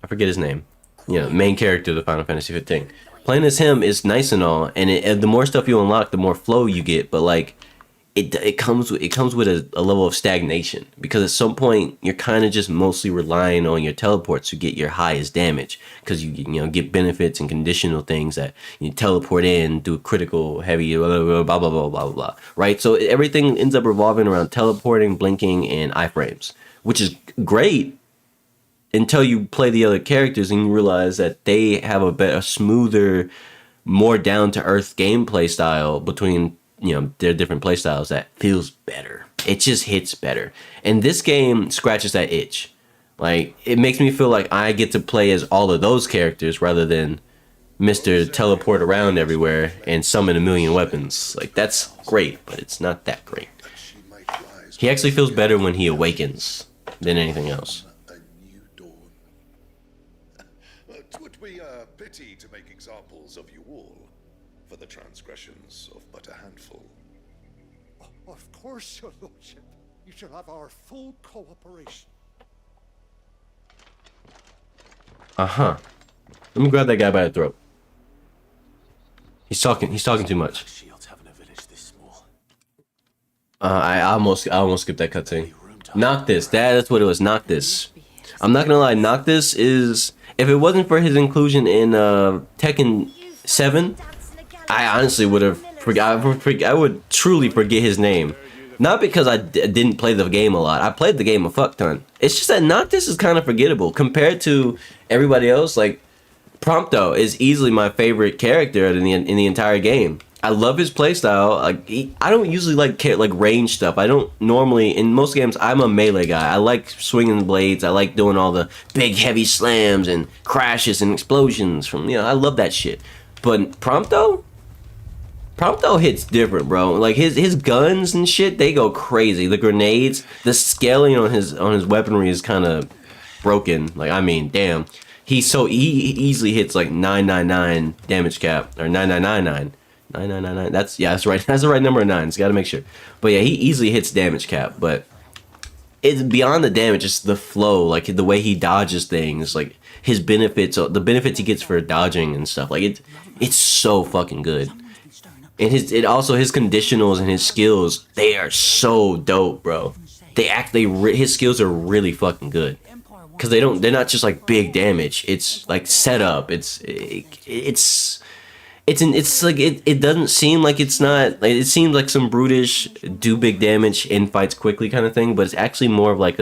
Speaker 1: I forget his name. You know, main character of the Final Fantasy 15. Playing as him is nice and all, and the more stuff you unlock, the more flow you get. But like, it comes with a level of stagnation, because at some point you're kind of just mostly relying on your teleports to get your highest damage, because you know get benefits and conditional things that you teleport in, do a critical heavy blah blah blah blah blah blah blah. Right? So everything ends up revolving around teleporting, blinking, and iframes, which is great. Until you play the other characters and you realize that they have a smoother more down to earth gameplay style between, you know, their different play styles that feels better. It just hits better. And this game scratches that itch. Like, it makes me feel like I get to play as all of those characters rather than Mr. Teleport around everywhere and summon a million weapons. Like, that's great, but it's not that great. He actually feels better when he awakens than anything else.
Speaker 14: It would be a pity to make examples of you all for the transgressions of but a handful.
Speaker 2: Of course, your lordship. You shall have our full cooperation.
Speaker 1: Uh-huh. Let me grab that guy by the throat. He's talking too much. I almost skipped that cutscene. Noctis, that's what it was, Noctis. I'm not gonna lie, Noctis is, if it wasn't for his inclusion in Tekken 7, I honestly would have I would truly forget his name. Not because I didn't play the game a lot. I played the game a fuck ton. It's just that Noctis is kind of forgettable compared to everybody else. Like, Prompto is easily my favorite character in the entire game. I love his playstyle. Like, I don't usually like range stuff. I don't normally, in most games, I'm a melee guy. I like swinging blades. I like doing all the big heavy slams and crashes and explosions from, you know, I love that shit. But Prompto hits different, bro. Like, his guns and shit, they go crazy. The grenades, the scaling on his weaponry is kind of broken. Like, I mean, damn. He easily hits like 999 damage cap, or 9999. 9999. That's right. That's the right number of nines. Got to make sure. But yeah, he easily hits damage cap. But it's beyond the damage. It's the flow, like the way he dodges things, like his benefits, the benefits he gets for dodging and stuff. Like it's so fucking good. And his conditionals and his skills, they are so dope, bro. His skills are really fucking good. Cause they're not just like big damage. It's like setup. It doesn't seem like it's not. Like, it seems like some brutish do big damage in fights quickly kind of thing. But it's actually more of like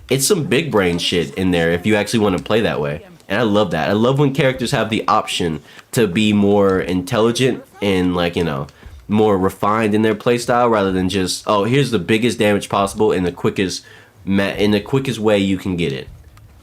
Speaker 1: it's some big brain shit in there if you actually want to play that way. And I love that. I love when characters have the option to be more intelligent and, like, you know, more refined in their playstyle rather than just, oh, here's the biggest damage possible in the quickest way you can get it.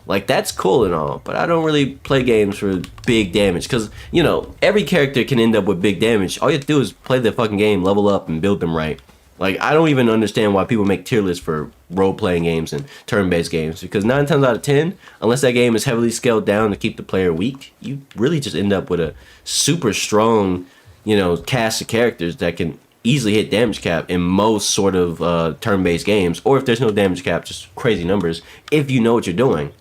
Speaker 1: Like, that's cool and all, but I don't really play games for big damage because, you know, every character can end up with big damage. All you have to do is play the fucking game, level up, and build them right. Like, I don't even understand why people make tier lists for role-playing games and turn-based games, because 9 times out of 10, unless that game is heavily scaled down to keep the player weak, you really just end up with a super strong, you know, cast of characters that can easily hit damage cap in most sort of turn-based games, or if there's no damage cap, just crazy numbers, if you know what you're doing.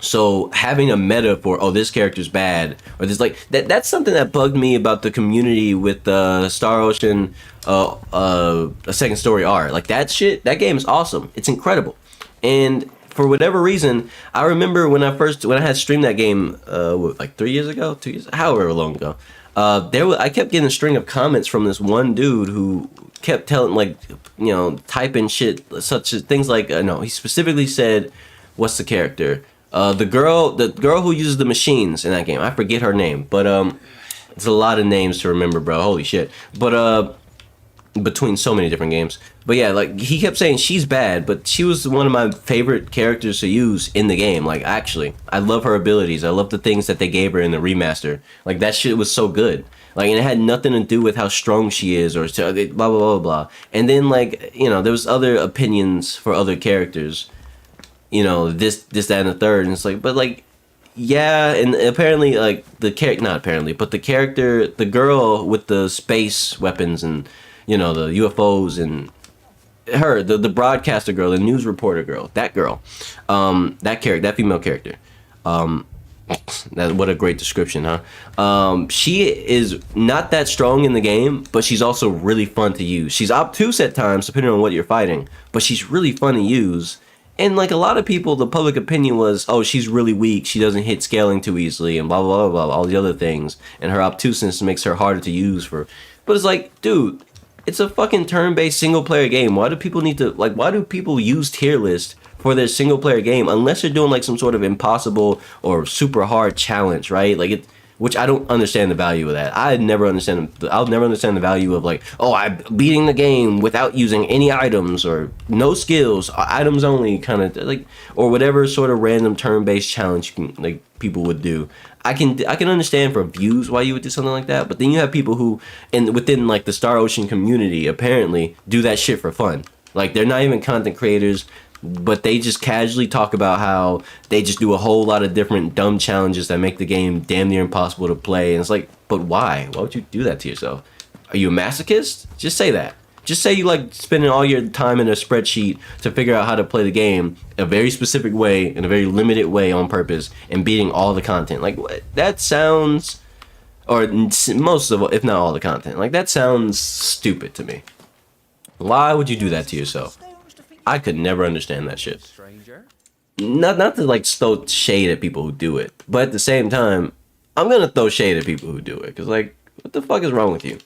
Speaker 1: So having a meta for, oh, this character's bad, or this, like, that's something that bugged me about the community with Star Ocean, a Second Story R. Like, that shit, that game is awesome. It's incredible. And for whatever reason, I remember when I had streamed that game, like 3 years ago, 2 years, however long ago, I kept getting a string of comments from this one dude who kept telling, like, you know, typing shit, such as things like, no, he specifically said, what's the character? The girl who uses the machines in that game. I forget her name, but it's a lot of names to remember, bro. Holy shit. But between so many different games. But yeah, like, he kept saying she's bad, but she was one of my favorite characters to use in the game. Like, actually, I love her abilities. I love the things that they gave her in the remaster. Like, that shit was so good. Like, and it had nothing to do with how strong she is or blah, blah, blah, blah. And then, like, you know, there was other opinions for other characters. You know, this, that, and the third, and it's like, but, like, yeah, and apparently, like, the character, the girl with the space weapons and, you know, the UFOs, and her, the broadcaster girl, the news reporter girl, that female character, what a great description, huh? She is not that strong in the game, but she's also really fun to use. She's obtuse at times, depending on what you're fighting, but she's really fun to use. And, like, a lot of people, the public opinion was, oh, she's really weak, she doesn't hit scaling too easily, and blah, blah, blah, blah, all the other things. And her obtuseness makes her harder to use for... But it's like, dude, it's a fucking turn-based single-player game. Why do people use tier lists for their single-player game? Unless you're doing, like, some sort of impossible or super hard challenge, right? Like, which I don't understand the value of that. I'll never understand the value of like, oh, I'm beating the game without using any items or no skills, items only kind of like, or whatever sort of random turn-based challenge like people would do. I can understand for views why you would do something like that, but then you have people who within like the Star Ocean community apparently do that shit for fun. Like they're not even content creators, but they just casually talk about how they just do a whole lot of different dumb challenges that make the game damn near impossible to play. And it's like, but why? Why would you do that to yourself? Are you a masochist? Just say that. Just say you like spending all your time in a spreadsheet to figure out how to play the game a very specific way, in a very limited way on purpose, and beating all the content. Like, what? That sounds, or most of, if not all the content, like that sounds stupid to me. Why would you do that to yourself? I could never understand that shit. Not to like throw shade at people who do it, but at the same time, I'm gonna throw shade at people who do it, because like, what the fuck is wrong with you?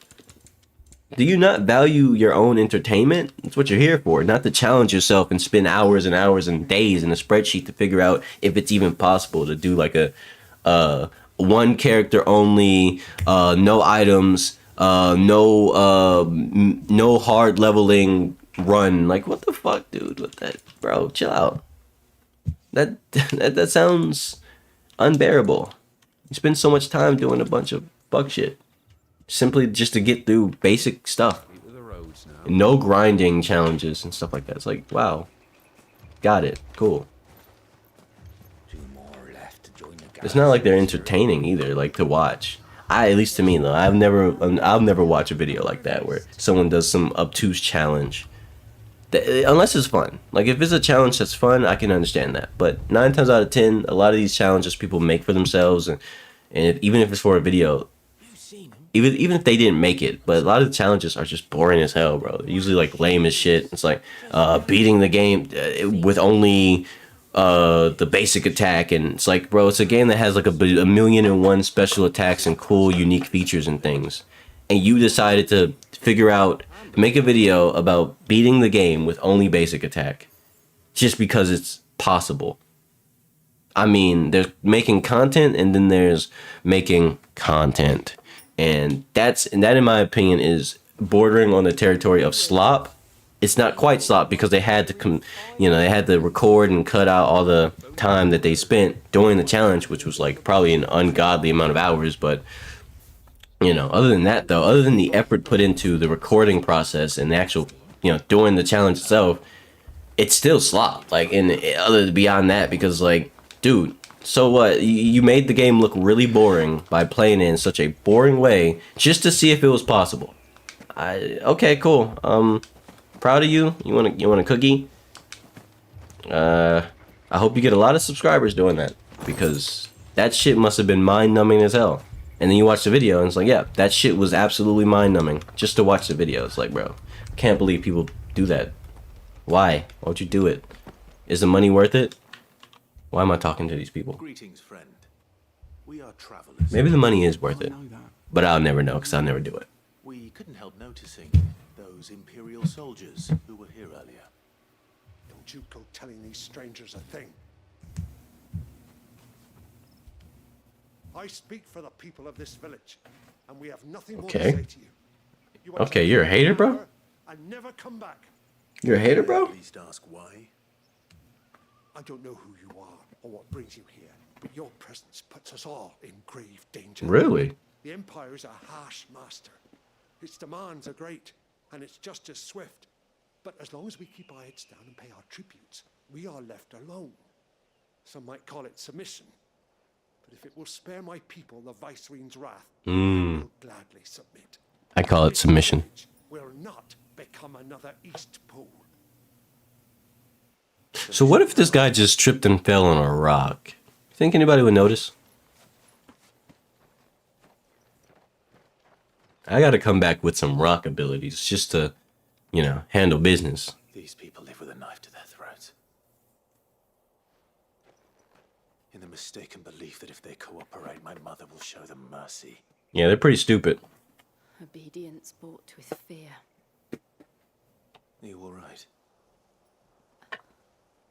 Speaker 1: Do you not value your own entertainment? That's what you're here for, not to challenge yourself and spend hours and hours and days in a spreadsheet to figure out if it's even possible to do like a one character only, no items, no hard leveling run. Like, what the fuck, dude? What that, bro? Chill out. That sounds unbearable. You spend so much time doing a bunch of bug shit simply just to get through basic stuff. No grinding challenges and stuff like that. It's like, wow, got it, cool. It's not like they're entertaining either, like to watch. At least to me though, I'll never watch a video like that where someone does some obtuse challenge. Unless it's fun. Like if it's a challenge that's fun, I can understand that. But 9 times out of 10, a lot of these challenges people make for themselves, and even if it's for a video, even if they didn't make it, but a lot of the challenges are just boring as hell, bro. They're usually like lame as shit. It's like beating the game with only the basic attack, and it's like, bro, it's a game that has like a million and one special attacks and cool unique features and things, and you decided to make a video about beating the game with only basic attack just because it's possible. I mean, there's making content and then there's making content, and that in my opinion is bordering on the territory of slop. It's not quite slop because they had to they had to record and cut out all the time that they spent doing the challenge, which was like probably an ungodly amount of hours. But other than that though, other than the effort put into the recording process and the actual doing the challenge itself, it's still slop. Like, and other beyond that, because like, dude, so what? You made the game look really boring by playing it in such a boring way just to see if it was possible. Okay, cool. Proud of you. You want a cookie? I hope you get a lot of subscribers doing that, because that shit must have been mind-numbing as hell. And then you watch the video and it's like, yeah, that shit was absolutely mind-numbing just to watch the video. It's like, bro, can't believe people do that. Why? Why would you do it? Is the money worth it? Why am I talking to these people?
Speaker 3: Greetings, friend. We are travelers.
Speaker 1: Maybe the money is worth it, but I'll never know because I'll never do it.
Speaker 3: We couldn't help noticing those Imperial soldiers who were here earlier.
Speaker 2: Don't you go telling these strangers a thing. I speak for the people of this village, and we have nothing more to say to you.
Speaker 1: Okay, you're a hater, bro?
Speaker 2: And never come back.
Speaker 1: You're a hater, bro?
Speaker 3: At least ask why.
Speaker 2: I don't know who you are or what brings you here, but your presence puts us all in grave danger.
Speaker 1: Really?
Speaker 2: The Empire is a harsh master. Its demands are great, and its justice swift. But as long as we keep our heads down and pay our tributes, we are left alone. Some might call it submission. But if it will spare my people the Viceroy's wrath, I will gladly submit.
Speaker 1: I call it submission.
Speaker 2: Will not become another East Pole.
Speaker 1: So what if this guy just tripped and fell on a rock? You think anybody would notice? I gotta come back with some rock abilities just to, handle business.
Speaker 3: These people live with a knife to their throats, in the mistaken belief that if they cooperate, my mother will show them mercy.
Speaker 1: Yeah, they're pretty stupid.
Speaker 11: Obedience bought with fear.
Speaker 3: Are you all right?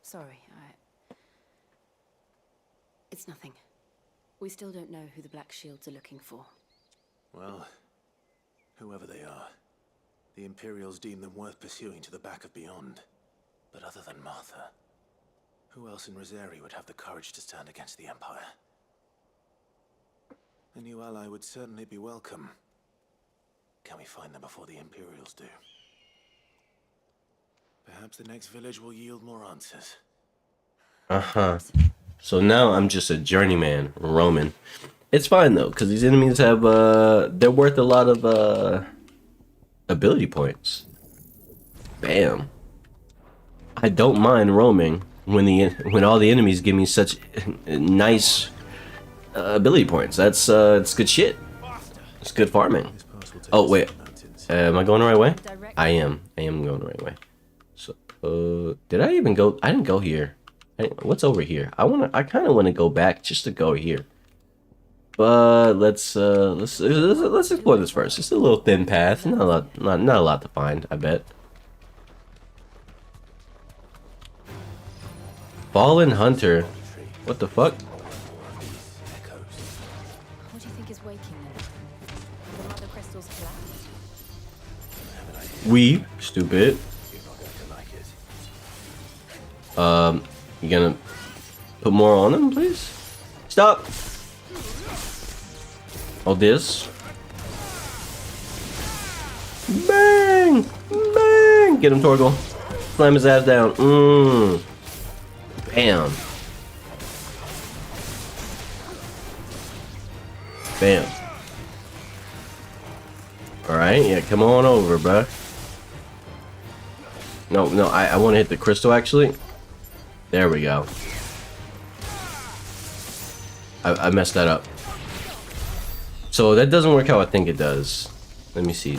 Speaker 11: Sorry, it's nothing. We still don't know who the Black Shields are looking for.
Speaker 3: Well, whoever they are, the Imperials deem them worth pursuing to the back of beyond. But other than Martha, who else in Rosaria would have the courage to stand against the Empire? A new ally would certainly be welcome. Can we find them before the Imperials do? Perhaps the next village will yield more answers.
Speaker 1: Uh-huh. So now I'm just a journeyman, Roman. It's fine though, because these enemies have they're worth a lot of ability points. Bam. I don't mind roaming when all the enemies give me such nice ability points. That's it's good shit. It's good farming. Oh wait, am I going the right way? I am going the right way. So did I even go? I didn't go here. What's over here? I kind of want to go back just to go here. But let's explore this first. It's a little thin path. Not a lot to find, I bet. Fallen Hunter. What the fuck?
Speaker 4: What do you think is waking them? The mother crystals collapsed?
Speaker 1: We stupid. You gonna put more on them, please? Stop. Oh, this. Bang! Bang! Get him, Torgal. Slam his ass down. Bam. Bam. Alright, yeah, come on over, bruh. No, I want to hit the crystal, actually. There we go. I messed that up. So that doesn't work how I think it does. Let me see.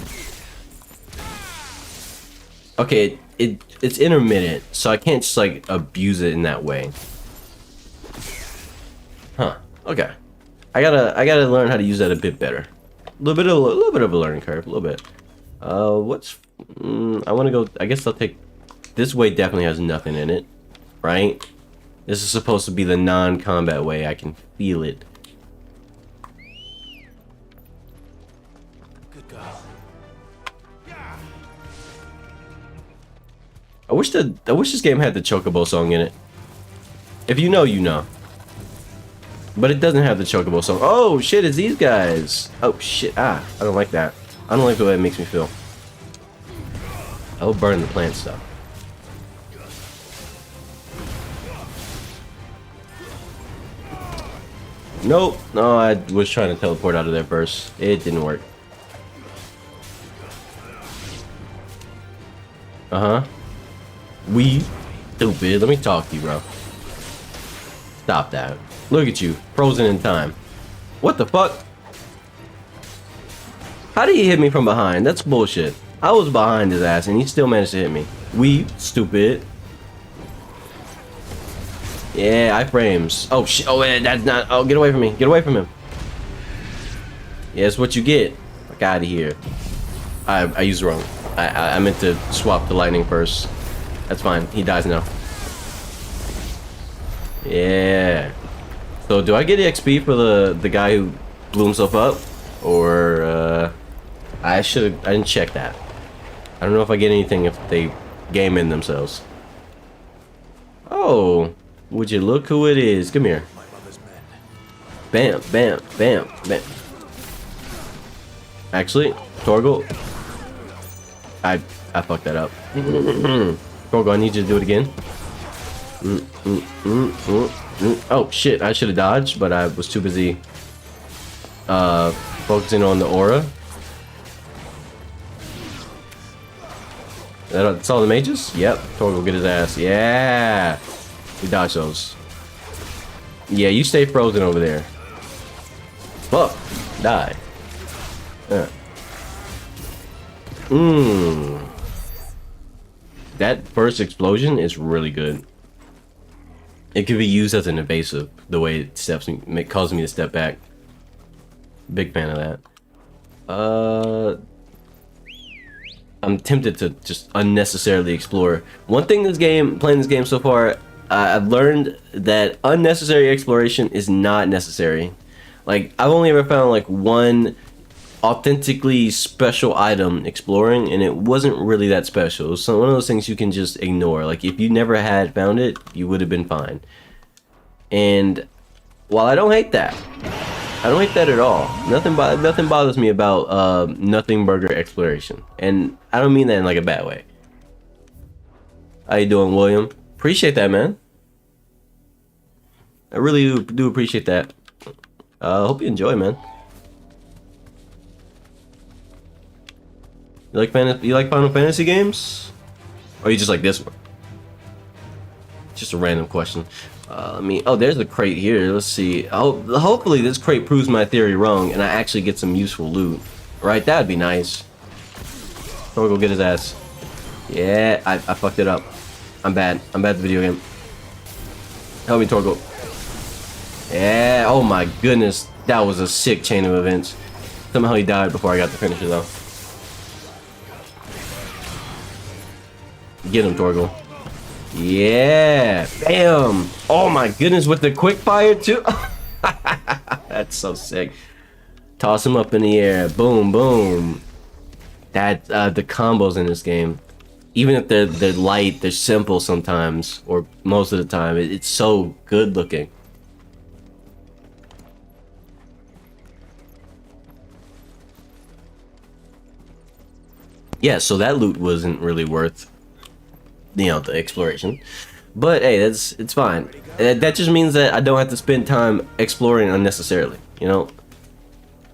Speaker 1: Okay, it's intermittent, so I can't just like abuse it in that way. Huh. Okay. I gotta learn how to use that a bit better. A little bit of a learning curve, a little bit. What's I want to go. I guess I'll take. This way definitely has nothing in it, right? This is supposed to be the non-combat way. I can feel it.
Speaker 3: Good girl.
Speaker 1: I wish this game had the Chocobo song in it. If you know, you know. But it doesn't have the Chocobo song. Oh shit, it's these guys. Oh shit, I don't like that. I don't like the way it makes me feel. I will burn the plant stuff. Nope. No, I was trying to teleport out of there first. It didn't work. Uh-huh. We stupid. Let me talk to you, bro. Stop that. Look at you. Frozen in time. What the fuck? How did he hit me from behind? That's bullshit. I was behind his ass and he still managed to hit me. We stupid. Yeah, iframes. Oh shit. Oh, that's not. Oh, get away from me. Get away from him. Yeah, that's what you get. Fuck out of here. I used it wrong. I meant to swap the lightning first. That's fine. He dies now. Yeah. So do I get XP for the guy who blew himself up, or I didn't check that. I don't know if I get anything if they game in themselves. Oh, would you look who it is? Come here. Bam, bam, bam, bam. Actually, Torgal, I fucked that up. Torgal, I need you to do it again. Oh shit, I should have dodged, but I was too busy focusing on the aura. That's all the mages? Yep, Torgal get his ass. Yeah, we dodge those. Yeah, you stay frozen over there. Fuck, die. Yeah. That first explosion is really good. It could be used as an evasive, the way it steps me, causes me to step back. Big fan of that. I'm tempted to just unnecessarily explore. One thing playing this game so far, I've learned that unnecessary exploration is not necessary. Like, I've only ever found like one authentically special item exploring, and it wasn't really that special. It was one of those things you can just ignore. Like, if you never had found it, you would have been fine. And while I don't hate that, I don't hate that at all. Nothing bothers me about nothing burger exploration, and I don't mean that in like a bad way. How you doing, William? Appreciate that, man. I really do appreciate that. Hope you enjoy, man. You like Final Fantasy games? Or you just like this one? Just a random question. Oh, there's the crate here. Let's see. Oh, hopefully this crate proves my theory wrong and I actually get some useful loot. Right, that'd be nice. I'm gonna go get his ass. Yeah, I fucked it up. I'm bad. I'm bad at the video game. Help me, Torgo. Yeah, oh my goodness. That was a sick chain of events. Somehow he died before I got to finish it though. Get him, Torgo. Yeah, bam. Oh my goodness, with the quick fire too. That's so sick. Toss him up in the air. Boom, boom. That the combos in this game, even if they're light, they're simple sometimes, or most of the time, it's so good looking. Yeah, so that loot wasn't really worth, you know, the exploration, but hey, it's fine. That just means that I don't have to spend time exploring unnecessarily, you know.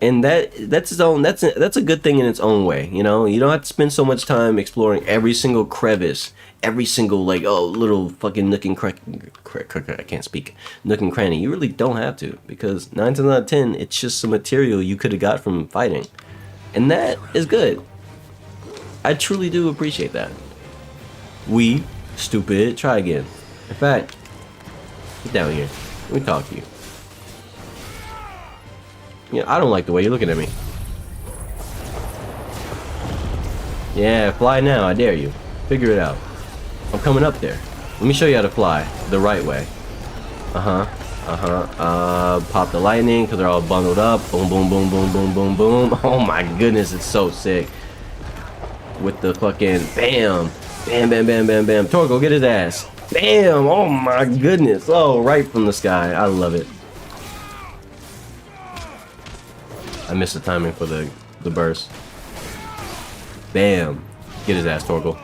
Speaker 1: And that's a good thing in its own way, you know. You don't have to spend so much time exploring every single crevice, every single like little fucking nook and I can't speak, nook and cranny. You really don't have to, because 9 times out of 10 it's just some material you could have got from fighting, and that is good. I truly do appreciate that. Stupid, try again. In fact, get down here. Let me talk to you. Yeah, I don't like the way you're looking at me. Yeah, fly now, I dare you. Figure it out. I'm coming up there. Let me show you how to fly the right way. Pop the lightning, because they're all bundled up. Boom, boom, boom, boom, boom, boom, boom. Oh my goodness, it's so sick. With the fucking bam. Bam, bam, bam, bam, bam. Torgo, get his ass. Bam! Oh my goodness. Oh, right from the sky. I love it. I missed the timing for the burst. Bam. Get his ass, Torgo.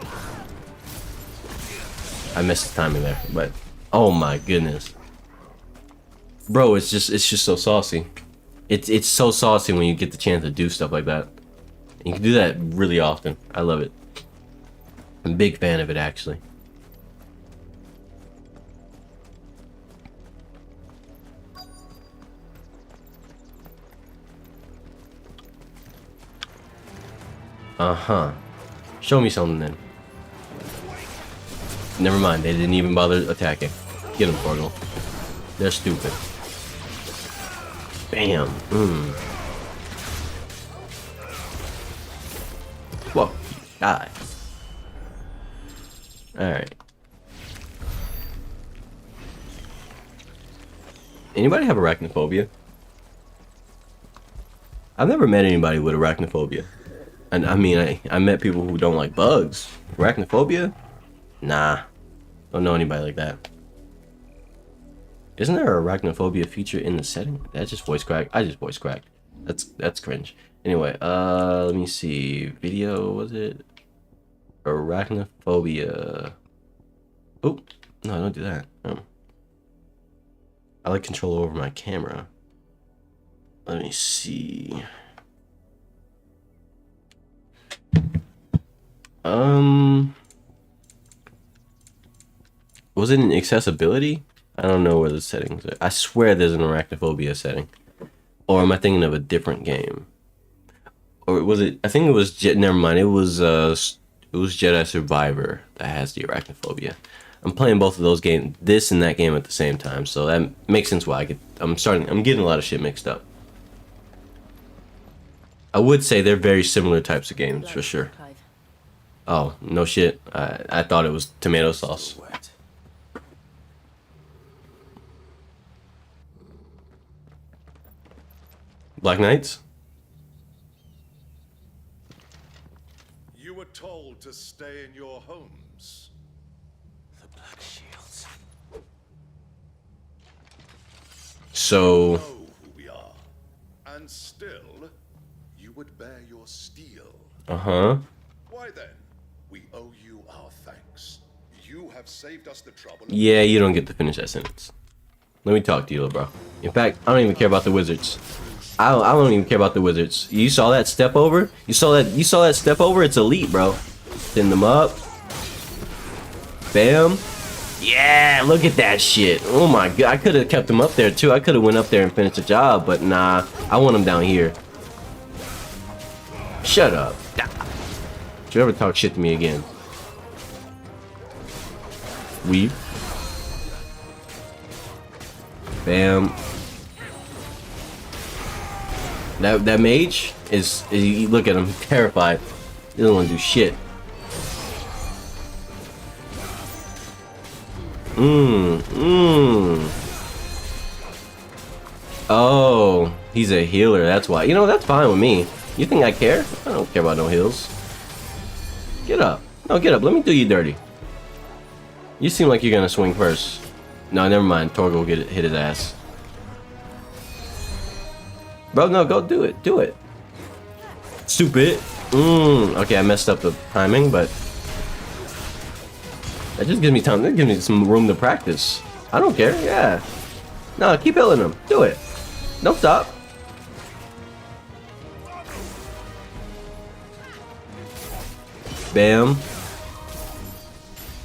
Speaker 1: I missed the timing there, but oh my goodness. Bro, it's just so saucy. It's so saucy when you get the chance to do stuff like that. You can do that really often. I love it. I'm a big fan of it, actually. Show me something then. Never mind, they didn't even bother attacking. Get them, Portal. They're stupid. Bam. Whoa. Die. Alright. Anybody have arachnophobia? I've never met anybody with arachnophobia. And I mean, I met people who don't like bugs. Arachnophobia? Nah. Don't know anybody like that. Isn't there a arachnophobia feature in the setting? That just voice cracked. I just voice cracked. That's cringe. Anyway, let me see. Video, was it? Arachnophobia. Oh, no, don't do that. I like control over my camera. Let me see. Was it in accessibility? I don't know where the settings are. I swear there's an arachnophobia setting. Or am I thinking of a different game? Or was it? I think it was. Never mind. It was Jedi Survivor that has the arachnophobia. I'm playing both of those games, this and that game at the same time, so that makes sense why I'm getting a lot of shit mixed up. I would say they're very similar types of games for sure. Oh, no shit. I thought it was tomato sauce. Black Knights?
Speaker 14: You were told to stay in your homes.
Speaker 3: The Black Shields.
Speaker 1: So...
Speaker 14: You know who we are. And still, you would bear your steel.
Speaker 1: Uh-huh.
Speaker 14: Why then? We owe you our thanks. You have saved us the trouble.
Speaker 1: Yeah, you don't get to finish that sentence. Let me talk to you, little bro. In fact, I don't even care about the wizards. I don't even care about the wizards. You saw that step over? You saw that step over? It's elite, bro. Send them up. Bam. Yeah, look at that shit. Oh my god, I could have kept him up there too. I could have went up there and finished the job, but nah, I want him down here. Shut up. Don't you ever talk shit to me again. Weave. Bam. That mage is you look at him, terrified. He doesn't want to do shit. Oh, he's a healer, that's why. You know, that's fine with me. You think I care? I don't care about no heals. Get up. No, get up. Let me do you dirty. You seem like you're gonna swing first. No, never mind. Torgo will hit his ass. Bro, no, go do it. Do it. Stupid. Okay, I messed up the timing, but that just gives me time. That gives me some room to practice. I don't care. Yeah. No, keep healing him. Do it. Don't stop. Bam.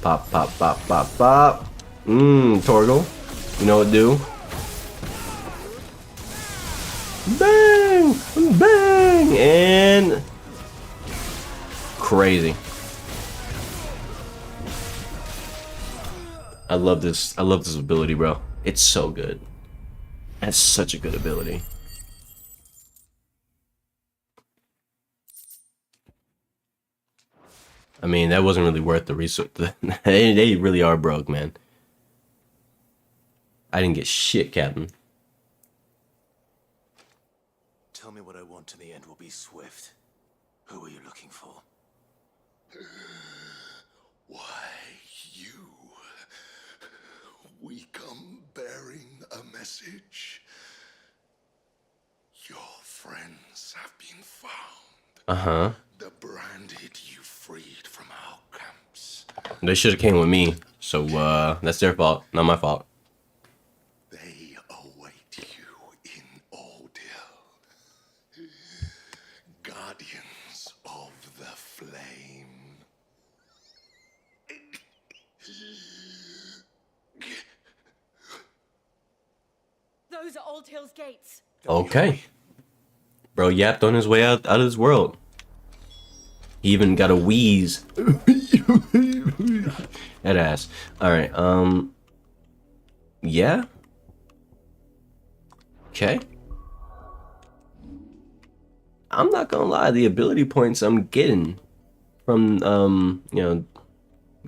Speaker 1: Pop, pop, pop, pop, pop. Torgal. You know what to do. Bang! Bang! And crazy. I love this. I love this ability, bro. It's so good. That's such a good ability. I mean, that wasn't really worth the resource. They really are broke, man. I didn't get shit, Captain.
Speaker 3: Tell me what I want, and the end will be swift. Who are you looking for?
Speaker 14: Why, you. We come bearing a message. Your friends have been found.
Speaker 1: Uh-huh.
Speaker 14: The branded you freed from our camps.
Speaker 1: They should have came with me. So, that's their fault, not my fault.
Speaker 14: They await you in Ordeal. Guardians of the Flame.
Speaker 11: Those are Old Hill's gates.
Speaker 1: Okay. Bro yapped on his way out of this world. He even got a wheeze. That ass. Alright, yeah. Okay. I'm not gonna lie, the ability points I'm getting from you know,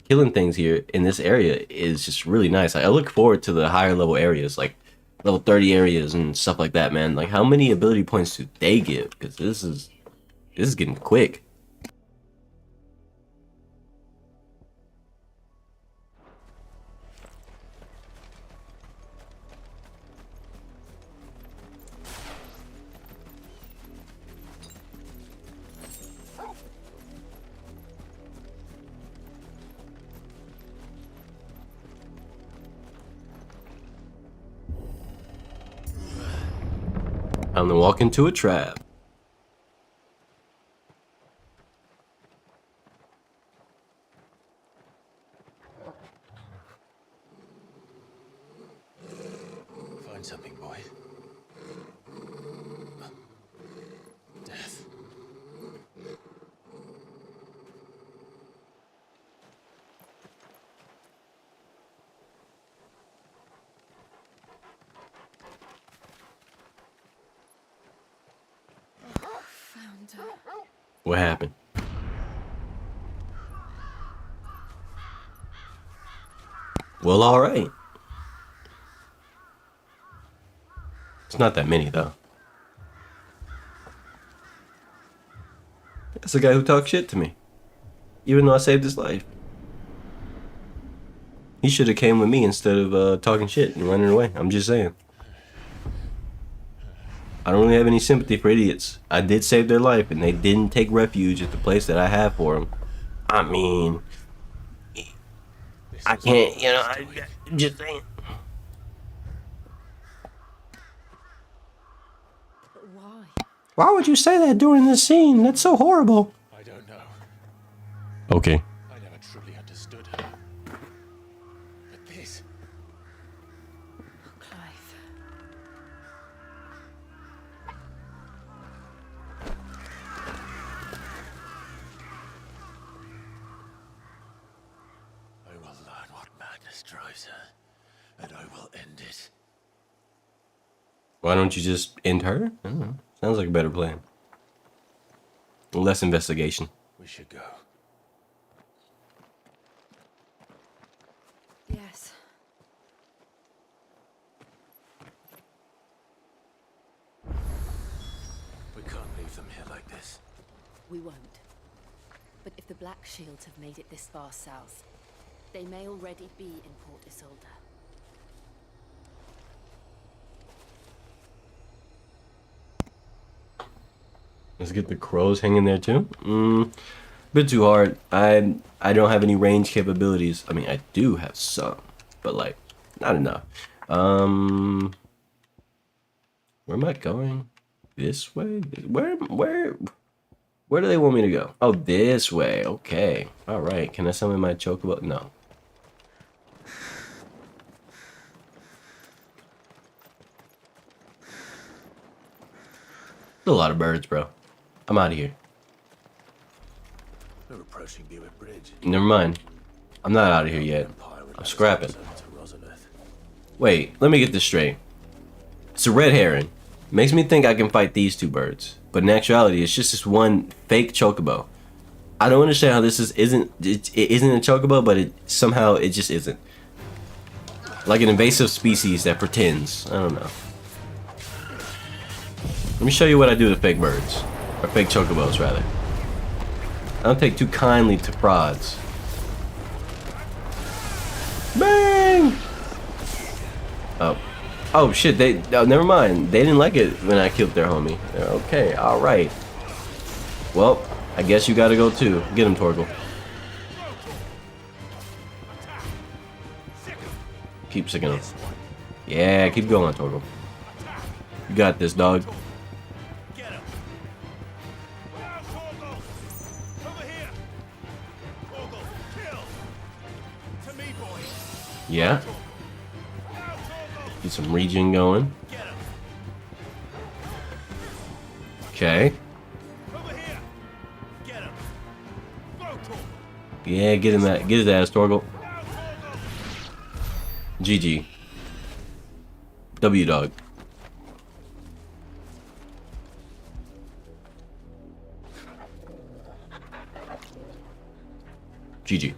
Speaker 1: killing things here in this area is just really nice. I look forward to the higher level areas, like level 30 areas and stuff like that, man. Like, how many ability points do they give? Because this is getting quick. I'm gonna walk into a trap.
Speaker 3: Find something, boy. Death.
Speaker 1: What happened? Well, all right. It's not that many though. That's the guy who talked shit to me, even though I saved his life. He should have came with me instead of talking shit and running away. I'm just saying. I don't really have any sympathy for idiots. I did save their life, and they didn't take refuge at the place that I have for them. I mean, I can't, you know, I'm just saying.
Speaker 11: But why?
Speaker 1: Why would you say that during this scene? That's so horrible.
Speaker 3: I don't know.
Speaker 1: Okay.
Speaker 3: I never truly understood her. But this...
Speaker 11: Clive.
Speaker 3: I will learn what madness drives her, and I will end it.
Speaker 1: Why don't you just end her? I don't know. Sounds like a better plan. Less investigation.
Speaker 3: We should go.
Speaker 11: Yes.
Speaker 3: We can't leave them here like this.
Speaker 11: We won't. But if the Black Shields have made it this far south, they may already be in Port Isolde.
Speaker 1: Let's get the crows hanging there too. Bit too hard. I don't have any range capabilities. I mean, I do have some, but like not enough. Where am I going? This way? Where do they want me to go? Oh, this way. Okay. All right. Can I summon my chocobo? No. A lot of birds, bro. I'm out of here.
Speaker 3: We're approaching Buick Bridge.
Speaker 1: Never mind. I'm not out of here yet. I'm scrapping. Wait, let me get this straight. It's a red herring. Makes me think I can fight these two birds, but in actuality, it's just this one fake chocobo. I don't understand how this isn't a chocobo, but it somehow it just isn't. Like an invasive species that pretends. I don't know. Let me show you what I do to fake birds. Or fake chocobos, rather. I don't take too kindly to prods. Bang! Oh. Oh shit, oh, never mind. They didn't like it when I killed their homie. Okay, alright. Well, I guess you gotta go too. Get him, Torgal. Keep sicking him. Yeah, keep going, Torgal. You got this, dog. Yeah. Get some regen going. Okay. Yeah, get him that. Get his ass, Torgal. GG. W dog. GG.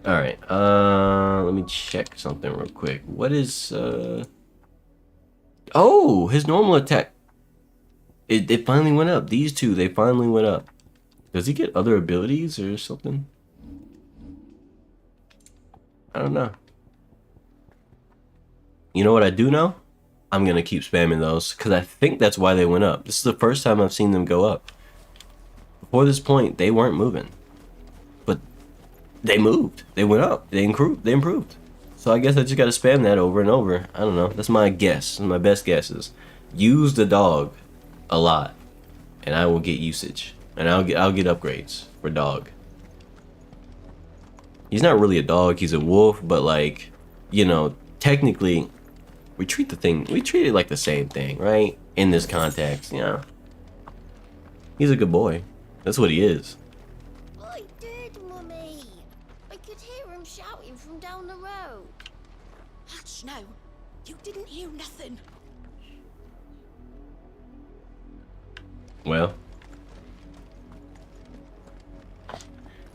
Speaker 1: Alright, let me check something real quick. What is, oh, his normal attack. It finally went up. These two, they finally went up. Does he get other abilities or something? I don't know. You know what I do know? I'm gonna keep spamming those, because I think that's why they went up. This is the first time I've seen them go up. Before this point, they weren't moving. They moved. They went up. They improved. So I guess I just gotta spam that over and over. I don't know. That's my guess. My best guess is use the dog a lot, and I will get usage, and I'll get upgrades for dog. He's not really a dog. He's a wolf, but like, you know, technically, we treat it like the same thing, right? In this context, you know. He's a good boy. That's what he is.
Speaker 7: I did, Mummy. I could hear him shouting from down the road.
Speaker 11: Hush, no. You didn't hear nothing.
Speaker 1: Well,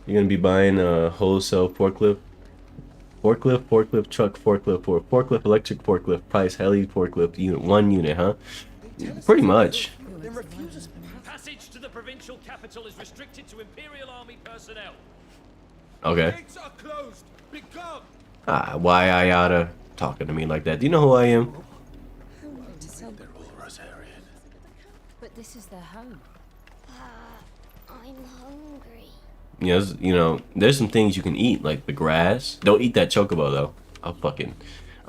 Speaker 1: you're gonna be buying a wholesale forklift truck, forklift, electric forklift, price, heli forklift, unit, 1 unit, huh? Pretty much.
Speaker 13: Then refuse us passage to the
Speaker 15: provincial capital is restricted to Imperial Army personnel.
Speaker 1: Okay.
Speaker 15: Gates are closed. Become.
Speaker 1: Why I oughta talking to me like that? Do you know who I am?
Speaker 3: They're all Rosarian.
Speaker 4: But this is their home.
Speaker 7: I'm hungry.
Speaker 1: Yes, you know, there's some things you can eat, like the grass. Don't eat that chocobo though.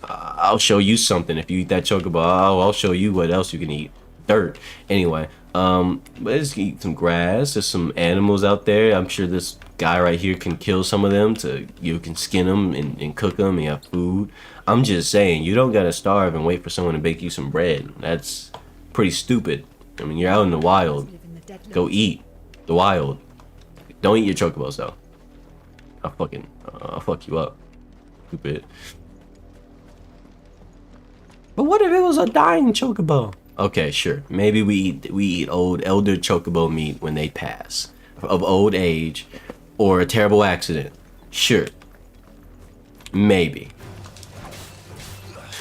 Speaker 1: I'll show you something if you eat that chocobo. I'll show you what else you can eat. Dirt. Anyway, let's eat some grass. There's some animals out there. I'm sure this guy right here can kill some of them. You can skin them and cook them and have food. I'm just saying, you don't gotta starve and wait for someone to bake you some bread. That's pretty stupid. I mean, you're out in the wild. Go eat the wild. Don't eat your chocobos though. I'll fuck you up. Stupid. But what if it was a dying chocobo? Okay, sure. Maybe we eat old elder chocobo meat when they pass of old age or a terrible accident. Sure. Maybe.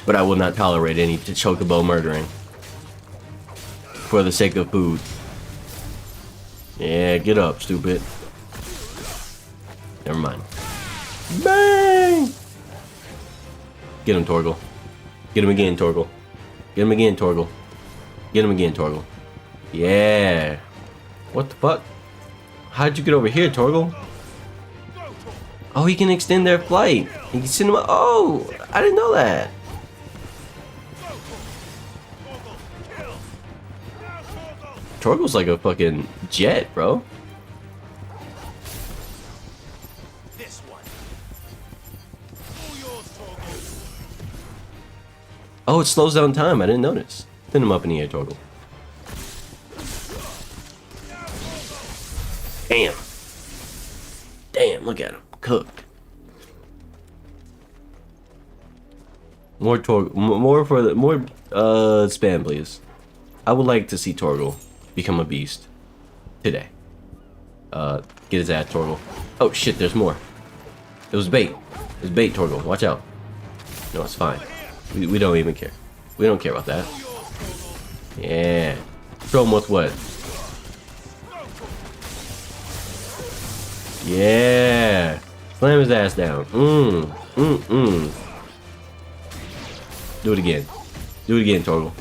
Speaker 1: But I will not tolerate any chocobo murdering for the sake of food. Yeah, get up, stupid. Never mind. Bang! Get him, Torgal. Get him again, Torgal. Get him again, Torgal. Get him again, Torgal. Yeah. What the fuck? How'd you get over here, Torgal? Oh, he can extend their flight. He can send them. Oh, I didn't know that. Torgal's like a fucking jet, bro.
Speaker 15: This one. All yours, Torgal.
Speaker 1: Oh, it slows down time. I didn't notice. Send him up in the air, Torgal. Damn. Damn, look at him. Cooked. More Torgal. More spam, please. I would like to see Torgal become a beast today. Get his ass, Torgal. Oh shit, there's more. It was bait. It was bait, Torgal. Watch out. No, it's fine. We don't even care. We don't care about that. Yeah. Throw him with what? Yeah. Slam his ass down. Do it again. Do it again, Torgal.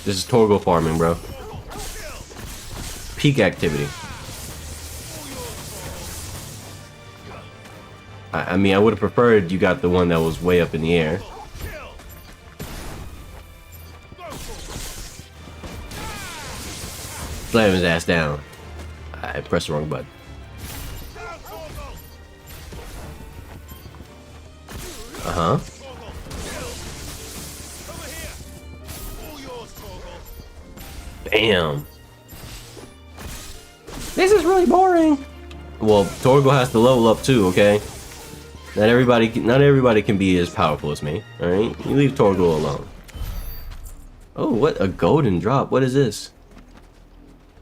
Speaker 1: This is Torgal farming, bro. Peak activity. I mean, I would have preferred you got the one that was way up in the air. Slam his ass down. I pressed the wrong button. Uh-huh. Bam. This is really boring. Well, Torgal has to level up too, okay? Not everybody can be as powerful as me, alright? You leave Torgal alone. Oh, what? A golden drop. What is this?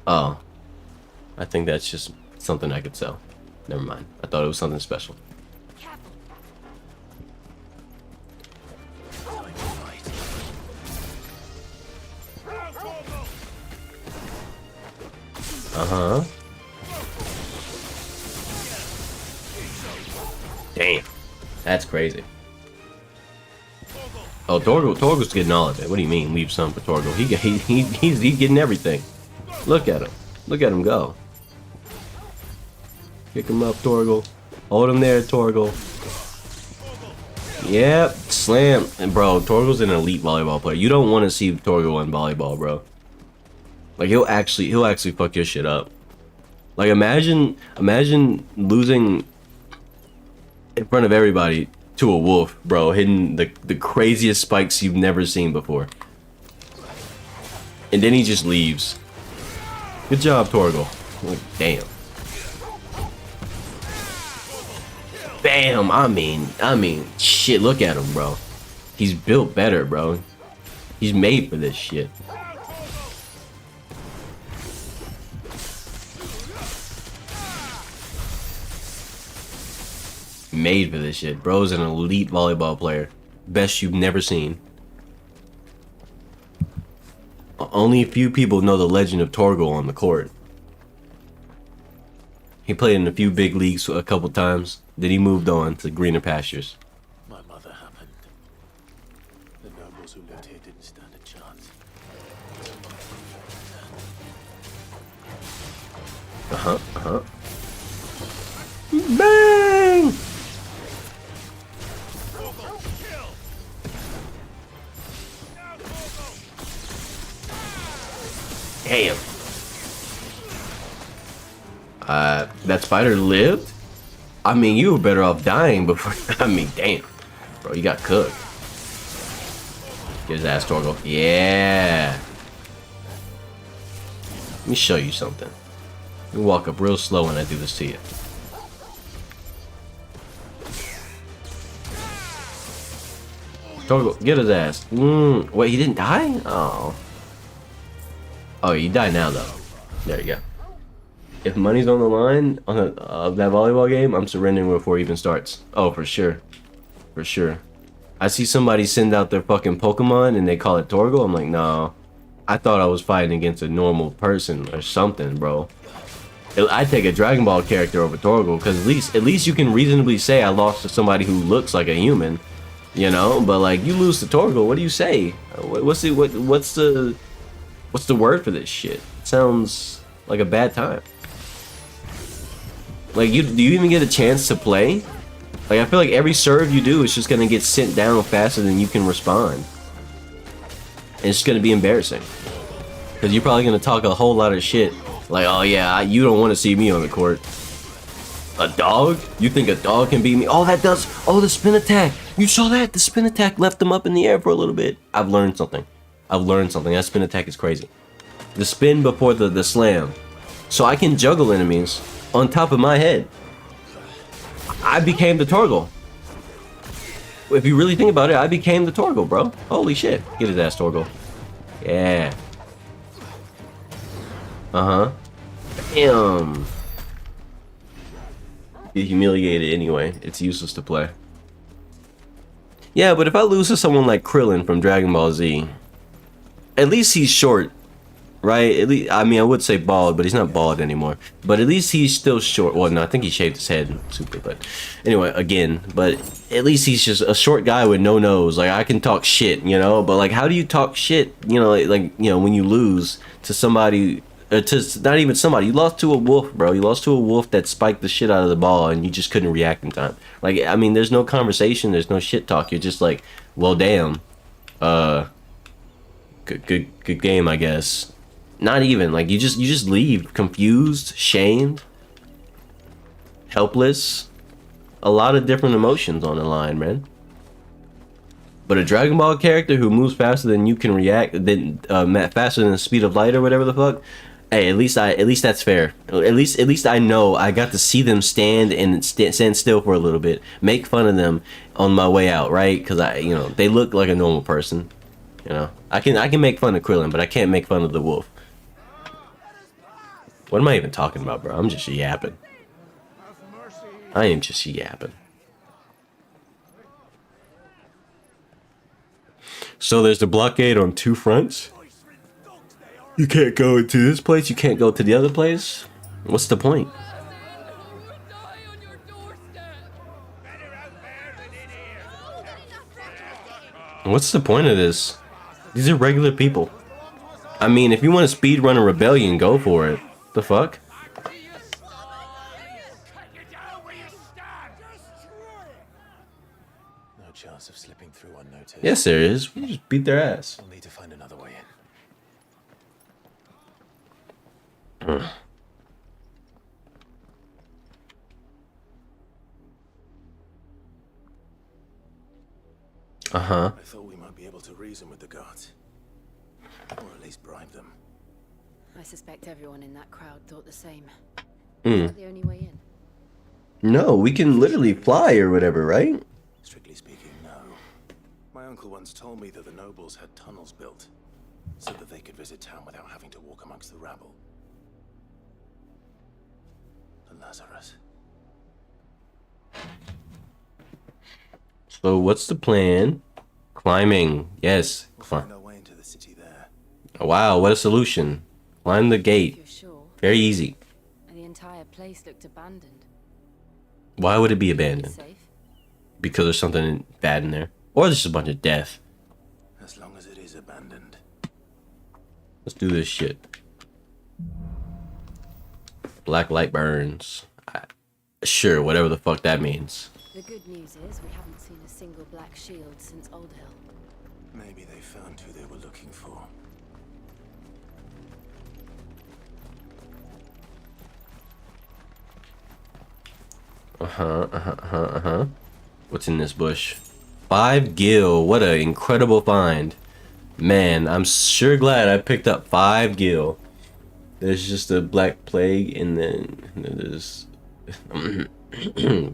Speaker 1: Oh. I think that's just something I could sell. Never mind. I thought it was something special. Uh-huh. Damn. That's crazy. Oh, Torgal's getting all of it. What do you mean, leave some for Torgal? He's getting everything. Look at him. Look at him go. Pick him up, Torgal. Hold him there, Torgal. Yep, slam. And bro, Torgal's an elite volleyball player. You don't want to see Torgal in volleyball, bro. Like he'll actually fuck your shit up. Like imagine losing in front of everybody to a wolf, bro, hitting the craziest spikes you've never seen before. And then he just leaves. Good job, Torgal. Like, damn. Bam! I mean, shit, look at him, bro. He's built better, bro. He's made for this shit. Made for this shit. Bro's an elite volleyball player. Best you've never seen. Only a few people know the legend of Torgal on the court. He played in a few big leagues a couple times. Then he moved on to greener pastures.
Speaker 3: My mother happened. The nobles who lived here didn't stand a chance.
Speaker 1: Bang! Damn. That spider lived? I mean, you were better off dying before. I mean, damn. Bro, you got cooked. Get his ass, Torgal. Yeah. Let me show you something. You walk up real slow when I do this to you. Torgal, get his ass. Wait, he didn't die? Oh. Oh, you die now, though. There you go. If money's on the line on that volleyball game, I'm surrendering before it even starts. Oh, for sure. For sure. I see somebody send out their fucking Pokemon and they call it Torgal. I'm like, no. I thought I was fighting against a normal person or something, bro. I'd take a Dragon Ball character over Torgal, because at least you can reasonably say I lost to somebody who looks like a human, you know. But like, you lose to Torgal, what do you say? What's the word for this shit? It sounds like a bad time. Like, do you even get a chance to play? Like, I feel like every serve you do is just gonna get sent down faster than you can respond. And it's just gonna be embarrassing. Because you're probably gonna talk a whole lot of shit. Like, oh yeah, you don't want to see me on the court. A dog? You think a dog can beat me? Oh, that does. Oh, the spin attack. You saw that? The spin attack left him up in the air for a little bit. I've learned something. That spin attack is crazy. The spin before the slam. So I can juggle enemies on top of my head. I became the Torgal. If you really think about it, I became the Torgal, bro. Holy shit. Get his ass, Torgal. Yeah. Damn. Get humiliated anyway. It's useless to play. Yeah, but if I lose to someone like Krillin from Dragon Ball Z, at least he's short, right? At least, I mean, I would say bald, but he's not bald anymore. But at least he's still short. Well, no, I think he shaved his head. Super, but anyway, again, but at least he's just a short guy with no nose. Like, I can talk shit, you know. But like, how do you talk shit? You know, like you know, when you lose to somebody. To not even somebody, you lost to a wolf, bro. You lost to a wolf that spiked the shit out of the ball, and you just couldn't react in time. Like, I mean, there's no conversation, there's no shit talk. You're just like, well, damn, good game, I guess. Not even like you just leave confused, shamed, helpless. A lot of different emotions on the line, man. But a Dragon Ball character who moves faster than you can react, faster than the speed of light or whatever the fuck. Hey, at least that's fair. At least I know I got to see them stand still for a little bit, make fun of them on my way out, right? Because they look like a normal person. You know, I can make fun of Krillin, but I can't make fun of the wolf. What am I even talking about, bro? I'm just yapping. I am just yapping. So there's the blockade on two fronts. You can't go into this place, you can't go to the other place. What's the point? What's the point of this? These are regular people. I mean, if you want to speed run a rebellion, go for it. The fuck?
Speaker 3: No chance of slipping through unnoticed.
Speaker 1: Yes, there is. We just beat their ass.
Speaker 3: We'll need to find another way in. I thought we might be able to reason with the guards. Or at least bribe them.
Speaker 4: I suspect everyone in that crowd thought the same.
Speaker 1: Mm.
Speaker 4: Is that the only way in?
Speaker 1: No, we can literally fly or whatever, right?
Speaker 3: Strictly speaking, no. My uncle once told me that the nobles had tunnels built so that they could visit town without having to walk amongst the rabble. The Lazarus.
Speaker 1: So what's the plan? Climbing. Yes.
Speaker 3: We'll find our way into the city there.
Speaker 1: Wow, what a solution. Climb the gate.
Speaker 4: If you're sure.
Speaker 1: Very easy.
Speaker 4: The entire place looked abandoned.
Speaker 1: Why would it be abandoned?
Speaker 4: Safe?
Speaker 1: Because there's something bad in there, or there's just a bunch of death.
Speaker 3: As long as it is abandoned.
Speaker 1: Let's do this shit. Black light burns. Sure, whatever the fuck that means.
Speaker 4: The good news is we haven't seen a single black shield since Old Hill.
Speaker 3: Maybe they found who they were looking for.
Speaker 1: What's in this bush? 5 gil. What an incredible find. Man, I'm sure glad I picked up 5 gil. There's just a black plague, and then there's...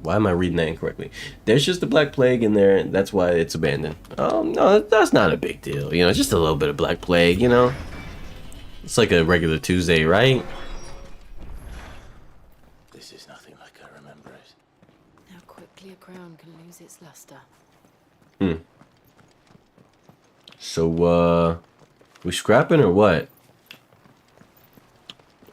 Speaker 1: Why am I reading that incorrectly? There's just a black plague in there, and that's why it's abandoned. No, that's not a big deal. You know, just a little bit of black plague, you know? It's like a regular Tuesday, right?
Speaker 3: This is nothing like I remember it.
Speaker 4: How quickly a crown can lose its luster.
Speaker 1: So, we scrapping or what?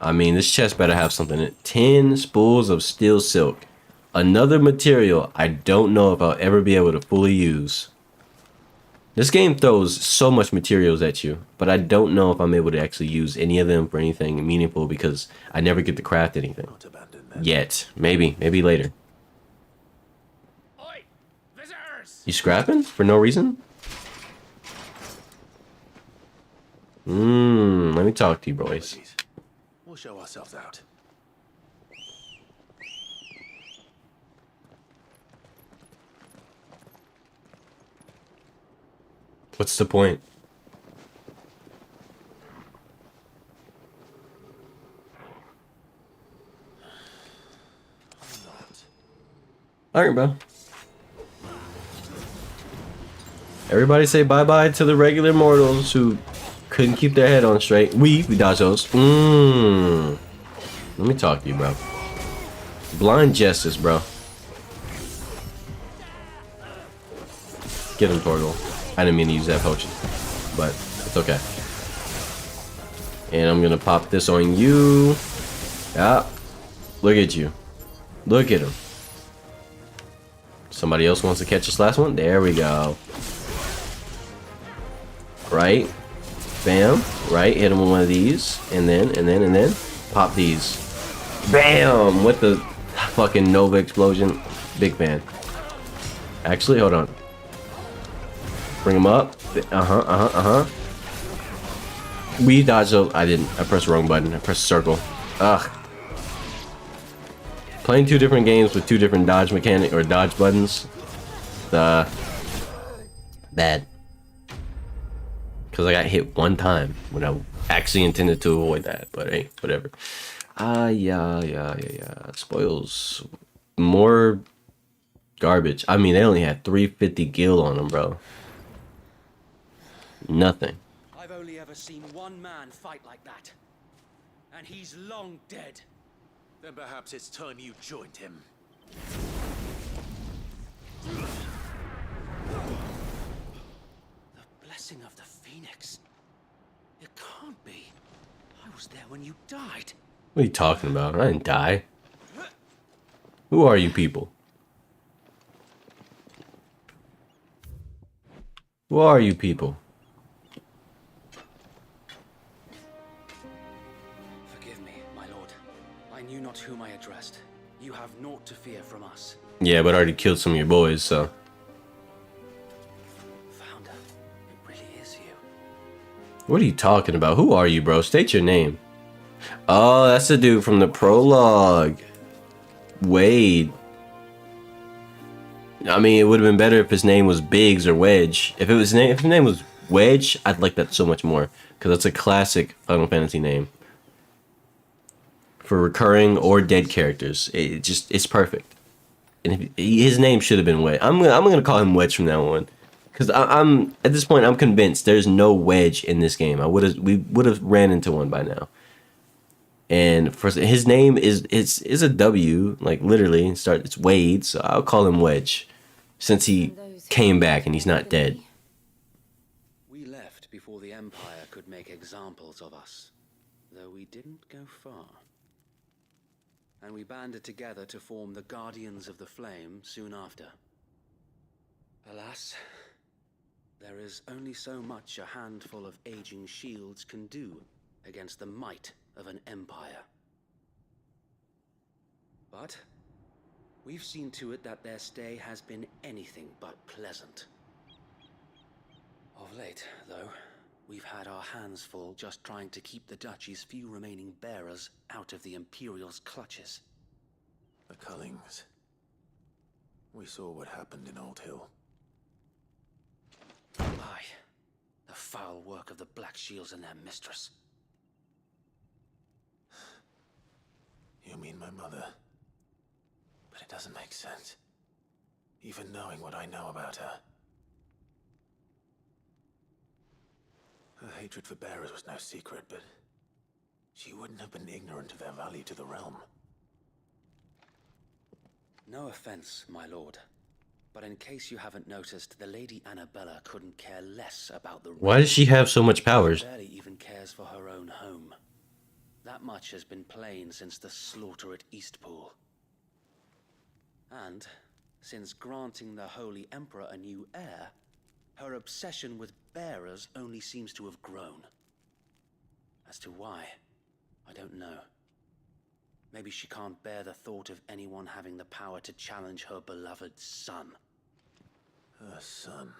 Speaker 1: I mean, this chest better have something in it. 10 spools of steel silk. Another material I don't know if I'll ever be able to fully use. This game throws so much materials at you, but I don't know if I'm able to actually use any of them for anything meaningful because I never get to craft anything. Yet. Maybe later.
Speaker 15: Oi, visitors!
Speaker 1: You scrapping? For no reason? Let me talk to you, boys.
Speaker 3: We'll show ourselves out.
Speaker 1: What's the point? Alright, bro. Everybody say bye-bye to the regular mortals who couldn't keep their head on straight. We dodge those. Let me talk to you, bro. Blind justice, bro. Get him, Torgal. I didn't mean to use that potion, but it's okay. And I'm gonna pop this on you. Yeah. Look at you. Look at him. Somebody else wants to catch this last one? There we go. Right. Bam. Right. Hit him with one of these. And then pop these. Bam! With the fucking Nova explosion. Big fan. Actually, hold on. Bring him up. We dodged those. I didn't. I pressed the wrong button. I pressed circle. Ugh. Playing 2 different games with 2 different dodge mechanic or dodge buttons. Bad. Because I got hit 1 time when I actually intended to avoid that. But hey, whatever. Yeah. Spoils. More garbage. I mean, they only had 350 gil on them, bro. Nothing.
Speaker 15: I've only ever seen one man fight like that. And he's long dead.
Speaker 3: Then perhaps it's time you joined him.
Speaker 15: The blessing of the Phoenix. It can't be. I was there when you died.
Speaker 1: What are you talking about? I didn't die. Who are you people? Who are you people?
Speaker 15: Forgive me, my lord. I knew not whom I addressed. You have naught to fear from us.
Speaker 1: Yeah, but I already killed some of your boys, so.
Speaker 15: Founder, it really is you.
Speaker 1: What are you talking about? Who are you, bro? State your name. Oh, that's the dude from the prologue. Wade. I mean, it would have been better if his name was Biggs or Wedge. If his name was Wedge, I'd like that so much more. Because that's a classic Final Fantasy name. For recurring or dead characters. It's perfect. And his name should have been Wedge. I'm gonna call him Wedge from now on. Because I'm at this point, I'm convinced there's no Wedge in this game. We would have ran into one by now. And for his name is a W, like literally. It's Wade, so I'll call him Wedge, since he came back and he's not dead.
Speaker 15: We left before the Empire could make examples of us, though we didn't go far. and we banded together to form the Guardians of the Flame soon after. Alas, there is only so much a handful of aging shields can do against the might of an empire. But we've seen to it that their stay has been anything but pleasant. Of late, though, we've had our hands full just trying to keep the Duchy's few remaining bearers out of the Imperial's clutches.
Speaker 3: The Cullings. We saw what happened in Old Hill.
Speaker 15: Aye, the foul work of the Black Shields and their mistress.
Speaker 3: You mean my mother? But it doesn't make sense. Even knowing what I know about her. Her hatred for bearers was no secret, but she wouldn't have been ignorant of their value to the realm.
Speaker 15: No offense, my lord, but in case you haven't noticed, the Lady Annabella couldn't care less about the realm.
Speaker 1: Why does she have so much powers?
Speaker 15: She barely even cares for her own home. That much has been plain since the slaughter at Eastpool. And since granting the Holy Emperor a new heir, her obsession with bearers only seems to have grown. As to why, I don't know. Maybe she can't bear the thought of anyone having the power to challenge her beloved son.
Speaker 3: Her son.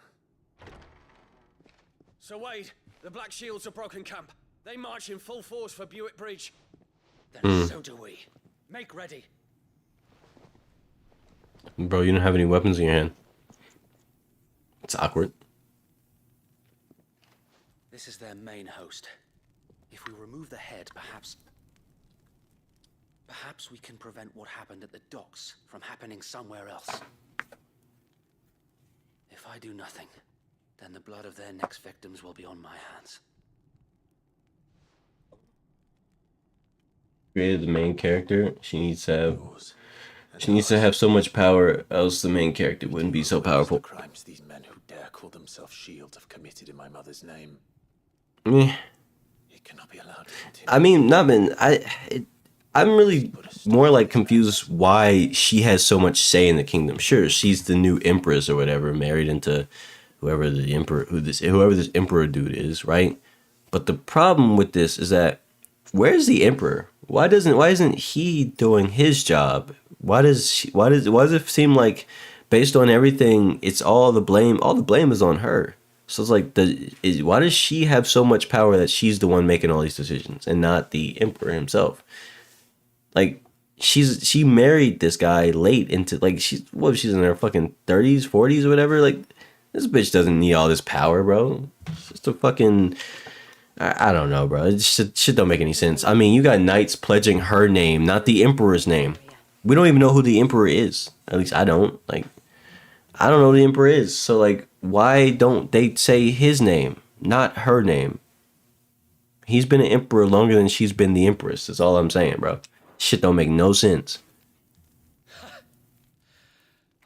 Speaker 16: Sir Wade, the Black Shields have broken camp. They march in full force for Buick Bridge.
Speaker 15: Then so do we.
Speaker 16: Make ready.
Speaker 1: Bro, you don't have any weapons in your hand. It's awkward.
Speaker 15: This is their main host. If we remove the head, perhaps we can prevent what happened at the docks from happening somewhere else. If I do nothing, then the blood of their next victims will be on my hands.
Speaker 1: Created the main character. She needs to have so much power, else the main character wouldn't be so powerful.
Speaker 3: The crimes these men who dare call themselves shields have committed in my mother's name.
Speaker 1: Meh.
Speaker 3: It cannot be allowed to continue.
Speaker 1: I mean, not been. I'm really more like confused why she has so much say in the kingdom. Sure, she's the new empress or whatever, married into whoever this emperor dude is, right? But the problem with this is that where's the emperor? Why isn't he doing his job? Why does it seem like based on everything, it's all the blame is on her? So it's like why does she have so much power that she's the one making all these decisions and not the emperor himself? Like she married this guy late into like she's in her fucking 30s, 40s or whatever. Like this bitch doesn't need all this power, bro. It's just a fucking I don't know, bro. It shit don't make any sense. I mean, you got knights pledging her name, not the emperor's name. We don't even know who the emperor is. At least I don't. Like, I don't know who the emperor is. So, like, why don't they say his name, not her name? He's been an emperor longer than she's been the empress. That's all I'm saying, bro. Shit don't make no sense.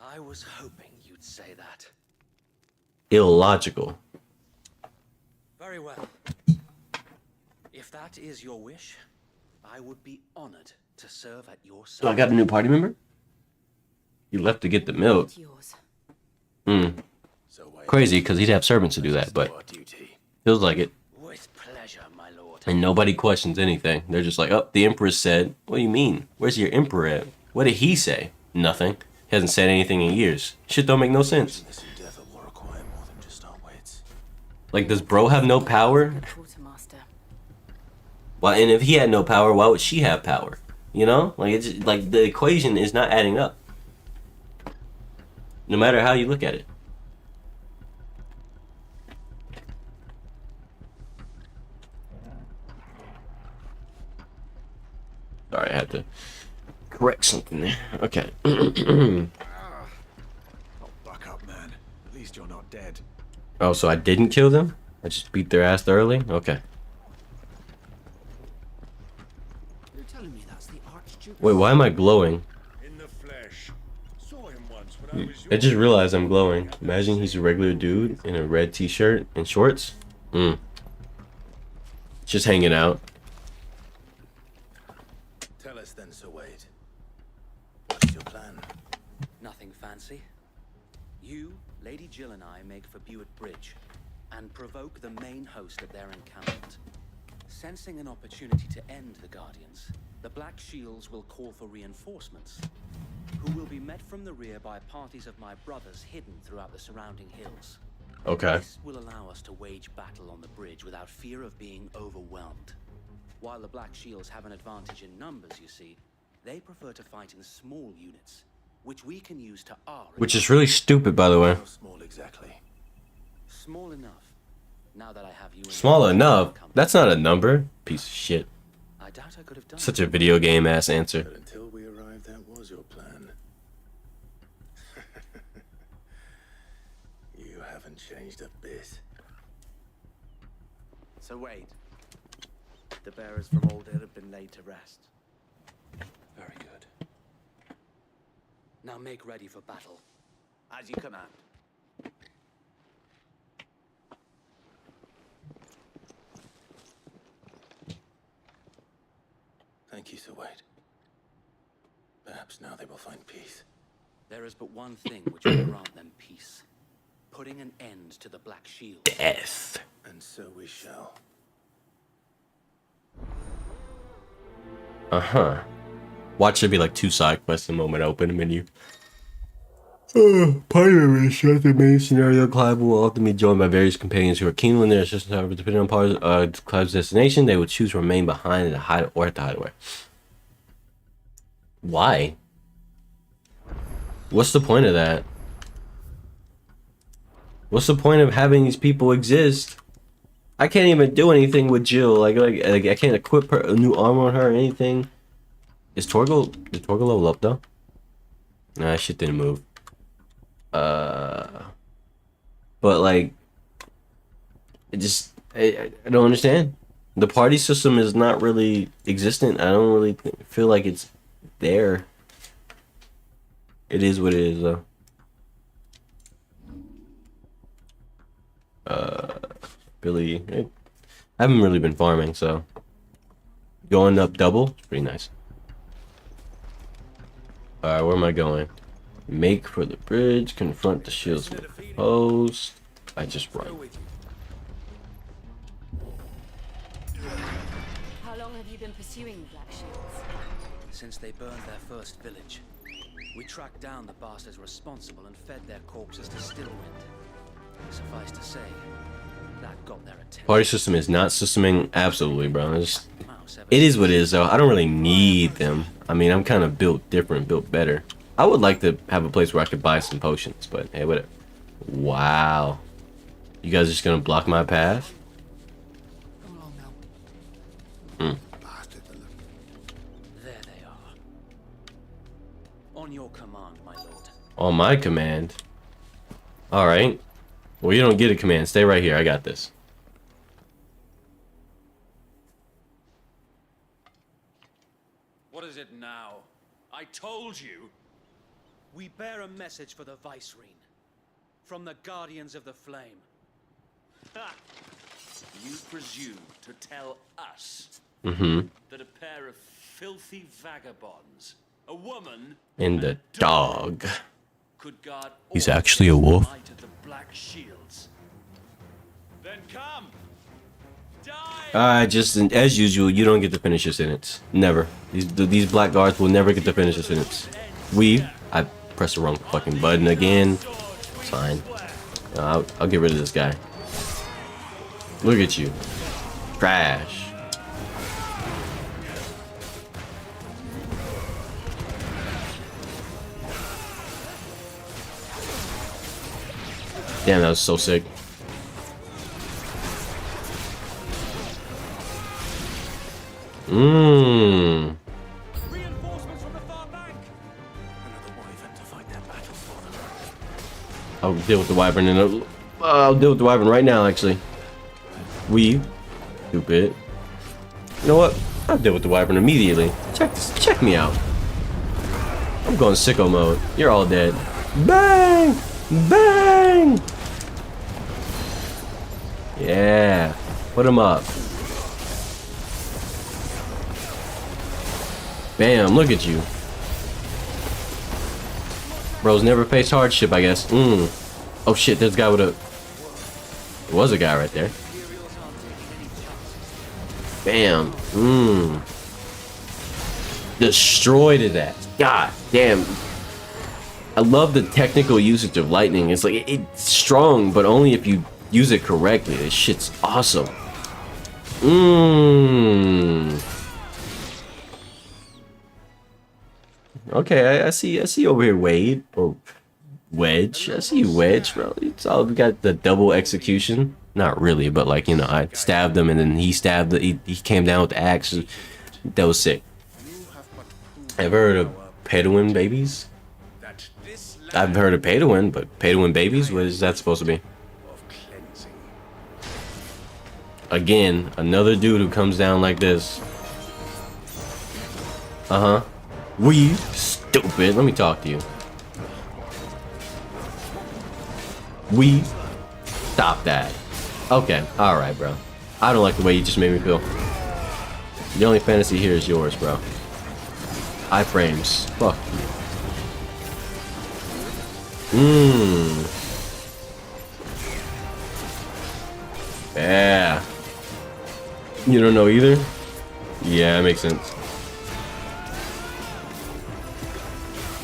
Speaker 15: I was hoping you'd say that.
Speaker 1: Illogical.
Speaker 15: Very well. If that is your wish, I would be honored to serve at your side.
Speaker 1: So I got a new party member? He left to get the milk. Crazy, because he'd have servants to do that, but feels like it.
Speaker 15: With pleasure, my lord.
Speaker 1: And nobody questions anything. They're just like, oh, the empress said. What do you mean? Where's your emperor at? What did he say? Nothing. He hasn't said anything in years. Shit don't make no sense. Like, does bro have no power? Well, and if he had no power, why would she have power? You know? Like, it's just, like the equation is not adding up. No matter how you look at it. Sorry, I had to correct something there. Okay.
Speaker 9: Oh, buck up, man. At least you're not dead.
Speaker 1: Oh, so I didn't kill them? I just beat their ass thoroughly? Okay.
Speaker 16: You're telling me that's the Archduke?
Speaker 1: Wait, why am I glowing?
Speaker 13: In the flesh. Saw him once when I was
Speaker 1: I just realized I'm glowing. Imagine he's a regular dude in a red t-shirt and shorts. Just hanging out.
Speaker 3: Tell us then, Sir Wade.
Speaker 15: You, Lady Jill and I make for Buett Bridge and provoke the main host at their encampment. Sensing an opportunity to end the Guardians, the Black Shields will call for reinforcements, who will be met from the rear by parties of my brothers hidden throughout the surrounding hills.
Speaker 1: Okay.
Speaker 15: This will allow us to wage battle on the bridge without fear of being overwhelmed. While the Black Shields have an advantage in numbers, you see, they prefer to fight in small units, which we can use to our
Speaker 1: Which is really stupid, by the way.
Speaker 3: How small exactly?
Speaker 15: Small enough. Now that I have you in
Speaker 1: Small enough? That's not a number. Piece of shit.
Speaker 15: I doubt I could have done
Speaker 1: Such a video game ass answer.
Speaker 3: But until we arrived, that was your plan. You haven't changed a bit.
Speaker 15: So wait. The bearers from Old Inn have been laid to rest. Very good. Now make ready for battle. As you command.
Speaker 3: Thank you, Sir Wade. Perhaps now they will find peace.
Speaker 15: There is but one thing which will grant them peace. Putting an end to the Black Shield.
Speaker 1: Death.
Speaker 3: And so we shall.
Speaker 1: Uh-huh. Watch there be like 2 side quests the moment I open the menu. Part of it is the main scenario. Clive will often be joined by various companions who are keen when their assistance, however, depending on part of Clive's destination, they would choose to remain behind and hide or at the hideaway. Why? What's the point of that? What's the point of having these people exist? I can't even do anything with Jill. Like I can't equip her a new armor on her or anything. Did Torgal level up though? Nah, shit didn't move. But like, I don't understand. The party system is not really existent. I don't really feel like it's there. It is what it is though. Billy, I haven't really been farming, so going up double, it's pretty nice. Alright, where am I going? Make for the bridge, confront the shields with foes. I just run.
Speaker 4: How long have you been pursuing the Black Shields?
Speaker 15: Since they burned their first village, we tracked down the bastards responsible and fed their corpses to Stillwind. Suffice to say, that got their attention.
Speaker 1: Party system is not systeming, absolutely, bro. It is what it is, though. I don't really need them. I mean, I'm kind of built different, built better. I would like to have a place where I could buy some potions, but hey, whatever. Wow. You guys are just gonna block my path?
Speaker 15: There they are. On your command, my lord.
Speaker 1: On my command? Alright. Well, you don't get a command. Stay right here. I got this.
Speaker 16: What is it now? I told you.
Speaker 15: We bear a message for the Vicereine. From the Guardians of the Flame.
Speaker 16: Ha! You presume to tell us
Speaker 1: that
Speaker 16: a pair of filthy vagabonds, a woman
Speaker 1: and the dog.
Speaker 16: could guard
Speaker 1: He's
Speaker 16: all
Speaker 1: actually a wolf.
Speaker 16: might of the Black Shields. Then come.
Speaker 1: Just as usual, you don't get to finish your sentence. Never. These black guards will never get to finish a sentence. I pressed the wrong fucking button again. It's fine. I'll get rid of this guy. Look at you. Trash. Damn, that was so sick. I'll deal with the wyvern I'll deal with the wyvern right now, actually. Stupid. You know what? I'll deal with the wyvern immediately. Check me out. I'm going sicko mode. You're all dead. Bang! Bang! Yeah. Put him up. Bam, look at you. Bros never faced hardship, I guess. Oh shit, there's a guy with a... There was a guy right there. Bam. Destroyed his ass. God damn. I love the technical usage of lightning. It's like, it's strong, but only if you use it correctly. This shit's awesome. Okay, I see over here, Wade, or Wedge. I see you, Wedge, bro. It's all, we got the double execution. Not really, but like, you know, I stabbed him and then he stabbed he came down with the axe. That was sick. Ever heard of pay-to-win babies? I've heard of pay-to-win, but pay-to-win babies? What is that supposed to be? Again, another dude who comes down like this. We stupid. Let me talk to you. We stop that. Okay, alright, bro. I don't like the way you just made me feel. The only fantasy here is yours, bro. Iframes. Fuck you. Yeah. You don't know either? Yeah, that makes sense.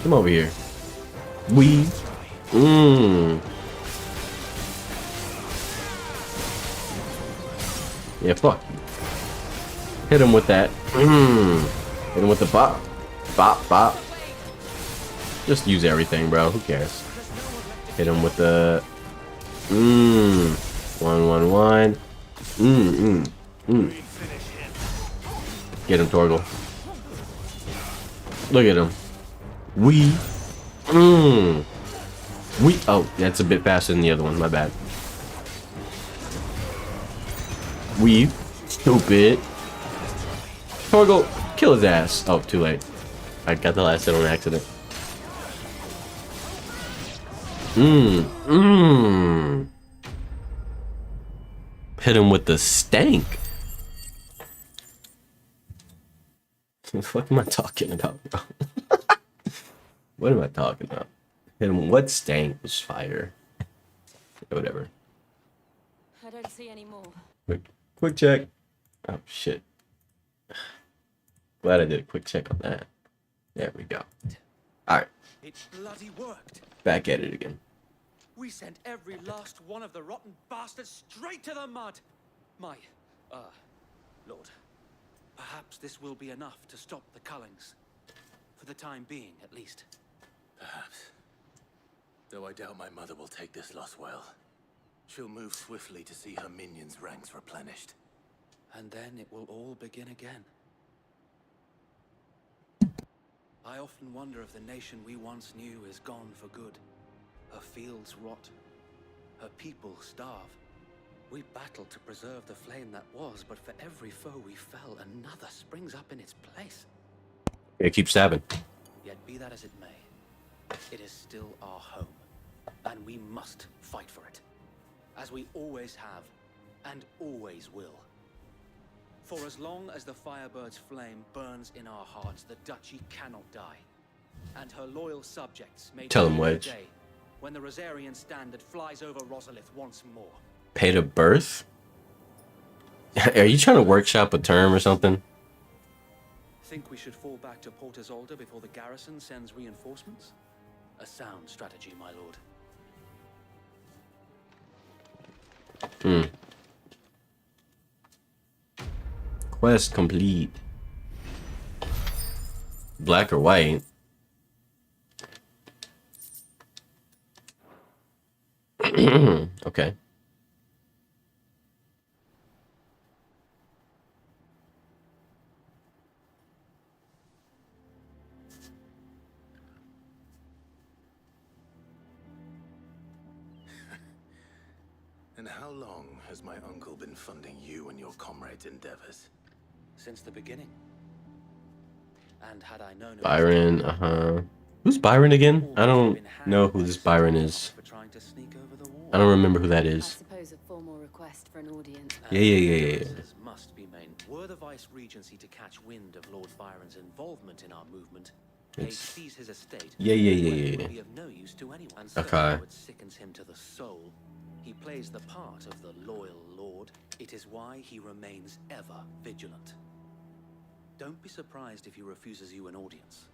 Speaker 1: Come over here. We. Yeah, fuck. Hit him with that. Hit him with the bop. Bop, bop. Just use everything, bro. Who cares? Hit him with the... 1-1-1. Get him, Torgal. Look at him. We. Oh, that's a bit faster than the other one. My bad. We. Stupid. Torgal, kill his ass. Oh, too late. I got the last hit on accident. Hit him with the stank. What the fuck am I talking about, bro? What am I talking about? Hit him. What stank was fire? Yeah, whatever.
Speaker 4: I don't see any more.
Speaker 1: Quick check. Oh shit. Glad I did a quick check on that. There we go. Alright.
Speaker 16: It bloody worked.
Speaker 1: Back at it again.
Speaker 16: We sent every last one of the rotten bastards straight to the mud. My, Lord, perhaps this will be enough to stop the Cullings. For the time being, at least.
Speaker 3: Perhaps. Though I doubt my mother will take this loss well. She'll move swiftly to see her minions' ranks replenished.
Speaker 15: And then it will all begin again. I often wonder if the nation we once knew is gone for good. Her fields rot. Her people starve. We battled to preserve the flame that was, but for every foe we fell, another springs up in its place.
Speaker 1: Yeah, keep stabbing.
Speaker 15: Yet be that as it may, it is still our home, and we must fight for it, as we always have, and always will. For as long as the Firebird's flame burns in our hearts, the Duchy cannot die, and her loyal subjects may
Speaker 1: Tell him,
Speaker 15: dream of the
Speaker 1: Wedge.
Speaker 15: day when the Rosarian standard flies over Rosalith once more.
Speaker 1: Pay to birth? Are you trying to workshop a term or something?
Speaker 15: Think we should fall back to Port Isolde before the garrison sends reinforcements? A sound strategy, my lord.
Speaker 1: Quest complete. Black or white? Okay.
Speaker 3: And how long has my uncle been funding you and your comrades' endeavors?
Speaker 15: Since the beginning. And had I known
Speaker 1: Byron, Who's Byron again? I don't know who this Byron is. I don't remember who that
Speaker 4: I
Speaker 1: is.
Speaker 4: suppose a formal request for an audience.
Speaker 1: Yeah.
Speaker 15: Must be made. Were the Vice Regency to catch wind of Lord Byron's involvement in our movement, Cade sees his estate.
Speaker 1: Yeah.
Speaker 15: Will be of no use to anyone. And so,
Speaker 1: Okay.
Speaker 15: though it sickens him to the soul, he plays the part of the loyal lord. It is why he remains ever vigilant. Don't be surprised if he refuses you an audience,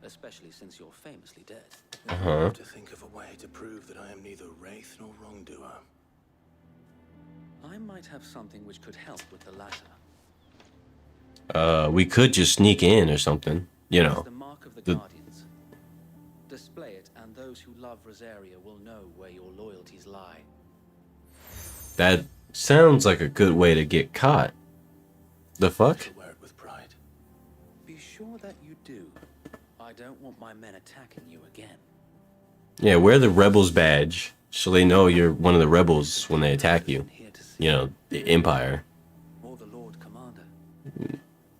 Speaker 15: especially since you're famously dead.
Speaker 3: I have to think of a way to prove that I am neither wraith nor wrongdoer.
Speaker 15: I might have something which could help with the latter.
Speaker 1: We could just sneak in or something, you know.
Speaker 15: It's the mark of the Guardians. Display it, and those who love Rosaria will know where your loyalties lie.
Speaker 1: That sounds like a good way to get caught. The fuck?
Speaker 15: Wear it with pride. Be sure that you do. I don't want my men attacking you again.
Speaker 1: Yeah, wear the rebels badge so they know you're one of the rebels when they attack you. You know, the Empire.
Speaker 15: Or the Lord Commander.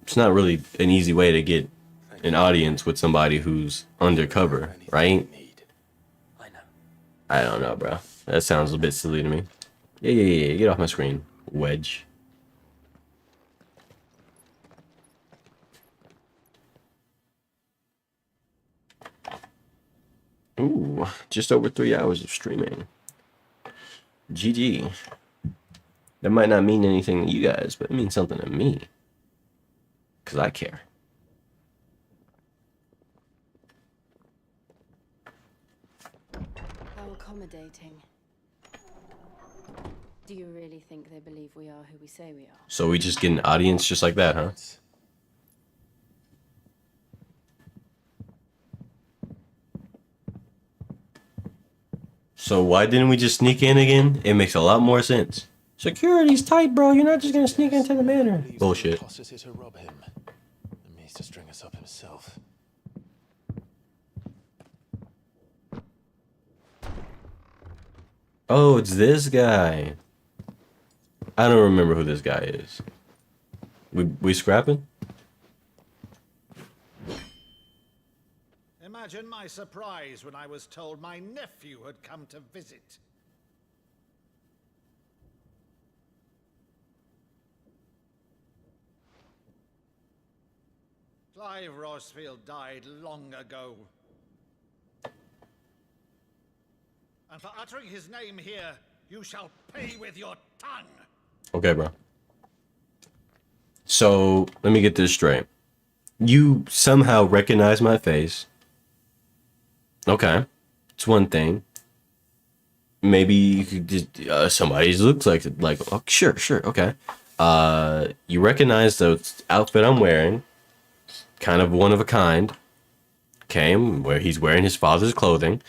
Speaker 1: It's not really an easy way to get an audience with somebody who's undercover, right? I don't know, bro. That sounds a bit silly to me. Yeah. Get off my screen, wedge. Ooh, just over 3 hours of streaming. GG. That might not mean anything to you guys, but it means something to me. Because I care.
Speaker 4: How accommodating. Do you really think they believe we are who we say we are?
Speaker 1: So we just get an audience just like that, huh? So why didn't we just sneak in again? It makes a lot more sense. Security's tight, bro. You're not just gonna sneak into the manor. Bullshit.
Speaker 3: To rob him. And means to string us up himself.
Speaker 1: Oh, it's this guy. I don't remember who this guy is. We scrapping?
Speaker 17: Imagine my surprise when I was told my nephew had come to visit. Clive Rosfield died long ago. And for uttering his name here, you shall pay with your tongue.
Speaker 1: Okay, bro. So, let me get this straight. You somehow recognize my face. Okay. It's one thing. Maybe you could just, somebody looks like, oh, sure, okay. You recognize the outfit I'm wearing. Kind of one of a kind. Okay, where he's wearing his father's clothing.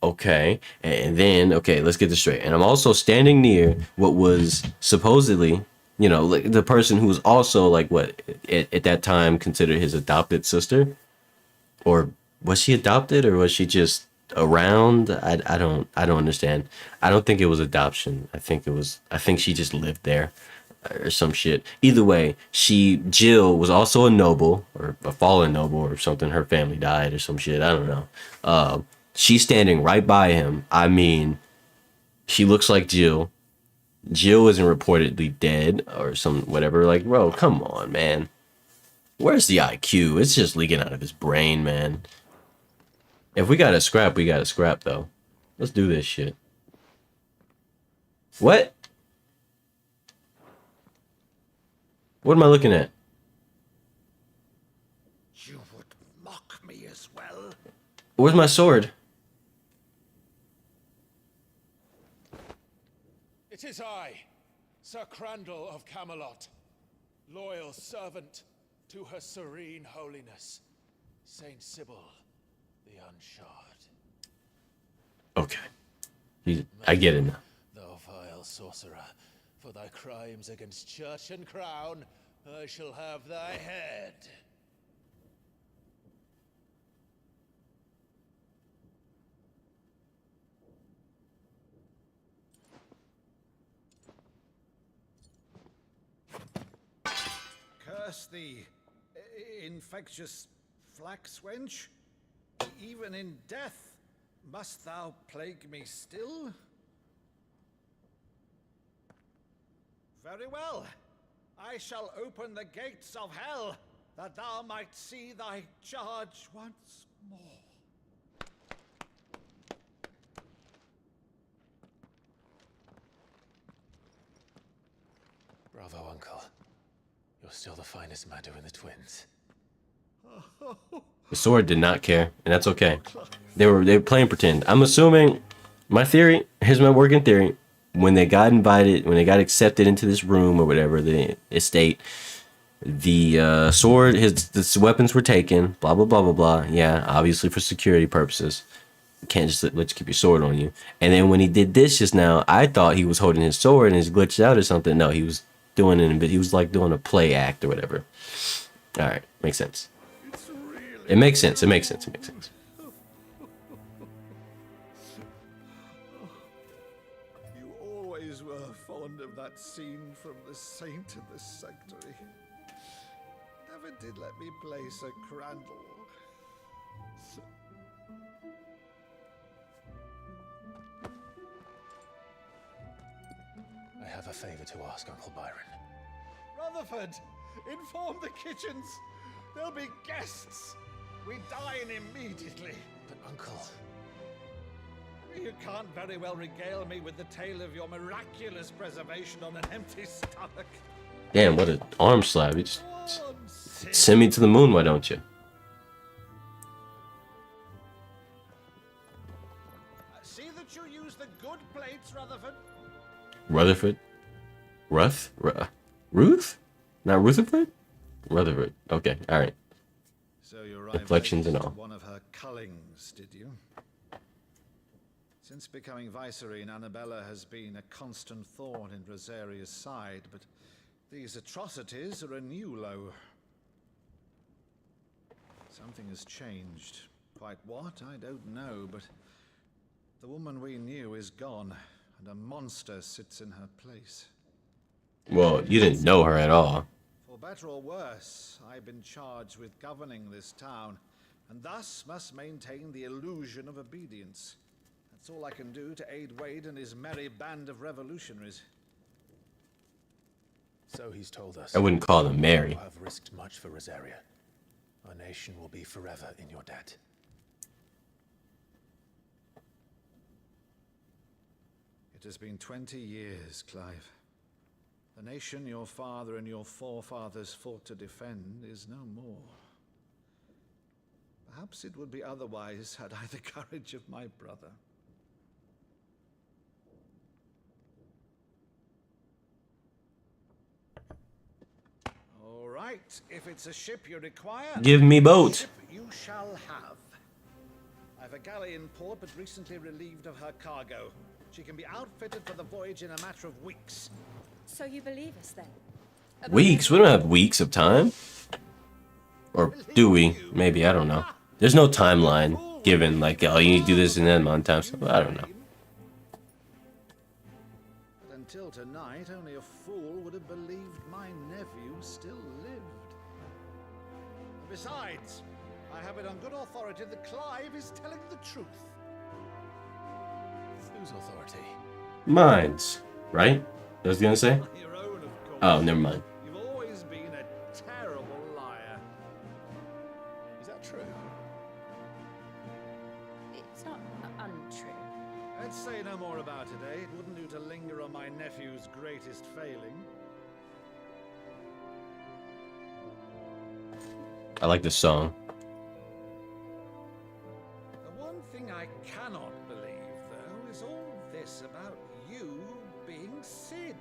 Speaker 1: Okay, and then, okay, let's get this straight. And I'm also standing near what was supposedly, you know, like the person who was also like what at that time considered his adopted sister. Or was she adopted or was she just around? I don't understand. I don't think it was adoption. I think she just lived there or some shit. Either way, Jill was also a noble or a fallen noble or something. Her family died or some shit. I don't know. She's standing right by him. I mean, she looks like Jill. Jill isn't reportedly dead or some whatever. Like, bro, come on, man. Where's the IQ? It's just leaking out of his brain, man. If we gotta scrap, we gotta scrap, though. Let's do this shit. What? What am I looking at?
Speaker 17: You would mock me as well.
Speaker 1: Where's my sword?
Speaker 18: It is I, Sir Crandall of Camelot, loyal servant to Her Serene Holiness, Saint Sybil the Unshod.
Speaker 1: Okay. I get it now.
Speaker 18: Thou vile sorcerer, for thy crimes against church and crown, I shall have thy head.
Speaker 17: Curse thee, infectious flax wench. Even in death, must thou plague me still? Very well. I shall open the gates of hell, that thou might see thy charge once more.
Speaker 18: Bravo, Uncle. You're still the finest Madu in the twins.
Speaker 1: The sword did not care, and that's okay. They were playing pretend. I'm assuming, my theory, here's my working theory. When they got invited, when they got accepted into this room or whatever, the estate, the sword, his weapons were taken, blah, blah, blah, blah, blah. Yeah, obviously for security purposes. You can't just let you keep your sword on you. And then when he did this just now, I thought he was holding his sword and he's glitched out or something. No, he was doing it, but he was like doing a play act or whatever. All right, makes sense. It makes sense. It makes sense. It makes sense.
Speaker 17: You always were fond of that scene from The Saint in the Sanctuary. Never did let me play Sir Crandall.
Speaker 18: I have a favor to ask, Uncle Byron.
Speaker 17: Rutherford, inform the kitchens. There'll be guests. We dine immediately.
Speaker 18: But, Uncle...
Speaker 17: You can't very well regale me with the tale of your miraculous preservation on an empty stomach.
Speaker 1: Damn, what an arm slap. You just send me to the moon, why don't you?
Speaker 17: See that you use the good plates, Rutherford.
Speaker 1: Rutherford? Ruth? Not Rutherford? Rutherford. Okay, alright.
Speaker 17: So you
Speaker 1: Reflections and all.
Speaker 17: One of her cullings, did you? Since becoming Vicereine, Annabella has been a constant thorn in Rosaria's side, but these atrocities are a new low. Something has changed. Quite what, I don't know, but the woman we knew is gone, and a monster sits in her place.
Speaker 1: Well, you didn't know her at all.
Speaker 17: For better or worse, I've been charged with governing this town, and thus must maintain the illusion of obedience. That's all I can do to aid Wade and his merry band of revolutionaries.
Speaker 18: So he's told us.
Speaker 1: I wouldn't call them merry.
Speaker 18: You have risked much for Rosaria. Our nation will be forever in your debt.
Speaker 17: It has been 20 years, Clive. The nation your father and your forefathers fought to defend is no more. Perhaps it would be otherwise had I the courage of my brother. All right, if it's a ship you require,
Speaker 1: give me both.
Speaker 17: Ship you shall have. I've a galley in port, but recently relieved of her cargo. She can be outfitted for the voyage in a matter of weeks.
Speaker 4: So you believe us then?
Speaker 1: Weeks? We don't have weeks of time. Or do we? Maybe, I don't know. There's no timeline given, like, oh, you need to do this in that amount of time. I don't know.
Speaker 17: But until tonight, only a fool would have believed my nephew still lived. Besides, I have it on good authority that Clive is telling the truth.
Speaker 18: Whose authority?
Speaker 1: Mine's, right? I was gonna say?
Speaker 17: Your own, of course.
Speaker 1: Oh, never mind.
Speaker 17: You've always been a terrible liar.
Speaker 18: Is that true?
Speaker 4: It's not untrue.
Speaker 17: Let's say no more about it, eh? It wouldn't do to linger on my nephew's greatest failing.
Speaker 1: I like this song.
Speaker 17: The one thing I cannot believe, though, is all this about you being Sid.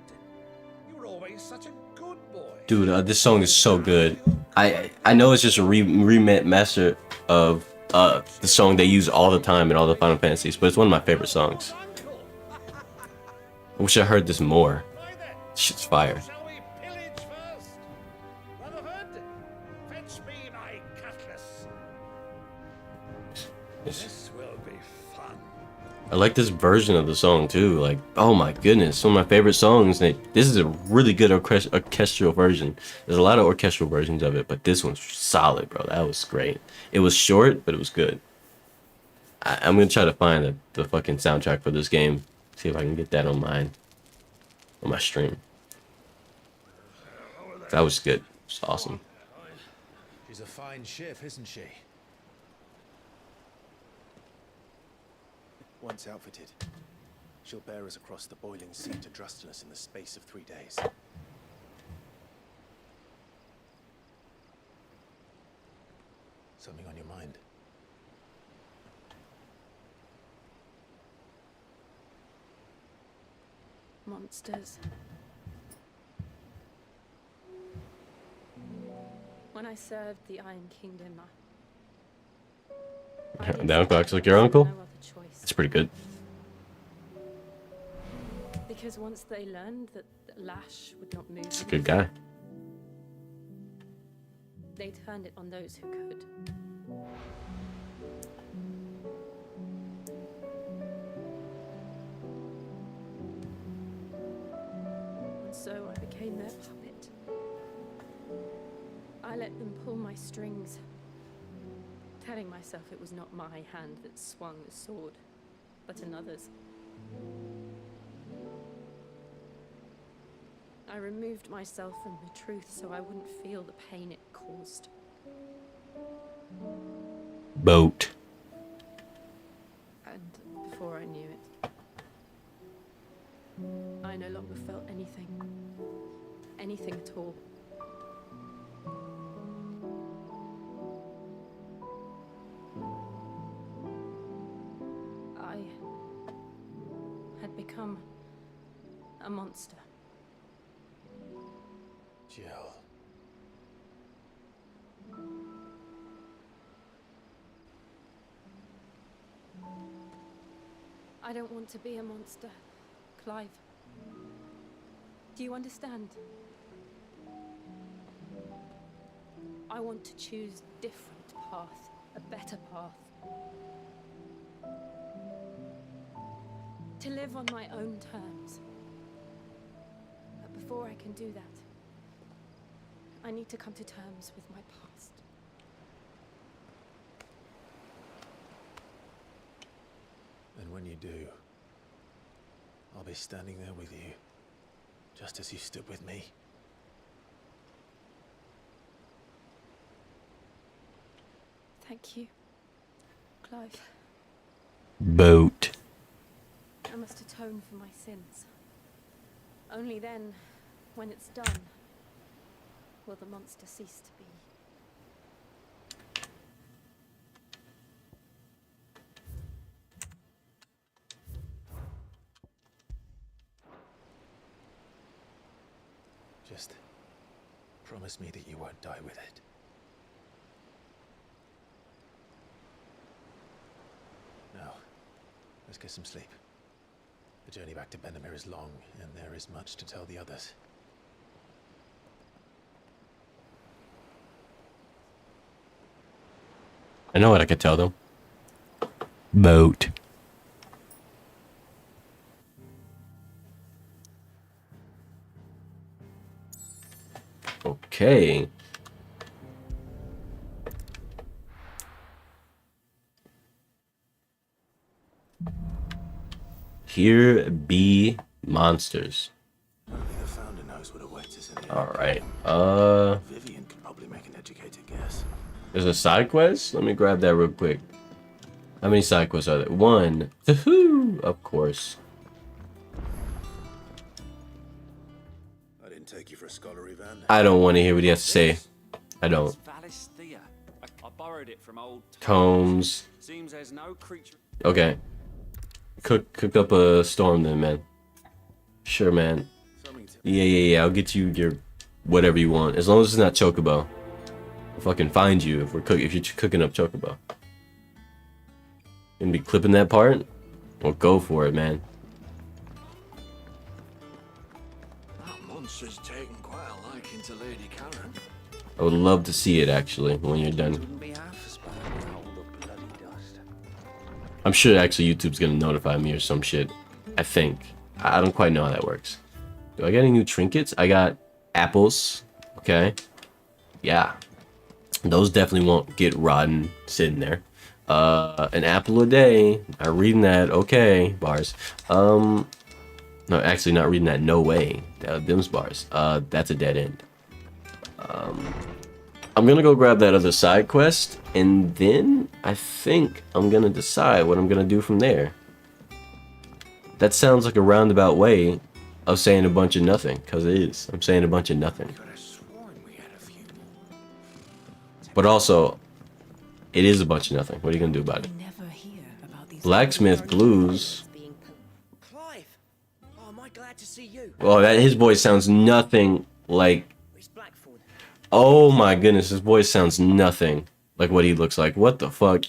Speaker 17: You were always such a good boy.
Speaker 1: Dude, this song is so good. I know it's just a remaster of the song they use all the time in all the Final Fantasies, but it's one of my favorite songs. I wish I heard this more. Shit's fire.
Speaker 17: Shall we pillage first? Rutherford, fetch me my cutlass. This will be fun.
Speaker 1: I like this version of the song too. Like, oh my goodness, one of my favorite songs. This is a really good orchestral version. There's a lot of orchestral versions of it, but this one's solid, bro. That was great. It was short, but it was good. I'm gonna try to find the fucking soundtrack for this game. See if I can get that on my stream. That was good. It's awesome.
Speaker 18: a fine ship, isn't she?
Speaker 3: Once outfitted, she'll bear us across the boiling sea to Drustinus in the space of 3 days. Something on your mind?
Speaker 10: Monsters. When I served the Iron Kingdom,
Speaker 1: The uncle acts like your uncle? That's pretty good.
Speaker 10: because once they learned that Lash would not move,
Speaker 1: He's a good guy.
Speaker 10: they turned it on those who could. And so I became their puppet. I let them pull my strings, telling myself it was not my hand that swung the sword, but another's. I removed myself from the truth so I wouldn't feel the pain it caused.
Speaker 1: Boat.
Speaker 10: And before I knew it, I no longer felt anything. Anything at all. I had become a monster.
Speaker 3: Jill.
Speaker 10: I don't want to be a monster, Clive. Do you understand? I want to choose a different path, a better path. To live on my own terms. But before I can do that, I need to come to terms with my past.
Speaker 3: And when you do, I'll be standing there with you, just as you stood with me.
Speaker 10: Thank you, Clive.
Speaker 1: Boat.
Speaker 10: I must atone for my sins. Only then, when it's done, will the monster cease to be.
Speaker 3: Just promise me that you won't die with it. Now, let's get some sleep. The journey back to Benamir is long, and there is much to tell the others.
Speaker 1: I know what I could tell them. Boat. Okay. Here be monsters.
Speaker 3: Only the founder knows what awaits us in the
Speaker 1: All right.
Speaker 3: Vivian could probably make an educated guess.
Speaker 1: There's a side quest. Let me grab that real quick. How many side quests are there? One. Woohoo! Of course.
Speaker 3: I didn't take you for a scholarly van.
Speaker 1: I don't want to hear what he has to say. I don't.
Speaker 19: Valisthea. I borrowed it from old
Speaker 1: Tomes.
Speaker 19: Seems there's no creature.
Speaker 1: Okay. Cook up a storm then, man. Sure, man. Yeah. I'll get you your whatever you want, as long as it's not chocobo. I'll fucking find you if you're cooking up chocobo. Gonna be clipping that part? Well, go for it, man.
Speaker 12: That monster's taken quite a liking to Lady Karen.
Speaker 1: I would love to see it actually when you're done.
Speaker 15: Wouldn't be half as bad without all the bloody dust.
Speaker 1: I'm sure actually YouTube's gonna notify me or some shit. I think. I don't quite know how that works. Do I get any new trinkets? I got apples. Okay. Yeah. Those definitely won't get rotten sitting there. An apple a day. I'm reading that. Okay. Bars. No, actually not reading that. No way. Them's bars. That's a dead end. I'm gonna go grab that other side quest, and then I think I'm gonna decide what I'm gonna do from there. That sounds like a roundabout way of saying a bunch of nothing, because it is. I'm saying a bunch of nothing. But also, it is a bunch of nothing. What are you gonna do about it? Blacksmith Blues.
Speaker 20: Clive! Oh, am I glad to see you?
Speaker 1: Oh, that his voice sounds nothing like. Oh my goodness, his voice sounds nothing like what he looks like. What the fuck?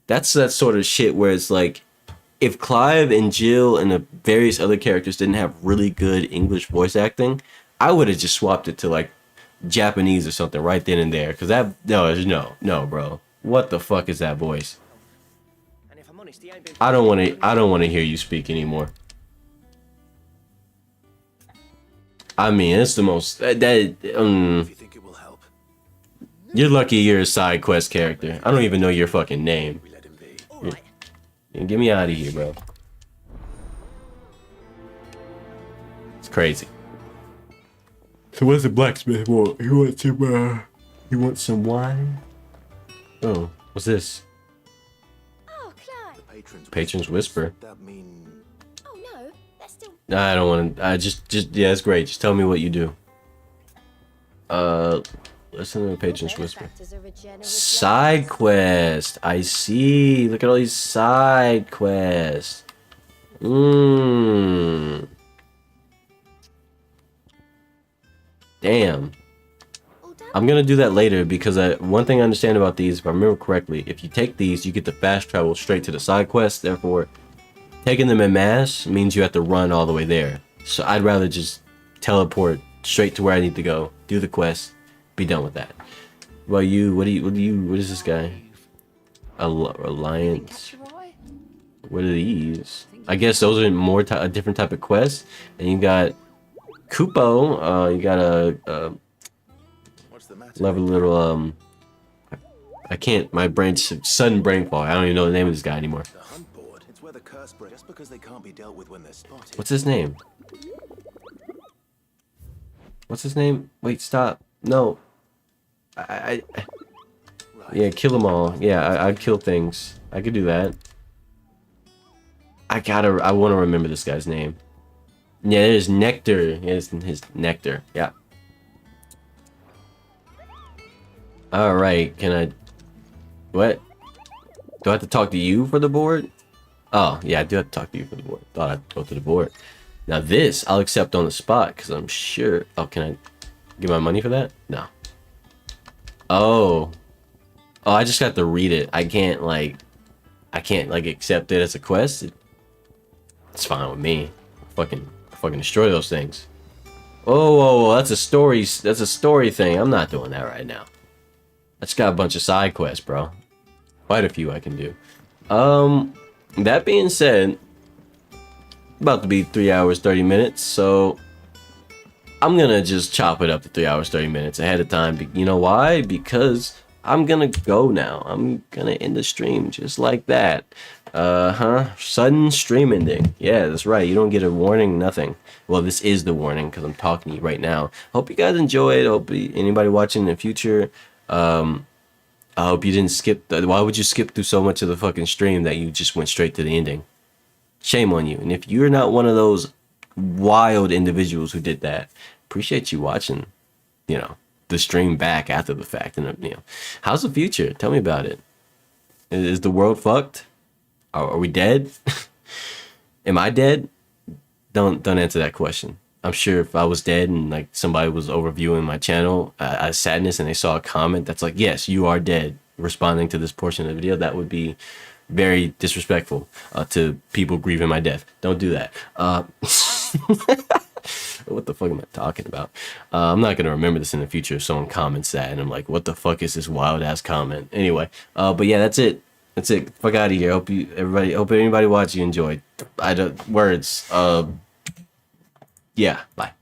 Speaker 1: That's that sort of shit where it's like, if Clive and Jill and the various other characters didn't have really good English voice acting, I would have just swapped it to like Japanese or something right then and there. Cause that no, bro. What the fuck is that voice? I don't want to hear you speak anymore. I mean, it's the most you're lucky you're a side quest character. I don't even know your fucking name. Get me out of here, bro. It's crazy. So what's the blacksmith want? He wants some wine? Oh, what's this?
Speaker 7: Oh, Clive.
Speaker 1: Patron's Whisper.
Speaker 7: Oh no, that's still.
Speaker 1: I don't want to. I just yeah, it's great. Just tell me what you do. Listen to the Patron's Whisper. Side quest. I see. Look at all these side quests. Damn. I'm gonna do that later because one thing I understand about these, if I remember correctly, if you take these, you get to fast travel straight to the side quests. Therefore, taking them en masse means you have to run all the way there. So I'd rather just teleport straight to where I need to go, do the quest, be done with that. Well, you, what is this guy? Alliance. What are these? I guess those are more a different type of quests. And you got Kupo. You got a lovely little I can't. My brain's sudden brain fog. I don't even know the name of this guy anymore.
Speaker 3: It's where the curse break just because they can't be dealt with when they're spotted.
Speaker 1: What's his name? What's his name? Wait, stop. No. Yeah, kill them all. Yeah, I'd kill things. I could do that. I want to remember this guy's name. Yeah, there's Nectar. His Nectar. Yeah. Alright, can I... What? Do I have to talk to you for the board? Oh, yeah, I do have to talk to you for the board. Thought I'd go to the board. Now this, I'll accept on the spot, because I'm sure... Oh, can I get my money for that? No. Oh. Oh, I just got to read it. I can't, like, accept it as a quest. It's fine with me. Fucking destroy those things. Whoa, that's a story thing. I'm not doing that right now. I just got a bunch of side quests, bro. Quite a few I can do. That being said, about to be 3 hours 30 minutes, so I'm gonna just chop it up to 3 hours 30 minutes ahead of time. You know why? Because I'm gonna go now. I'm gonna end the stream just like that. Sudden stream ending. Yeah, that's right. You don't get a warning, nothing. Well, this is the warning because I'm talking to you right now. Hope you guys enjoyed. Hope anybody watching in the future, I hope you didn't skip. Why would you skip through so much of the fucking stream that you just went straight to the ending? Shame on you. And if you're not one of those wild individuals who did that, appreciate you watching, the stream back after the fact. And, how's the future? Tell me about it. Is the world fucked? Are we dead? Am I dead? Don't answer that question. I'm sure if I was dead and like somebody was overviewing my channel out of sadness and they saw a comment that's like, yes, you are dead, responding to this portion of the video, that would be very disrespectful to people grieving my death. Don't do that. What the fuck am I talking about? I'm not gonna remember this in the future if someone comments that and I'm like, what the fuck is this wild ass comment? Anyway, but yeah, that's it. That's it. Fuck out of here. Hope anybody watching you enjoyed. Yeah, bye.